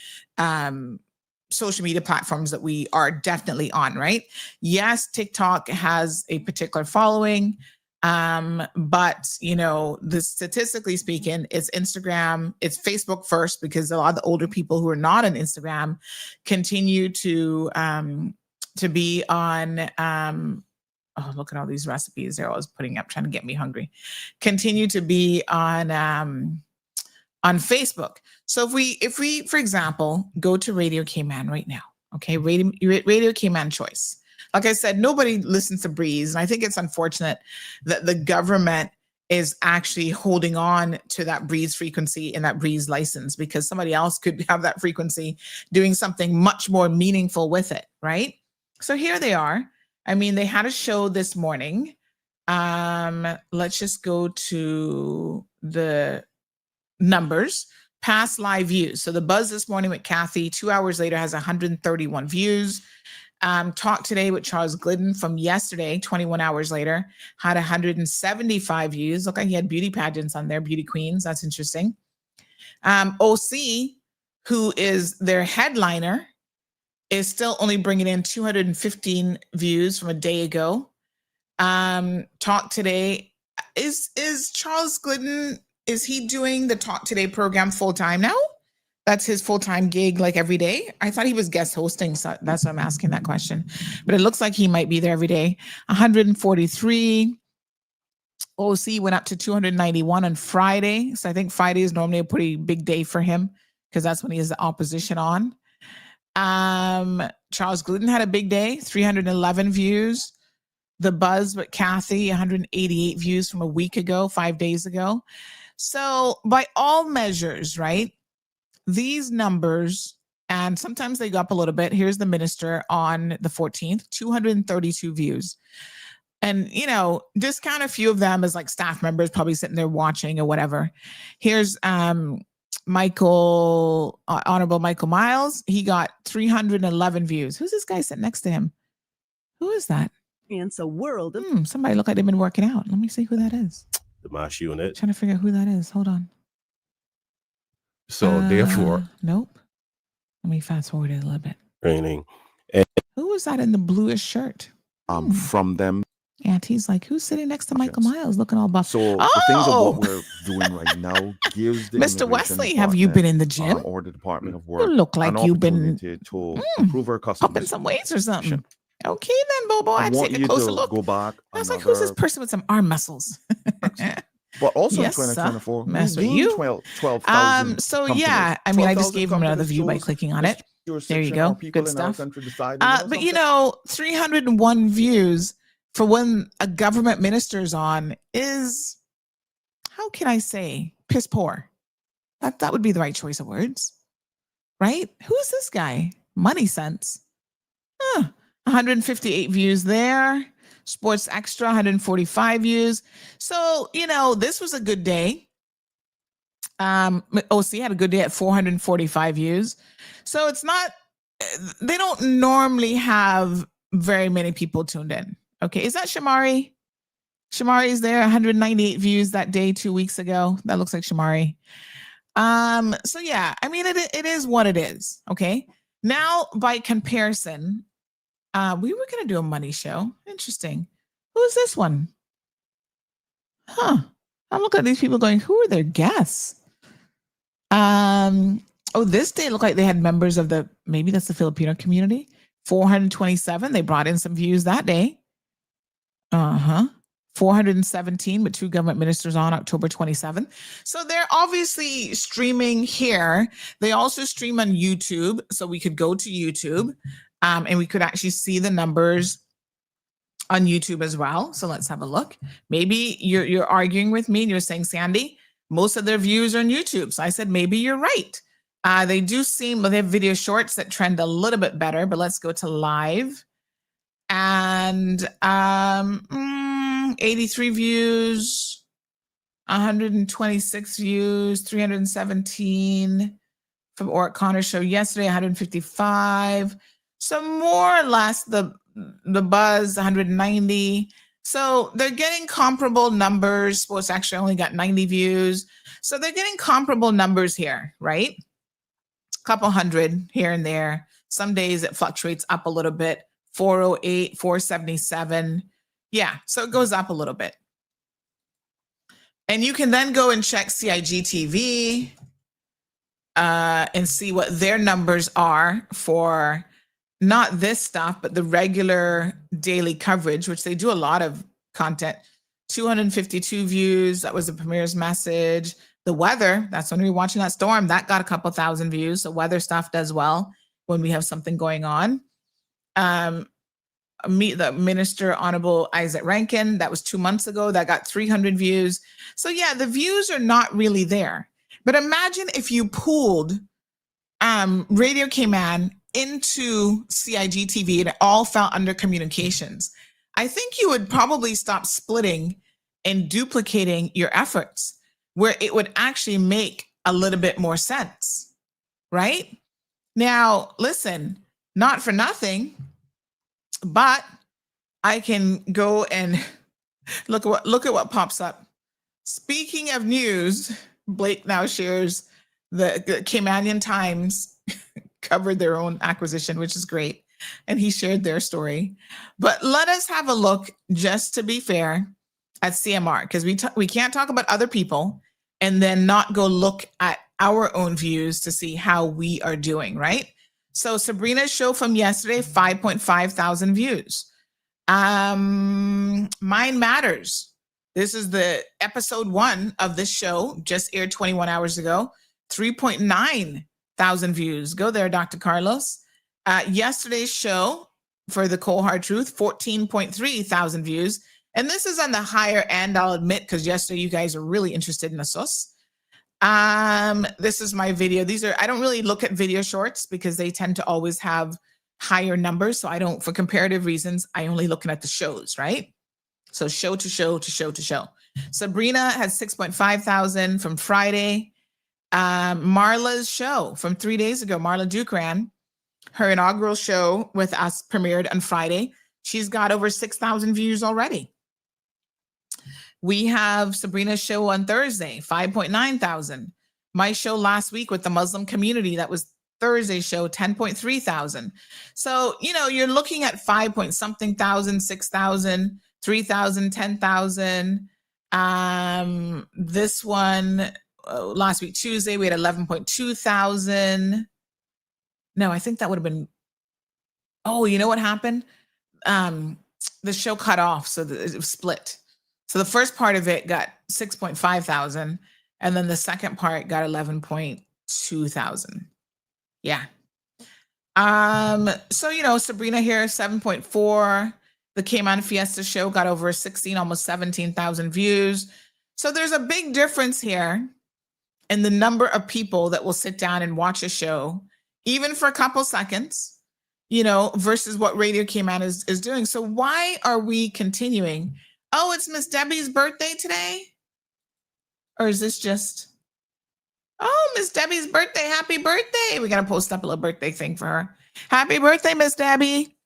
social media platforms that we are definitely on, right? Yes, TikTok has a particular following. But you know, statistically speaking, it's Instagram, it's Facebook first, because a lot of the older people who are not on Instagram continue to be on, oh, look at all these recipes they're always putting up, trying to get me hungry, continue to be on Facebook. So if we, for example, go to Radio Cayman right now, okay, Radio Cayman Choice. Like I said, nobody listens to Breeze. And I think it's unfortunate that the government is actually holding on to that Breeze frequency and that Breeze license, because somebody else could have that frequency doing something much more meaningful with it, right? So here they are. I mean, they had a show this morning. Let's just go to the numbers. Past live views. So the buzz this morning with Kathy, 2 hours later, has 131 views. Talk Today with Charles Glidden from yesterday, 21 hours later, had 175 views. Look like he had beauty pageants on there, beauty queens. That's interesting. OC, who is their headliner, is still only bringing in 215 views from a day ago. Talk Today, is Charles Glidden, is he doing the Talk Today program full time now? That's his full-time gig, like every day? I thought he was guest hosting, so that's why I'm asking that question. But it looks like he might be there every day. 143. OC went up to 291 on Friday. So I think Friday is normally a pretty big day for him because that's when he has the opposition on. Charles Glidden had a big day, 311 views. The Buzz with Kathy, 188 views from a week ago, 5 days ago. So by all measures, right? These numbers, and sometimes they go up a little bit. Here's the minister on the 14th, 232 views. And, you know, discount a few of them as like staff members probably sitting there watching or whatever. Here's Honorable Michael Miles. He got 311 views. Who's this guy sitting next to him? Who is that? It's a world of somebody look like they've been working out. Let me see who that is. The MASH unit. Trying to figure out who that is. Hold on. So therefore, nope. Let me fast forward it a little bit. training Who was that in the bluish shirt? From them. Auntie's like, who's sitting next to Michael Miles looking all buff? So the things of what we're doing right now gives the Mr. immigration Wesley, have you been in the gym? or the Department of Work You look like an you've been opportunity to improve our customers. up in some weights or something. Okay then, Bobo. I I'd want take a you closer to look. go back. I was like, who's this person with some arm muscles? But also Yes, in sir. 2024, Mess we with gained you. 12,000 So companies. yeah, I mean, I just 12,000 gave him another companies view by shows clicking on it. the There you jurisdiction go. of people Good in our stuff. country deciding, But you know, 301 views for when a government minister's on is, how can I say, piss poor. That would be the right choice of words, right? Who is this guy? Money Sense. 158 views there. Sports Extra, 145 views. So, you know, this was a good day. OC had a good day at 445 views. So it's not, they don't normally have very many people tuned in. Okay, is that Shamari? Shamari is there, 198 views that day 2 weeks ago. That looks like Shamari. So yeah, I mean, it is what it is. Okay. Now, by comparison, we were going to do a money show. Interesting. Who's this one? I'm looking at these people going, who are their guests? This day looked like they had members of maybe that's the Filipino community. 427. They brought in some views that day. 417 with two government ministers on October 27th. So they're obviously streaming here. They also stream on YouTube. So we could go to YouTube and we could actually see the numbers on YouTube as well. So let's have a look. Maybe you're arguing with me and you're saying, Sandy, most of their views are on YouTube. So I said, maybe you're right. They do seem, they have video shorts that trend a little bit better, but let's go to live. And 83 views, 126 views, 317 from Oric Connor show yesterday, 155. So more or less the Buzz, 190. So they're getting comparable numbers. Sports actually only got 90 views. So they're getting comparable numbers here, right? A couple hundred here and there. Some days it fluctuates up a little bit. 408, 477. Yeah, so it goes up a little bit. And you can then go and check CIGTV and see what their numbers are for not this stuff, but the regular daily coverage, which they do a lot of content. 252 views. That was the premier's message. The weather, that's when we were watching that storm. That got a couple thousand views. So weather stuff does well when we have something going on. Meet the Minister Honorable Isaac Rankin. That was 2 months ago. That got 300 views. So yeah, the views are not really there. But imagine if you pulled Radio Cayman into CIGTV and it all fell under communications. I think you would probably stop splitting and duplicating your efforts where it would actually make a little bit more sense, right? Now, listen, not for nothing, but I can go and look at what pops up. Speaking of news, Blake now shares the Caymanian Times covered their own acquisition, which is great. And he shared their story. But let us have a look, just to be fair, at CMR, because we can't talk about other people and then not go look at our own views to see how we are doing, right? So Sabrina's show from yesterday, 5.5 thousand views. Mind Matters. This is the episode 1 of this show, just aired 21 hours ago, 3.9 thousand views. Go there, Dr. Carlos. Yesterday's show for the Cold Hard Truth, 14.3 thousand views. And this is on the higher end, I'll admit, because yesterday you guys are really interested in the sauce. This is my video. I don't really look at video shorts because they tend to always have higher numbers. So I don't, for comparative reasons, I only looking at the shows, right? So show to show to show to show. Sabrina has 6.5 thousand from Friday. Marla's show from 3 days ago, Marla Dukran, her inaugural show with us premiered on Friday. She's got over 6,000 views already. We have Sabrina's show on Thursday, 5.9 thousand. My show last week with the Muslim community, that was Thursday's show, 10.3 thousand. So, you're looking at 5-point-something thousand, 6,000, 3,000, 10,000. This one, last week, Tuesday, we had 11.2 thousand. No, I think that would have been, you know what happened? The show cut off, so it was split. So the first part of it got 6.5 thousand, and then the second part got 11.2 thousand. Yeah. So, Sabrina here, 7.4. The Cayman Fiesta show got over 16, almost 17,000 views. So there's a big difference here in the number of people that will sit down and watch a show, even for a couple seconds, versus what Radio Cayman is doing. So why are we continuing? Oh, it's Miss Debbie's birthday today? Or is this just, Miss Debbie's birthday, happy birthday. We got to post up a little birthday thing for her. Happy birthday, Miss Debbie.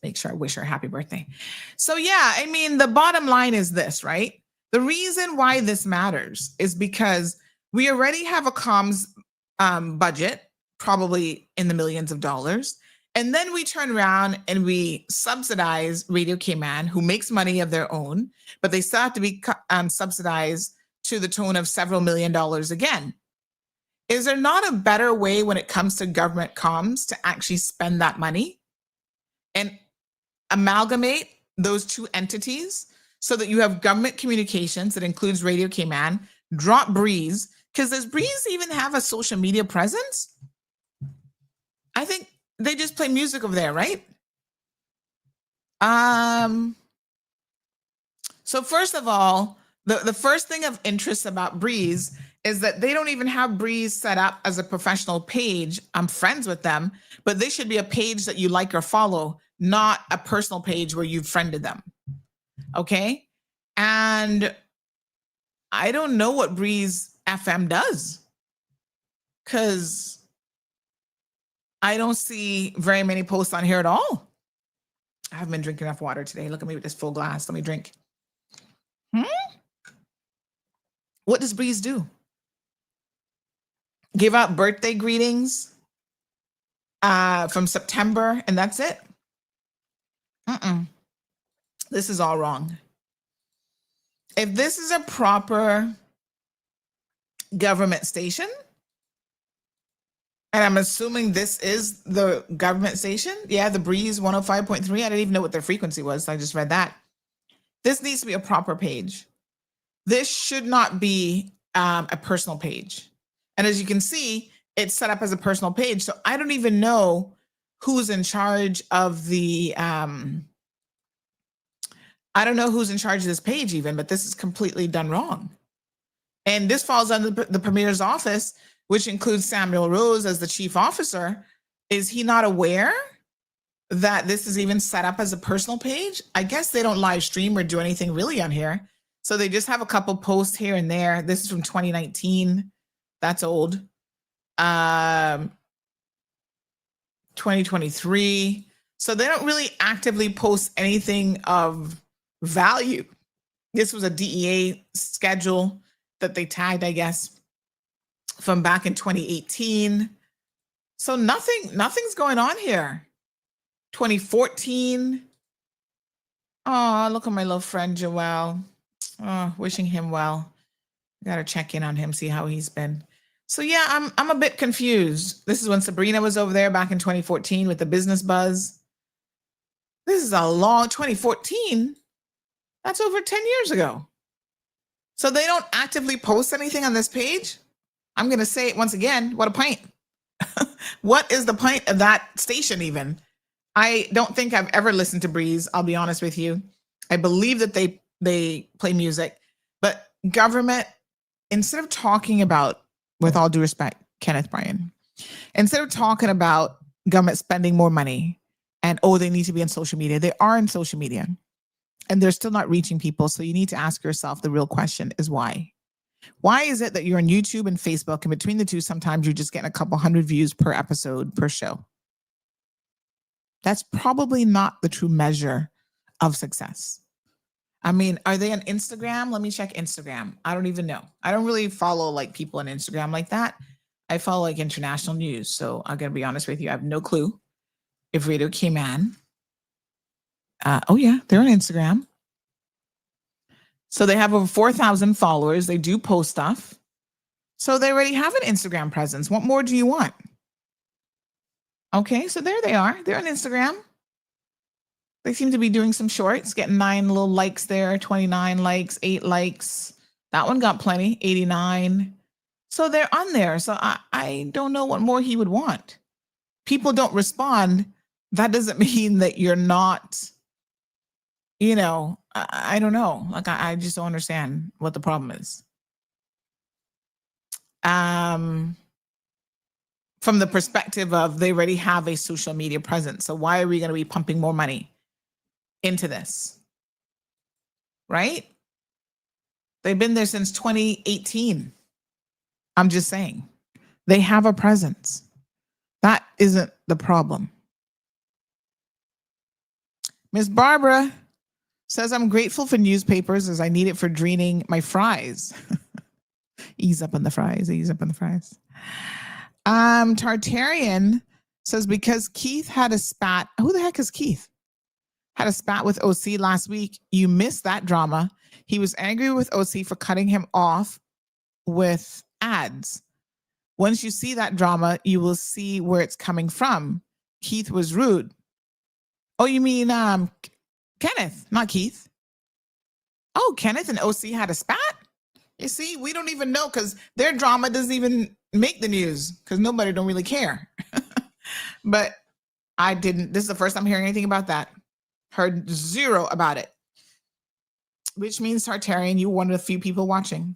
Make sure I wish her happy birthday. So yeah, the bottom line is this, right? The reason why this matters is because we already have a comms budget, probably in the millions of dollars. And then we turn around and we subsidize Radio Cayman, who makes money of their own, but they still have to be subsidized to the tune of several $1 million again. Is there not a better way when it comes to government comms to actually spend that money and amalgamate those two entities so that you have government communications that includes Radio Cayman, drop Breeze, because does Breeze even have a social media presence? I think they just play music over there, right? So first of all, the first thing of interest about Breeze is that they don't even have Breeze set up as a professional page. I'm friends with them, but they should be a page that you like or follow, not a personal page where you've friended them. Okay? And I don't know what Breeze FM does, because I don't see very many posts on here at all. I haven't been drinking enough water today. Look at me with this full glass. Let me drink. What does Breeze do? Give out birthday greetings from September, and that's it. This is all wrong. If this is a proper government station, and I'm assuming this is the government station. Yeah, the Breeze 105.3. I didn't even know what their frequency was. So I just read that. This needs to be a proper page. This should not be a personal page. And as you can see, it's set up as a personal page. So I don't even know who's in charge of the, I don't know who's in charge of this page even, but this is completely done wrong. And this falls under the Premier's office, which includes Samuel Rose as the chief officer. Is he not aware that this is even set up as a personal page? I guess they don't live stream or do anything really on here. So they just have a couple posts here and there. This is from 2019. That's old. 2023. So they don't really actively post anything of value. This was a DEA schedule that they tagged, I guess, from back in 2018. So nothing's going on here. 2014. Oh, look at my little friend Joel. Oh, wishing him well. Gotta check in on him, see how he's been. So yeah, I'm a bit confused. This is when Sabrina was over there back in 2014 with the business buzz. This is a long 2014. That's over 10 years ago. So they don't actively post anything on this page. I'm gonna say it once again. What a point. What is the point of that station even? I don't think I've ever listened to Breeze. I'll be honest with you. I believe that they play music, but government, instead of talking about, with all due respect, Kenneth Bryan, instead of talking about government spending more money and, oh, they need to be on social media, they are in social media and they're still not reaching people. So you need to ask yourself the real question is why? Why is it that you're on YouTube and Facebook, and between the two, sometimes you're just getting a couple hundred views per episode, per show? That's probably not the true measure of success. I mean, are they on Instagram? Let me check Instagram. I don't even know. I don't really follow like people on Instagram like that. I follow like international news. So I'm going to be honest with you. I have no clue if Radio Cayman. Oh yeah, they're on Instagram. So they have over 4,000 followers. They do post stuff. So they already have an Instagram presence. What more do you want? Okay, so there they are. They're on Instagram. They seem to be doing some shorts, getting 9 little likes there, 29 likes, 8 likes. That one got plenty, 89. So they're on there. So I don't know what more he would want. People don't respond. That doesn't mean that you're not, you know, I don't know. Like, I just don't understand what the problem is. From the perspective of they already have a social media presence. So why are we going to be pumping more money into this? Right? They've been there since 2018. I'm just saying. They have a presence. That isn't the problem. Miss Barbara says, I'm grateful for newspapers as I need it for draining my fries. Ease up on the fries. Ease up on the fries. Tartarian says, because Keith had a spat. Who the heck is Keith? Had a spat with OC last week. You missed that drama. He was angry with OC for cutting him off with ads. Once you see that drama, you will see where it's coming from. Keith was rude. Oh, you mean Kenneth, not Keith. Oh, Kenneth and OC had a spat? You see, we don't even know because their drama doesn't even make the news because nobody don't really care. But I didn't. This is the first time hearing anything about that. Heard zero about it. Which means, Tartarian, you one of the few people watching.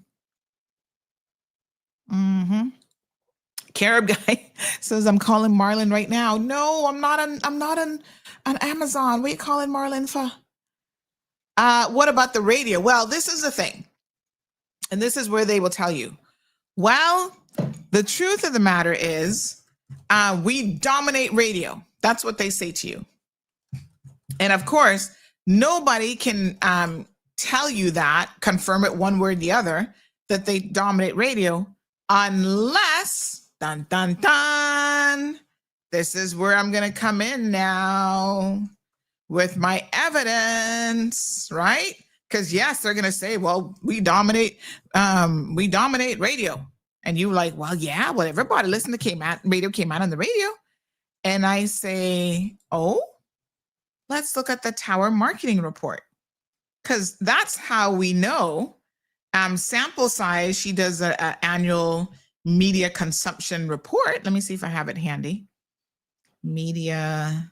Carib guy says, I'm calling Marlon right now. No, I'm not on Amazon. What are you calling Marlon for? What about the radio? Well, this is the thing. And this is where they will tell you. Well, the truth of the matter is we dominate radio. That's what they say to you. And of course, nobody can tell you that, confirm it one way or the other, that they dominate radio, unless, dun, dun, dun, this is where I'm going to come in now with my evidence, right? Because yes, they're going to say, well, we dominate radio. And you like, well, yeah, well, everybody listen to Radio came out on the radio. And I say, oh, let's look at the Tower Marketing Report. Because that's how we know. Sample size, she does an annual media consumption report. Let me see if I have it handy. Media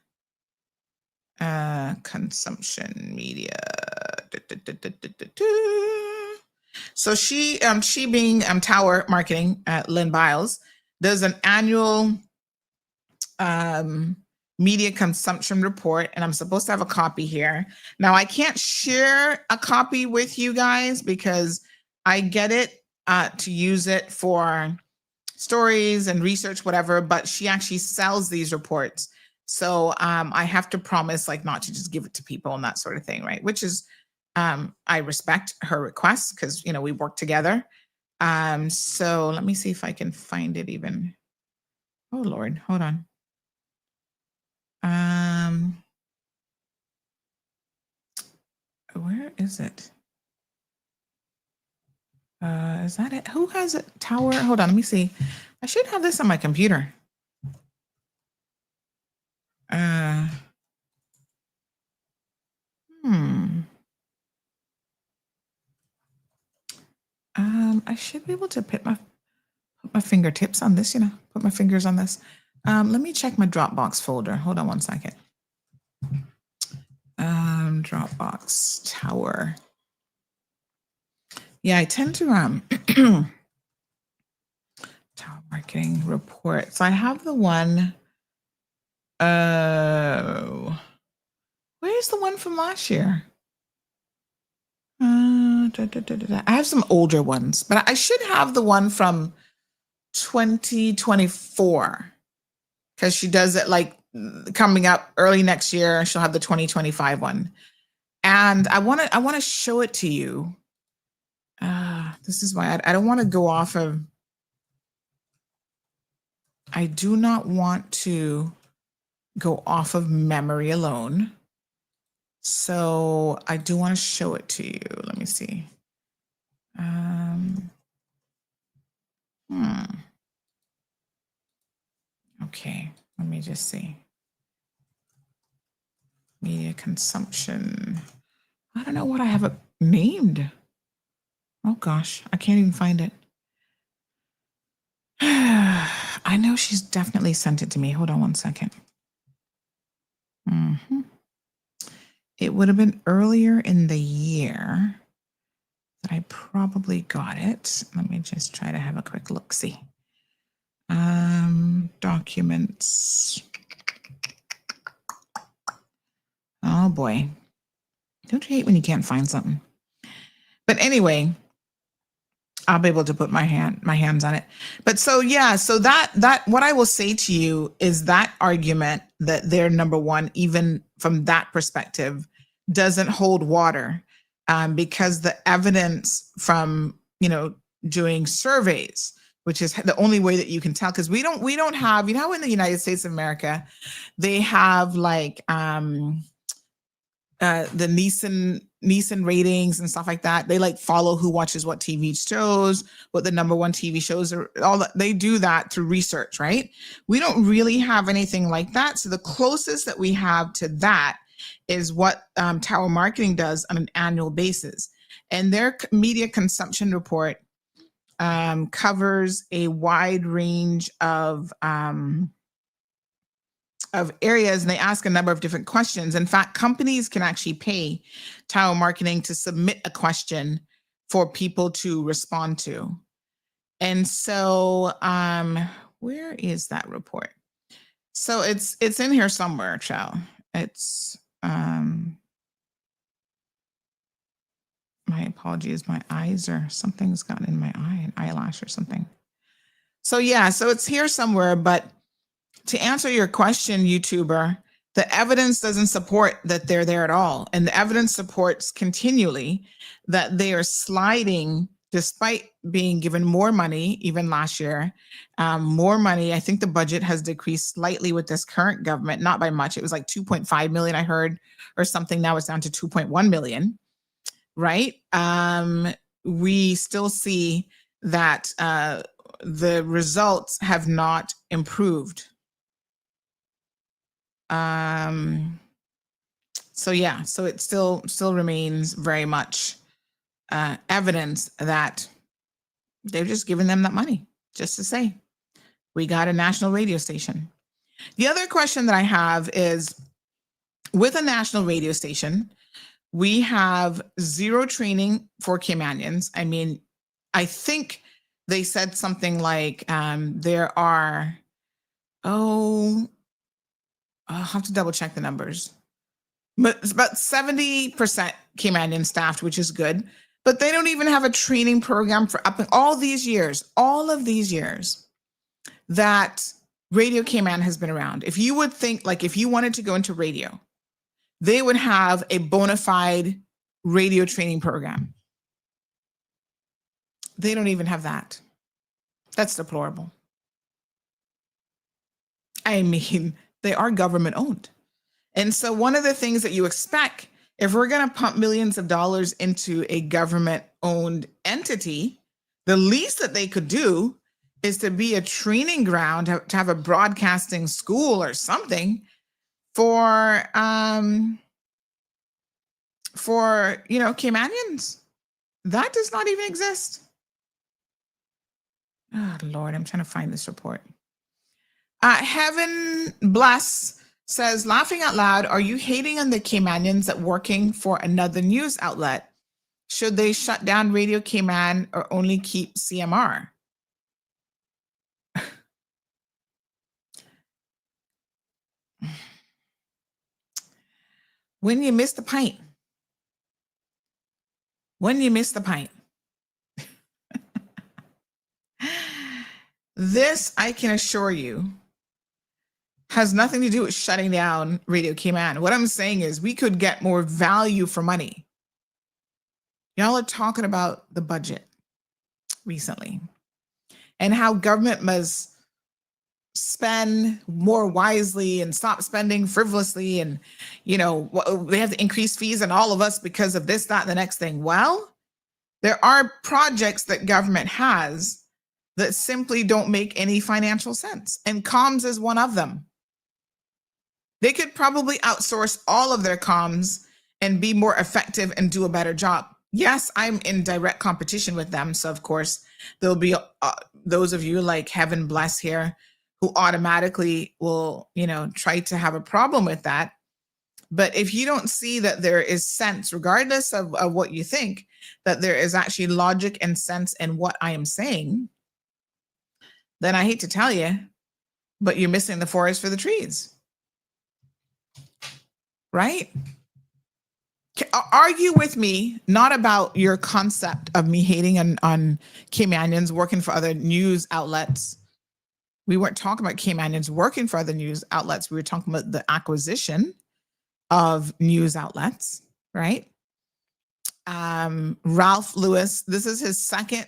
consumption media. So she being Tower Marketing, Lynn Biles, does an annual media consumption report, and I'm supposed to have a copy here. Now, I can't share a copy with you guys because I get it to use it for stories and research, whatever, but she actually sells these reports. So I have to promise like not to just give it to people and that sort of thing, right? Which is, I respect her request because, you know, we work together. So let me see if I can find it even. Oh Lord, hold on. Where is it? Is that it? Who has it? Tower? Hold on, let me see. I should have this on my computer. I should be able to put my fingertips on this, put my fingers on this. Let me check my Dropbox folder. Hold on one second. Dropbox Tower. Yeah, I tend to Tower marketing report. So I have the one. Where's the one from last year? I have some older ones, but I should have the one from 2024 because she does it like coming up early next year. She'll have the 2025 one, and I want to show it to you. This is why I don't want to go off of. I do not want to go off of memory alone. So I do want to show it to you. Let me see. Okay, let me just see. Media consumption. I don't know what I have it named. Oh gosh, I can't even find it. I know she's definitely sent it to me. Hold on one second. It would have been earlier in the year that I probably got it. Let me just try to have a quick look-see. Documents. Oh boy. Don't you hate when you can't find something? But anyway, I'll be able to put my hands on it. But so yeah, so that what I will say to you is that argument that they're number one, even from that perspective, doesn't hold water, because the evidence from doing surveys, which is the only way that you can tell, because we don't have, in the United States of America, they have like the Nielsen ratings and stuff like that. They like follow who watches what TV shows, what the number one TV shows are. All that they do that through research, right? We don't really have anything like that. So the closest that we have to that is what Tower Marketing does on an annual basis, and their media consumption report covers a wide range of areas, and they ask a number of different questions. In fact, companies can actually pay Tower Marketing to submit a question for people to respond to. And so, where is that report? So it's in here somewhere, child. It's my apologies, my eyes or something's gotten in my eye, an eyelash or something. So yeah, so it's here somewhere, but to answer your question, YouTuber, the evidence doesn't support that they're there at all. And the evidence supports continually that they are sliding despite being given more money, even last year, more money. I think the budget has decreased slightly with this current government, not by much. It was like 2.5 million, I heard, or something. Now it's down to 2.1 million, right? We still see that the results have not improved. So yeah, so it still remains very much evidence that they're just giving them that money just to say, we got a national radio station. The other question that I have is, with a national radio station, we have zero training for Caymanians. I mean, I think they said something like there are, I'll have to double check the numbers, but it's about 70% Caymanian staffed, which is good. But they don't even have a training program for all of these years that Radio Cayman has been around. If you would think, like, if you wanted to go into radio, they would have a bona fide radio training program. They don't even have that. That's deplorable. I mean, they are government owned. And so one of the things that you expect, if we're going to pump millions of dollars into a government owned entity, the least that they could do is to be a training ground, to have a broadcasting school or something for Caymanians. That does not even exist. Oh, Lord, I'm trying to find this report. Heaven Bless says, laughing out loud, are you hating on the Caymanians that working for another news outlet? Should they shut down Radio Cayman or only keep CMR? When you miss the pint. When you miss the pint. This, I can assure you, has nothing to do with shutting down Radio Cayman. What I'm saying is we could get more value for money. Y'all are talking about the budget recently and how government must spend more wisely and stop spending frivolously. And, they have to increase fees on all of us because of this, that, and the next thing. Well, there are projects that government has that simply don't make any financial sense. And comms is one of them. They could probably outsource all of their comms and be more effective and do a better job. Yes, I'm in direct competition with them. So, of course, there'll be those of you like Heaven Bless here who automatically will, try to have a problem with that. But if you don't see that there is sense, regardless of what you think, that there is actually logic and sense in what I am saying, then I hate to tell you, but you're missing the forest for the trees. Right? Argue with me, not about your concept of me hating on Caymanians working for other news outlets. We weren't talking about Caymanians working for other news outlets. We were talking about the acquisition of news outlets, right? Ralph Lewis, this is his second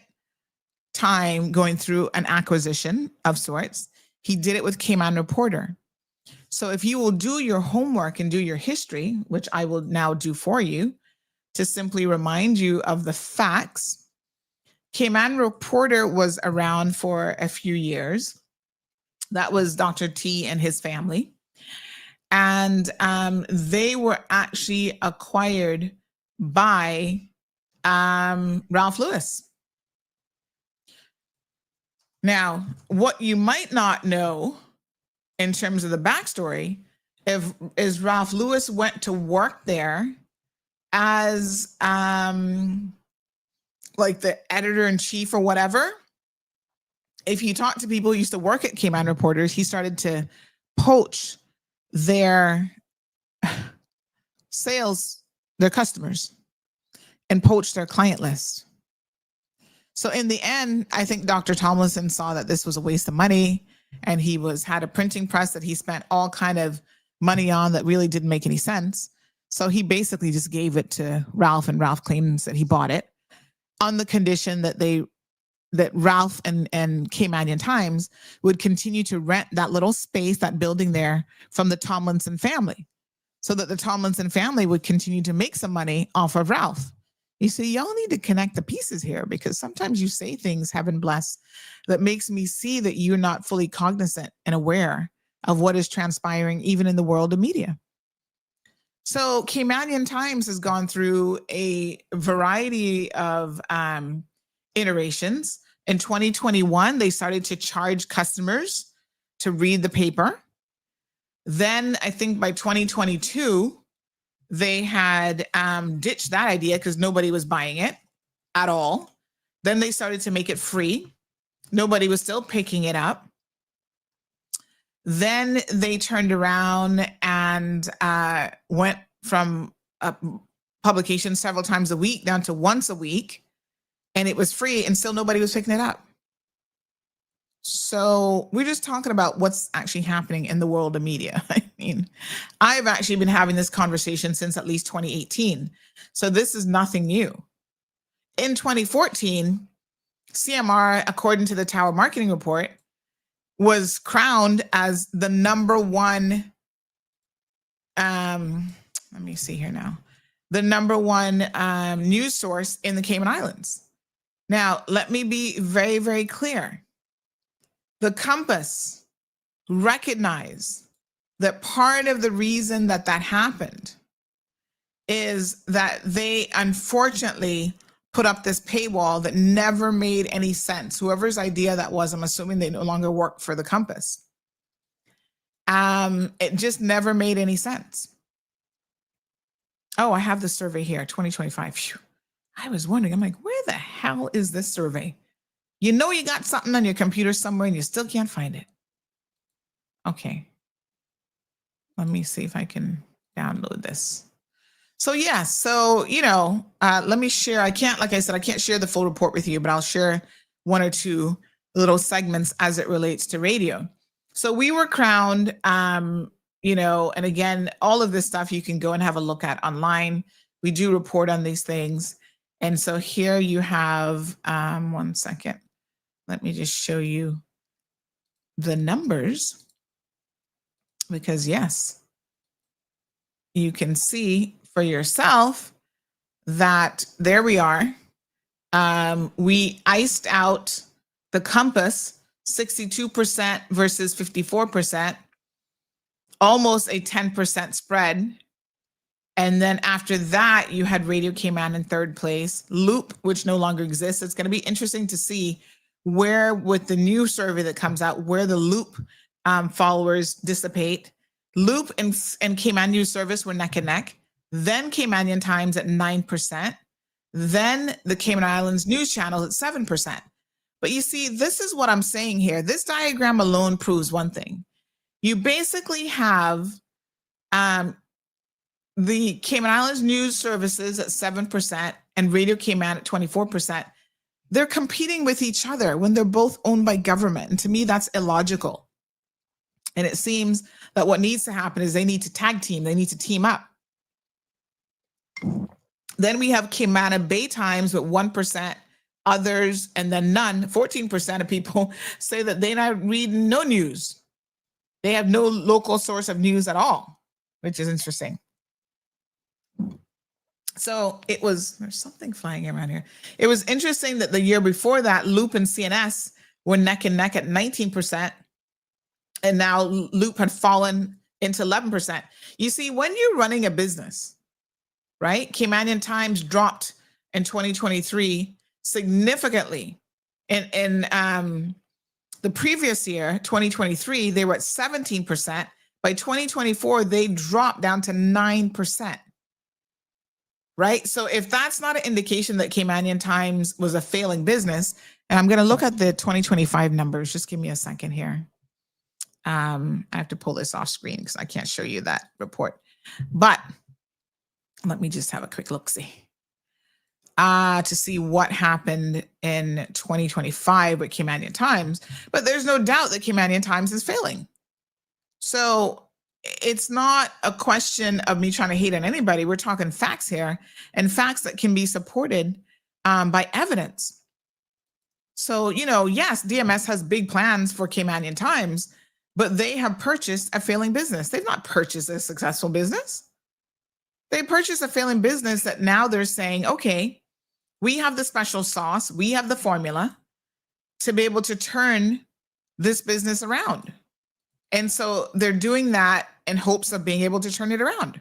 time going through an acquisition of sorts. He did it with Cayman Reporter. So if you will do your homework and do your history, which I will now do for you, to simply remind you of the facts, Cayman Reporter was around for a few years. That was Dr. T and his family. And they were actually acquired by Ralph Lewis. Now, what you might not know in terms of the backstory is Ralph Lewis went to work there as like the editor-in-chief or whatever. If you talk to people who used to work at Cayman Reporters, he started to poach their sales, their customers, and poach their client list. So in the end, I think Dr. Tomlinson saw that this was a waste of money, and he had a printing press that he spent all kind of money on that really didn't make any sense. So he basically just gave it to Ralph, and Ralph claims that he bought it on the condition that Ralph and Caymanian Times would continue to rent that little space, that building there, from the Tomlinson family, so that the Tomlinson family would continue to make some money off of Ralph. You see, y'all need to connect the pieces here, because sometimes you say things, Heaven Bless, that makes me see that you're not fully cognizant and aware of what is transpiring even in the world of media. So Caymanian Times has gone through a variety of iterations. In 2021, they started to charge customers to read the paper. Then I think by 2022, they had ditched that idea because nobody was buying it at all. Then they started to make it free. Nobody was still picking it up. Then they turned around and went from publication several times a week down to once a week. And it was free, and still nobody was picking it up. So we're just talking about what's actually happening in the world of media. I mean, I've actually been having this conversation since at least 2018. So this is nothing new. In 2014, CMR, according to the Tower Marketing Report, was crowned as the number one, let me see here now, the number one news source in the Cayman Islands. Now, let me be very, very clear. The Compass recognized that part of the reason that happened is that they unfortunately put up this paywall that never made any sense. Whoever's idea that was, I'm assuming they no longer work for the Compass. It just never made any sense. Oh, I have the survey here, 2025. Phew. I was wondering, I'm like, where the hell is this survey? You know you got something on your computer somewhere and you still can't find it. Okay. Let me see if I can download this. So yeah, so, let me share. I can't, like I said, I can't share the full report with you, but I'll share one or two little segments as it relates to radio. So we were crowned, and again, all of this stuff you can go and have a look at online. We do report on these things. And so here you have, one second. Let me just show you the numbers, because yes, you can see for yourself that there we are. We iced out the Compass, 62% versus 54%, almost a 10% spread. And then after that, you had Radio Cayman in third place, Loop, which no longer exists. It's going to be interesting to see where, with the new survey that comes out, where the Loop followers dissipate. Loop and Cayman News Service were neck and neck. Then Caymanian Times at 9%. Then the Cayman Islands News Channel at 7%. But you see, this is what I'm saying here. This diagram alone proves one thing. You basically have the Cayman Islands News Services at 7% and Radio Cayman at 24%. They're competing with each other when they're both owned by government. And to me, that's illogical. And it seems that what needs to happen is they need to tag team. They need to team up. Then we have Cayman Bay Times with 1%, others, and then none. 14% of people say that they not read no news. They have no local source of news at all, which is interesting. So there's something flying around here. It was interesting that the year before that, Loop and CNS were neck and neck at 19%. And now Loop had fallen into 11%. You see, when you're running a business, right? Caymanian Times dropped in 2023 significantly. In the previous year, 2023, they were at 17%. By 2024, they dropped down to 9%. Right? So if that's not an indication that Caymanian Times was a failing business, and I'm going to look at the 2025 numbers, just give me a second here. I have to pull this off screen because I can't show you that report. But let me just have a quick look-see to see what happened in 2025 with Caymanian Times. But there's no doubt that Caymanian Times is failing. So it's not a question of me trying to hate on anybody. We're talking facts here, and facts that can be supported by evidence. So, yes, DMS has big plans for Caymanian Times, but they have purchased a failing business. They've not purchased a successful business. They purchased a failing business that now they're saying, okay, we have the special sauce, we have the formula to be able to turn this business around. And so they're doing that in hopes of being able to turn it around.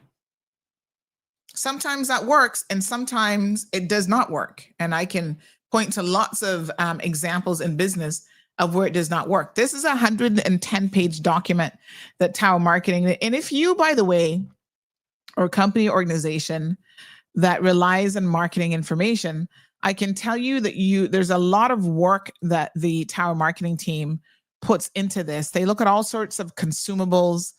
Sometimes that works and sometimes it does not work. And I can point to lots of examples in business of where it does not work. This is a 110-page document that Tower Marketing, and if you, by the way, or company organization that relies on marketing information, I can tell you that there's a lot of work that the Tower Marketing team puts into this. They look at all sorts of consumables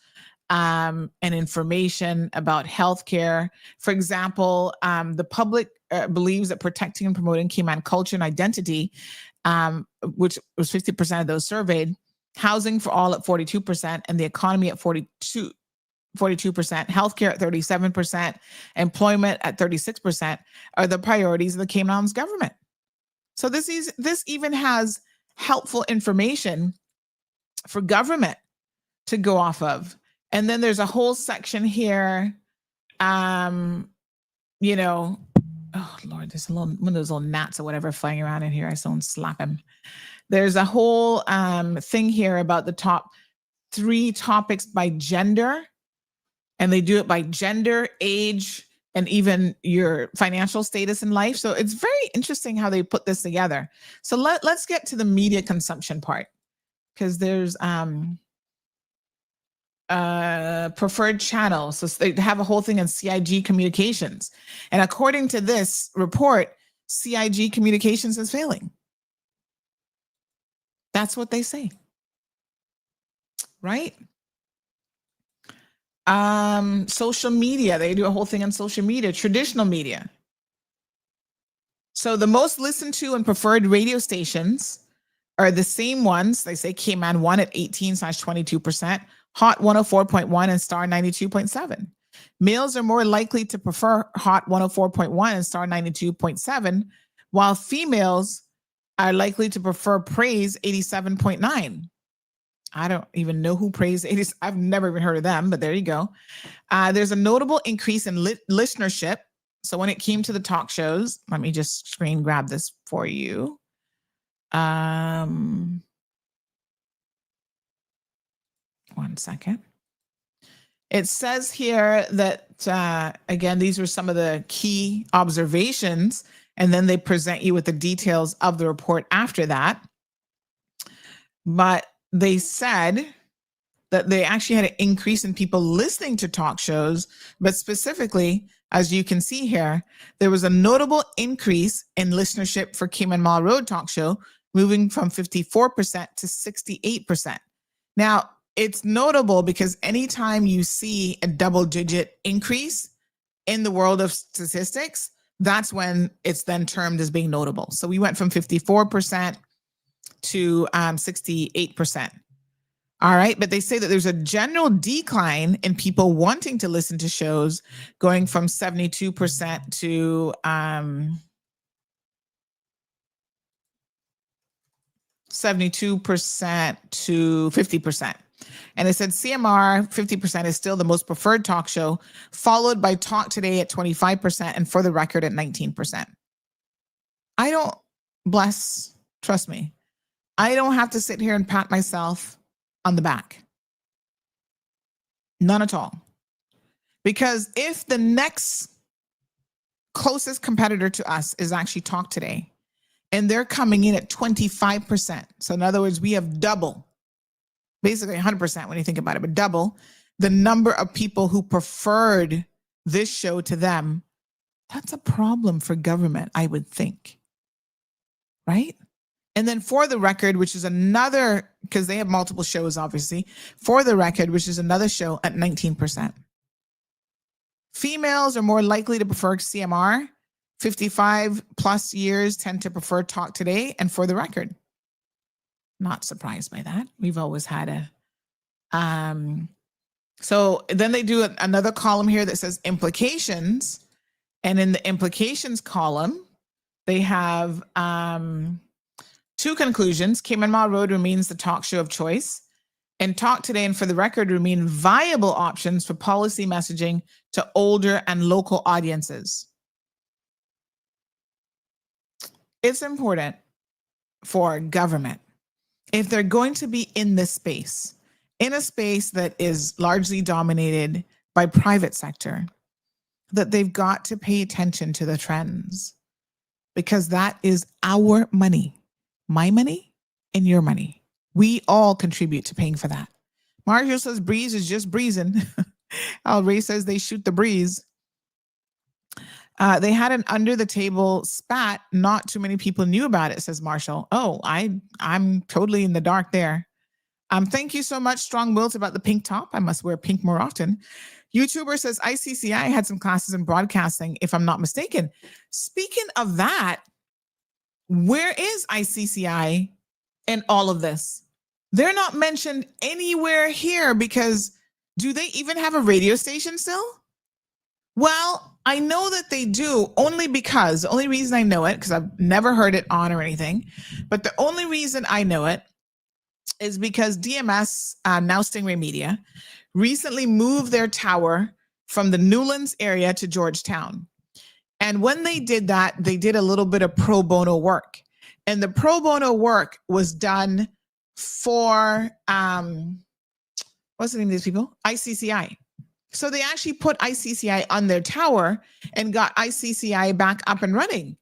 and information about healthcare. For example, the public believes that protecting and promoting Cayman culture and identity, which was 50% of those surveyed, housing for all at 42%, and the economy at 42%, healthcare at 37%, employment at 36% are the priorities of the Cayman Islands government. So this even has helpful information for government to go off of. And then there's a whole section here. You know, oh Lord, there's one of those little gnats or whatever flying around in here. I don't slap him. There's a whole thing here about the top 3 topics by gender. And they do it by gender, age, and even your financial status in life. So it's very interesting how they put this together. So let's get to the media consumption part, because there's preferred channels. So they have a whole thing on CIG communications. And according to this report, CIG communications is failing. That's what they say. Right? Social media, they do a whole thing on social media, traditional media. So the most listened to and preferred radio stations are the same ones. They say Cayman 1 at 18/22%, Hot 104.1 and Star 92.7. Males are more likely to prefer Hot 104.1 and Star 92.7, while females are likely to prefer Praise 87.9. I don't even know who Praise 80. I've never even heard of them, but there you go. There's a notable increase in listenership. So when it came to the talk shows, let me just screen grab this for you. One second. It says here that, again, these were some of the key observations, and then they present you with the details of the report after that. But they said that they actually had an increase in people listening to talk shows, but specifically, as you can see here, there was a notable increase in listenership for Cayman Mall Road talk show, moving from 54% to 68%. Now, it's notable because anytime you see a double-digit increase in the world of statistics, that's when it's then termed as being notable. So we went from 54% to 68%. All right. But they say that there's a general decline in people wanting to listen to shows, going from 72% to 72% to 50%. And it said CMR 50% is still the most preferred talk show, followed by Talk Today at 25% and For the Record at 19%. I don't, trust me, I don't have to sit here and pat myself on the back. None at all. Because if the next closest competitor to us is actually Talk Today, and they're coming in at 25%. So in other words, we have double, basically 100% when you think about it, but double the number of people who preferred this show to them. That's a problem for government, I would think. Right? And then For the Record, which is another, because they have multiple shows, obviously, For the Record, which is another show at 19%. Females are more likely to prefer CMR. 55 plus years tend to prefer Talk Today and For the Record. Not surprised by that. We've always had a, so then they do another column here that says implications. And in the implications column, they have two conclusions. Cayman Mall Road remains the talk show of choice, and Talk Today and For the Record remain viable options for policy messaging to older and local audiences. It's important for government, if they're going to be in this space, in a space that is largely dominated by private sector, that they've got to pay attention to the trends, because that is our money, my money and your money. We all contribute to paying for that. Marshall says breeze is just breezing. Al Ray says they shoot the breeze. They had an under the table spat. Not too many people knew about it, says Marshall. Oh, I'm totally in the dark there. Thank you so much, Strong Wills, about the pink top. I must wear pink more often. YouTuber says ICCI had some classes in broadcasting, if I'm not mistaken. Speaking of that, where is ICCI in all of this? They're not mentioned anywhere here, because do they even have a radio station still? Well, I know that they do, the only reason I know it, because I've never heard it on or anything, but the only reason I know it is because DMS, now Stingray Media, recently moved their tower from the Newlands area to Georgetown. And when they did that, they did a little bit of pro bono work. And the pro bono work was done for, what's the name of these people? ICCI. So they actually put ICCI on their tower and got ICCI back up and running.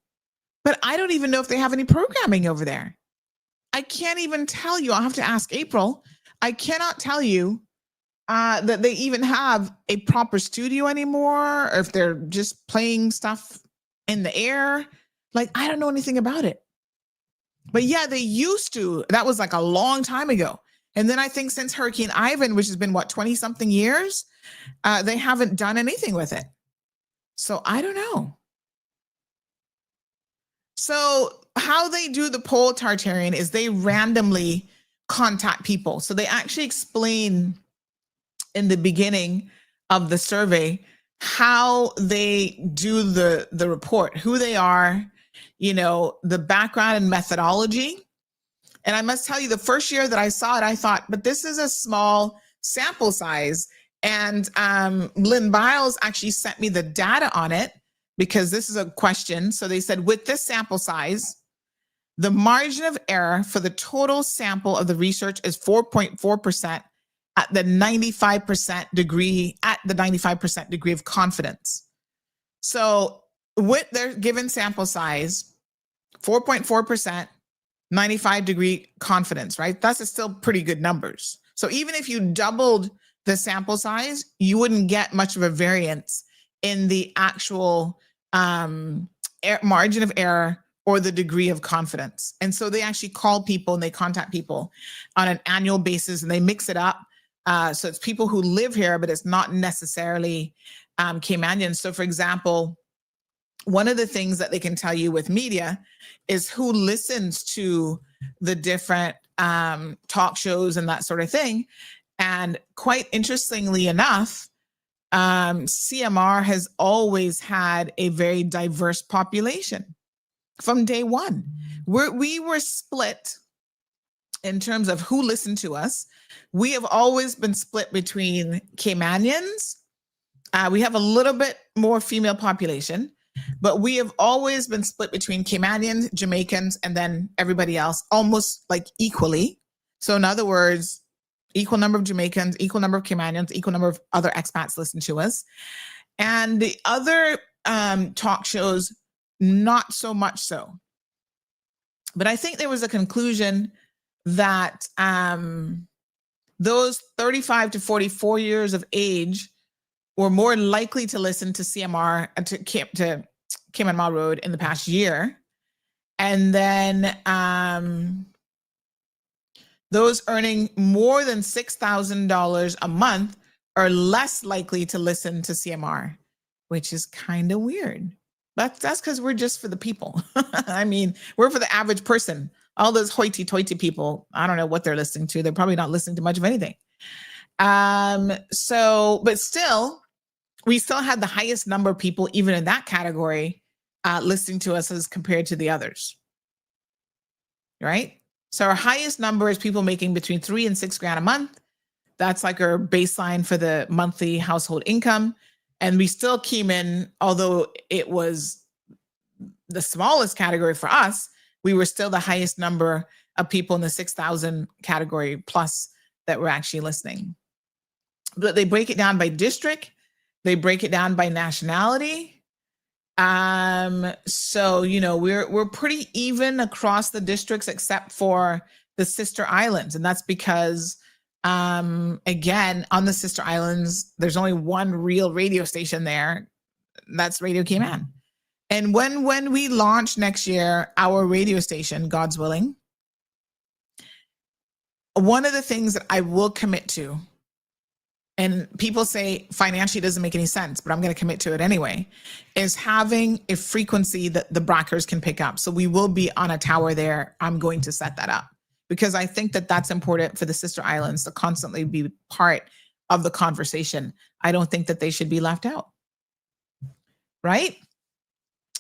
But I don't even know if they have any programming over there. I can't even tell you. I'll have to ask April. I cannot tell you that they even have a proper studio anymore, or if they're just playing stuff in the air. Like, I don't know anything about it. But yeah, they used to. That was like a long time ago. And then I think since Hurricane Ivan, which has been, 20-something years, they haven't done anything with it. So I don't know. So how they do the poll Tartarian is they randomly contact people. So they actually explain in the beginning of the survey how they do the report, who they are, the background and methodology. And I must tell you, the first year that I saw it, I thought, but this is a small sample size. And Lynn Biles actually sent me the data on it, because this is a question. So they said, with this sample size, the margin of error for the total sample of the research is 4.4% at the 95% degree of confidence. So with their given sample size, 4.4%, 95-degree confidence, right? That's still pretty good numbers. So even if you doubled the sample size, you wouldn't get much of a variance in the actual margin of error or the degree of confidence. And so they actually call people and they contact people on an annual basis, and they mix it up. So it's people who live here, but it's not necessarily Caymanians. So for example, one of the things that they can tell you with media is who listens to the different talk shows and that sort of thing. And quite interestingly enough, CMR has always had a very diverse population from day one. We were split in terms of who listened to us. We have always been split between Caymanians. We have a little bit more female population, but we have always been split between Caymanians, Jamaicans, and then everybody else, almost like equally. So in other words, equal number of Jamaicans, equal number of Caymanians, equal number of other expats listen to us. And the other talk shows, not so much so. But I think there was a conclusion that those 35 to 44 years of age were more likely to listen to CMR, to Cayman Mall Road in the past year. And then those earning more than $6,000 a month are less likely to listen to CMR, which is kind of weird. But that's because we're just for the people. I mean, we're for the average person. All those hoity-toity people, I don't know what they're listening to. They're probably not listening to much of anything. But still, we still had the highest number of people, even in that category, listening to us as compared to the others. Right? So our highest number is people making between $3,000 and $6,000 a month. That's like our baseline for the monthly household income. And we still came in, although it was the smallest category for us, we were still the highest number of people in the 6,000 category plus that were actually listening. But they break it down by district. They break it down by nationality. So, we're pretty even across the districts except for the sister islands. And that's because, again, on the sister islands, there's only one real radio station there. That's Radio Cayman. And when we launch next year, our radio station, God's willing, one of the things that I will commit to, and people say financially doesn't make any sense, but I'm going to commit to it anyway, is having a frequency that the brackers can pick up. So we will be on a tower there. I'm going to set that up because I think that that's important for the sister islands to constantly be part of the conversation. I don't think that they should be left out. Right?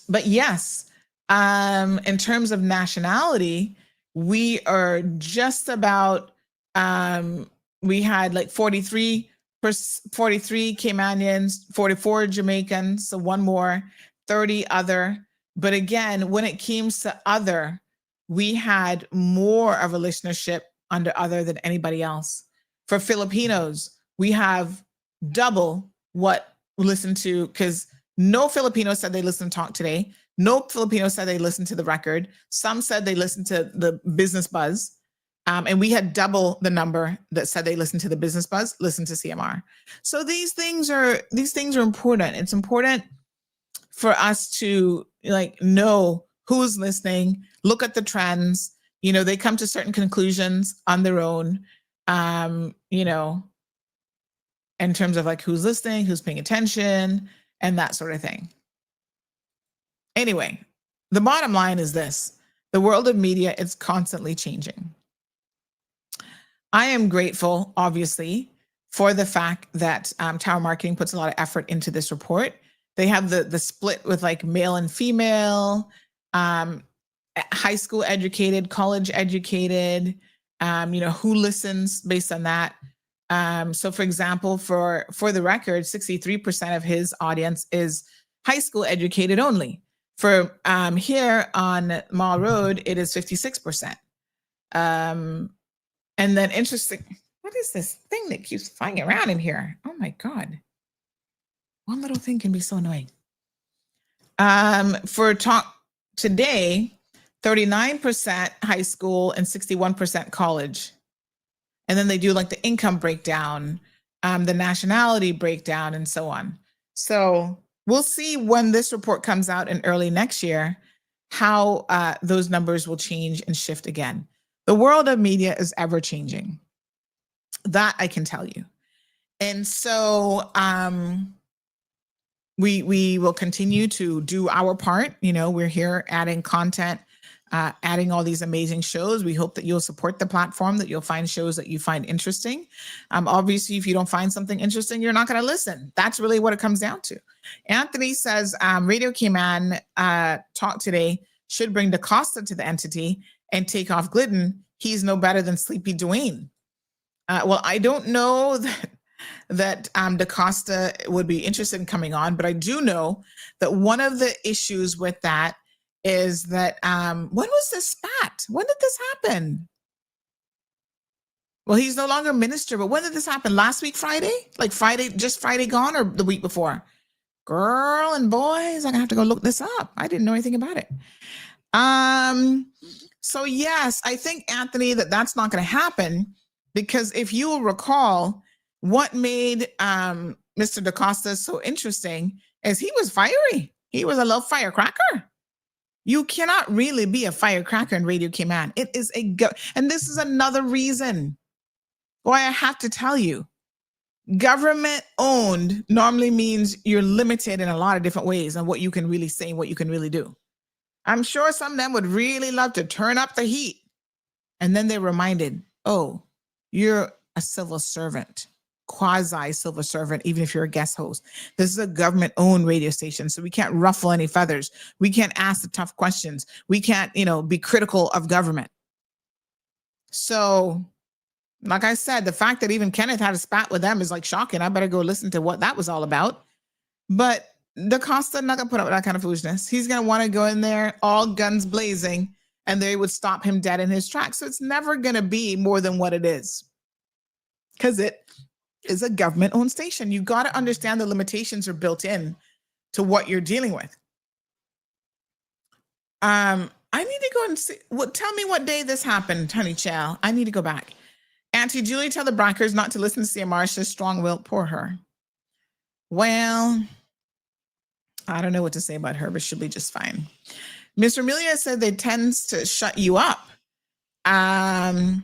But yes, in terms of nationality, we are just about We had like 43 Caymanians, 44 Jamaicans, so one more, 30 other. But again, when it came to other, we had more of a listenership under other than anybody else. For Filipinos, we have double what we listen to, because no Filipino said they listened to Talk Today. No Filipino said they listened to The Record. Some said they listened to the Business Buzz. And we had double the number that said they listened to the Business Buzz, listen to CMR. So these things are important. It's important for us to like know who's listening, look at the trends. You know, they come to certain conclusions on their own. You know, in terms of like who's listening, who's paying attention, and that sort of thing. Anyway, the bottom line is this: the world of media is constantly changing. I am grateful, obviously, for the fact that Tower Marketing puts a lot of effort into this report. They have the split with like male and female, high school educated, college educated, you know, who listens based on that. So for example, for the record, 63% of his audience is high school educated only. For here on Mall Road, it is 56%. And then interesting, what is this thing that keeps flying around in here? Oh my God. One little thing can be so annoying. For Talk Today, 39% high school and 61% college. And then they do like the income breakdown, the nationality breakdown, and so on. So we'll see when this report comes out in early next year, how those numbers will change and shift again. The world of media is ever changing. That I can tell you. And so we will continue to do our part. You know, we're here adding content, adding all these amazing shows. We hope that you'll support the platform, that you'll find shows that you find interesting. Obviously, if you don't find something interesting, you're not going to listen. That's really what it comes down to. Anthony says, Radio Cayman Talk Today should bring DaCosta to the entity and take off Glidden. He's no better than Sleepy Dwayne. Well, I don't know that DaCosta would be interested in coming on, but I do know that one of the issues with that is that when was this spat? When did this happen? Well, he's no longer minister, but when did this happen? Last week, Friday? Like Friday, just Friday gone, or the week before? Girl and boys, I'm gonna have to go look this up. I didn't know anything about it. So yes, I think, Anthony, that's not going to happen, because if you will recall, what made Mr. DaCosta so interesting is he was fiery. He was a little firecracker. You cannot really be a firecracker in Radio Cayman. It is and this is another reason why I have to tell you, government owned normally means you're limited in a lot of different ways on what you can really say and what you can really do. I'm sure some of them would really love to turn up the heat. And then they're reminded, oh, you're a civil servant, quasi civil servant, even if you're a guest host. This is a government owned radio station, so we can't ruffle any feathers. We can't ask the tough questions. We can't, be critical of government. So, like I said, the fact that even Kenneth had a spat with them is like shocking. I better go listen to what that was all about. But DaCosta not gonna put up with that kind of foolishness. He's gonna want to go in there all guns blazing, and they would stop him dead in his tracks. So it's never gonna be more than what it is, because it is a government-owned station. You got to understand the limitations are built in to what you're dealing with. I need to go and see. Well, tell me what day this happened, honey chow. I need to go back. Auntie Julie, tell the Brackers not to listen to CMR. She's strong-willed. Poor her. Well, I don't know what to say about her, but she'll be just fine. Mr. Amelia said they tends to shut you up. And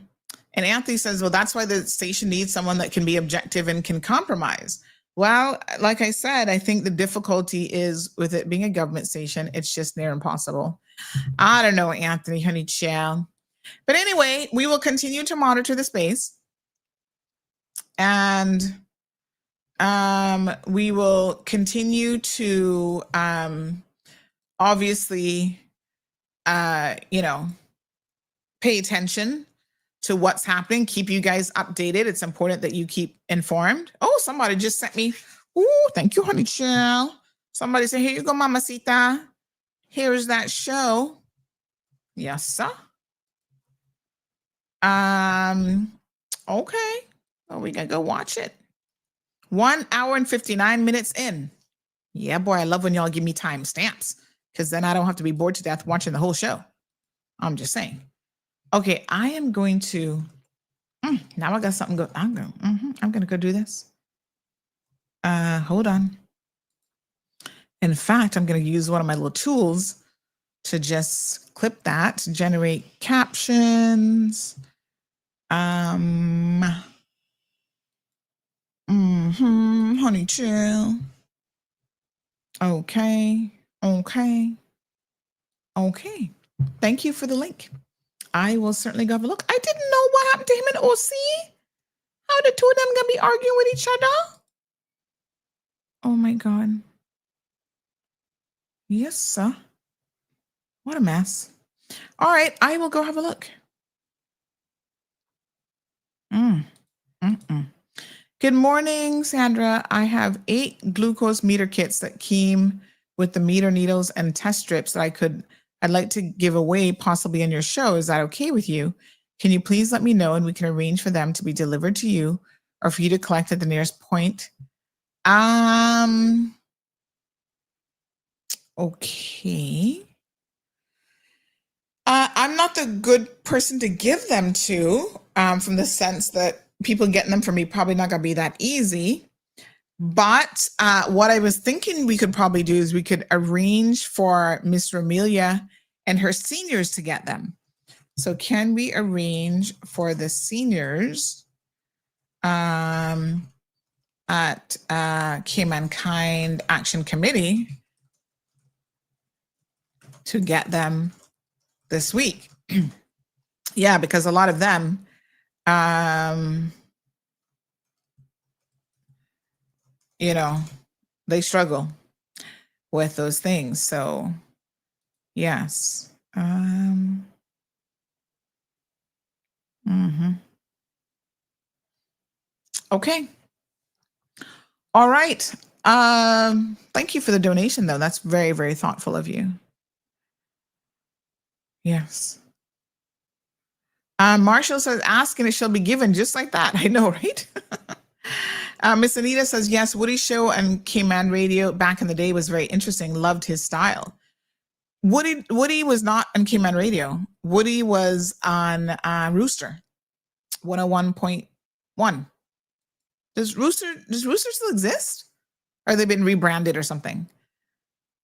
Anthony says, well, that's why the station needs someone that can be objective and can compromise. Well, like I said, I think the difficulty is with it being a government station. It's just near impossible. I don't know, Anthony, honey chow. But anyway, we will continue to monitor the space. And we will continue to obviously, pay attention to what's happening, keep you guys updated. It's important that you keep informed. Oh, somebody just sent me. Oh, thank you, honey chill. Somebody said, here you go, mamacita. Here's that show. Yes, sir. Okay. Well, we gotta go watch it. 1 hour and 59 minutes in. Yeah, boy, I love when y'all give me time stamps because then I don't have to be bored to death watching the whole show. I'm just saying. Okay, I am going to. Now I got something go. I'm gonna go do this. Hold on. In fact, I'm gonna use one of my little tools to just clip that to generate captions. Honey chill. Okay. Thank you for the link. I will certainly go have a look. I didn't know what happened to him and OC. How the two of them gonna be arguing with each other? Oh my God. Yes, sir. What a mess. All right, I will go have a look. Good morning, Sandra. I have 8 glucose meter kits that came with the meter needles and test strips that I'd like to give away possibly in your show. Is that okay with you? Can you please let me know and we can arrange for them to be delivered to you or for you to collect at the nearest point? Okay. I'm not the good person to give them to, from the sense that people getting them for me probably not gonna be that easy. But what I was thinking we could probably do is we could arrange for Miss Romelia and her seniors to get them. So can we arrange for the seniors at K-Mankind Action Committee to get them this week? Yeah, because a lot of them, they struggle with those things. So yes. Okay. All right. Thank you for the donation, though. That's very, very thoughtful of you. Yes. Marshall says, ask and it shall be given, just like that. I know, right? Miss Anita says, yes, Woody's show and K-Man Radio back in the day was very interesting. Loved his style. Woody was not on K-Man Radio. Woody was on Rooster 101.1. Does Rooster still exist? Or they've been rebranded or something?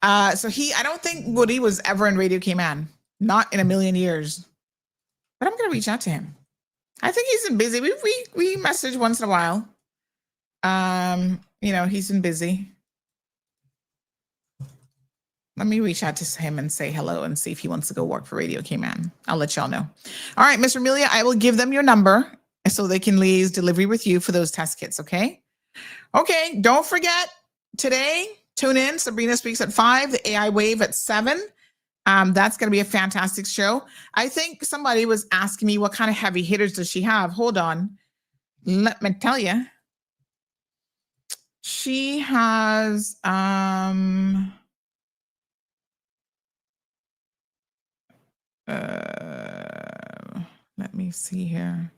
So I don't think Woody was ever in Radio K-Man. Not in a million years. But I'm gonna reach out to him. I think he's been busy. We message once in a while. He's been busy. Let me reach out to him and say hello and see if he wants to go work for Radio K-Man. I'll let y'all know. All right, Miss Amelia, I will give them your number so they can liaise delivery with you for those test kits, okay? Okay, don't forget, today, tune in. Sabrina Speaks at 5, the AI Wave at 7. That's going to be a fantastic show. I think somebody was asking me what kind of heavy hitters does she have. Hold on. Let me tell you. She has let me see here.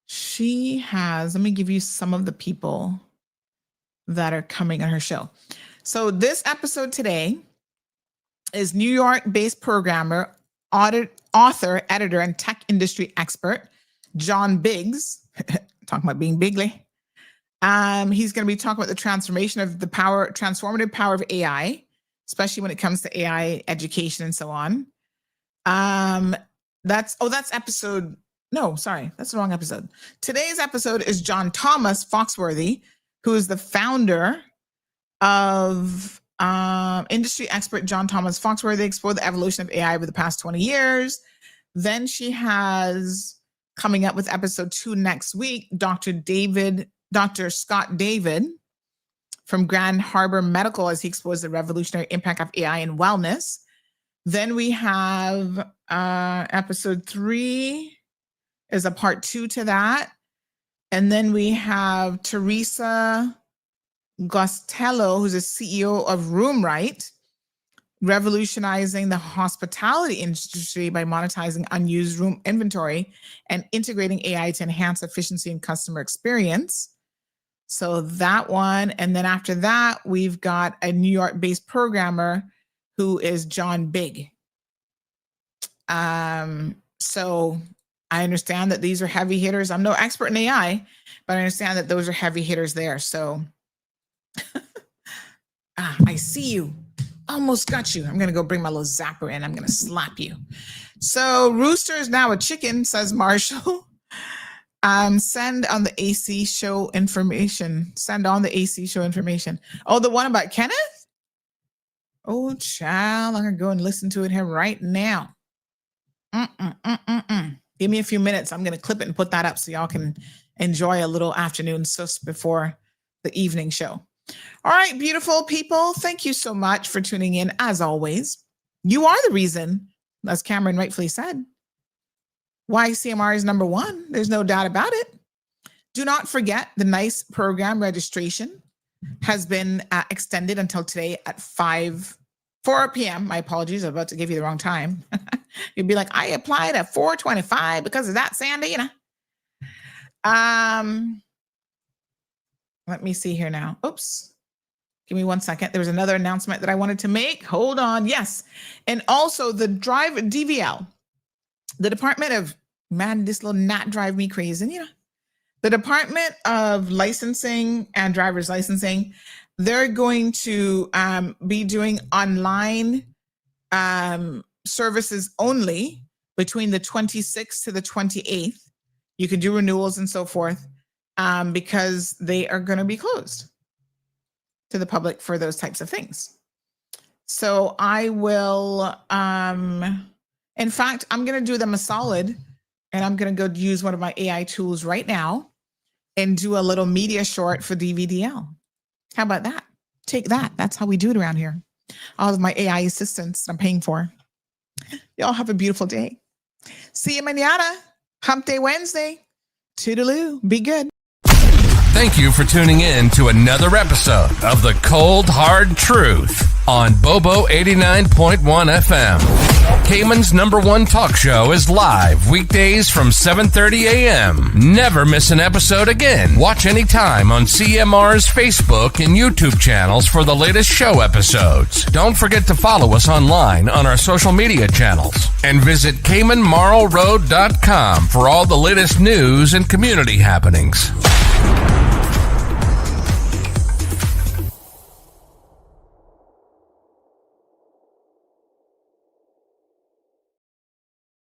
She has, let me give you some of the people that are coming on her show. So this episode today is New York-based programmer, author, editor, and tech industry expert, John Biggs, talking about being bigly. He's going to be talking about the transformative power of AI, especially when it comes to AI education and so on. That's episode. No, sorry, that's the wrong episode. Today's episode is John Thomas Foxworthy, who is the founder of industry expert John Thomas Foxworthy explored the evolution of AI over the past 20 years. Then she has coming up with episode 2 next week, Dr. Scott David from Grand Harbor Medical as he explores the revolutionary impact of AI in wellness. Then we have episode 3 is a part 2 to that. And then we have Teresa Gostello, who's a CEO of Roomright, revolutionizing the hospitality industry by monetizing unused room inventory and integrating AI to enhance efficiency and customer experience. So that one. And then after that, we've got a New York-based programmer who is John Big. So I understand that these are heavy hitters. I'm no expert in AI, but I understand that those are heavy hitters there. So I see you. Almost got you. I'm going to go bring my little zapper in. I'm going to slap you. So Rooster is now a chicken, says Marshall. Send on the AC show information. Send on the AC show information. Oh, the one about Kenneth? Oh, child. I'm going to go and listen to it here right now. Give me a few minutes. I'm going to clip it and put that up so y'all can enjoy a little afternoon sus before the evening show. All right, beautiful people. Thank you so much for tuning in. As always, you are the reason, as Cameron rightfully said, why CMR is number 1. There's no doubt about it. Do not forget the NICE program registration has been extended until today at 4 p.m. My apologies. I'm about to give you the wrong time. You'd be like, I applied at 4:25 because of that, Sandy, you know. Let me see here now. Oops. Give me 1 second. There was another announcement that I wanted to make. Hold on. Yes. And also the DVL, the Department of, man, this little gnat drive me crazy. You know, the Department of Licensing and Driver's Licensing, they're going to be doing online services only between the 26th to the 28th. You can do renewals and so forth. Because they are going to be closed to the public for those types of things. So I will, in fact, I'm going to do them a solid, and I'm going to go use one of my AI tools right now and do a little media short for DVDL. How about that? Take that. That's how we do it around here. All of my AI assistants I'm paying for. Y'all have a beautiful day. See you mañana. Hump Day Wednesday. Toodaloo. Be good. Thank you for tuning in to another episode of The Cold Hard Truth on Bobo 89.1 FM. Cayman's #1 talk show is live weekdays from 7:30 a.m. Never miss an episode again. Watch anytime on CMR's Facebook and YouTube channels for the latest show episodes. Don't forget to follow us online on our social media channels. And visit CaymanMarlRoad.com for all the latest news and community happenings.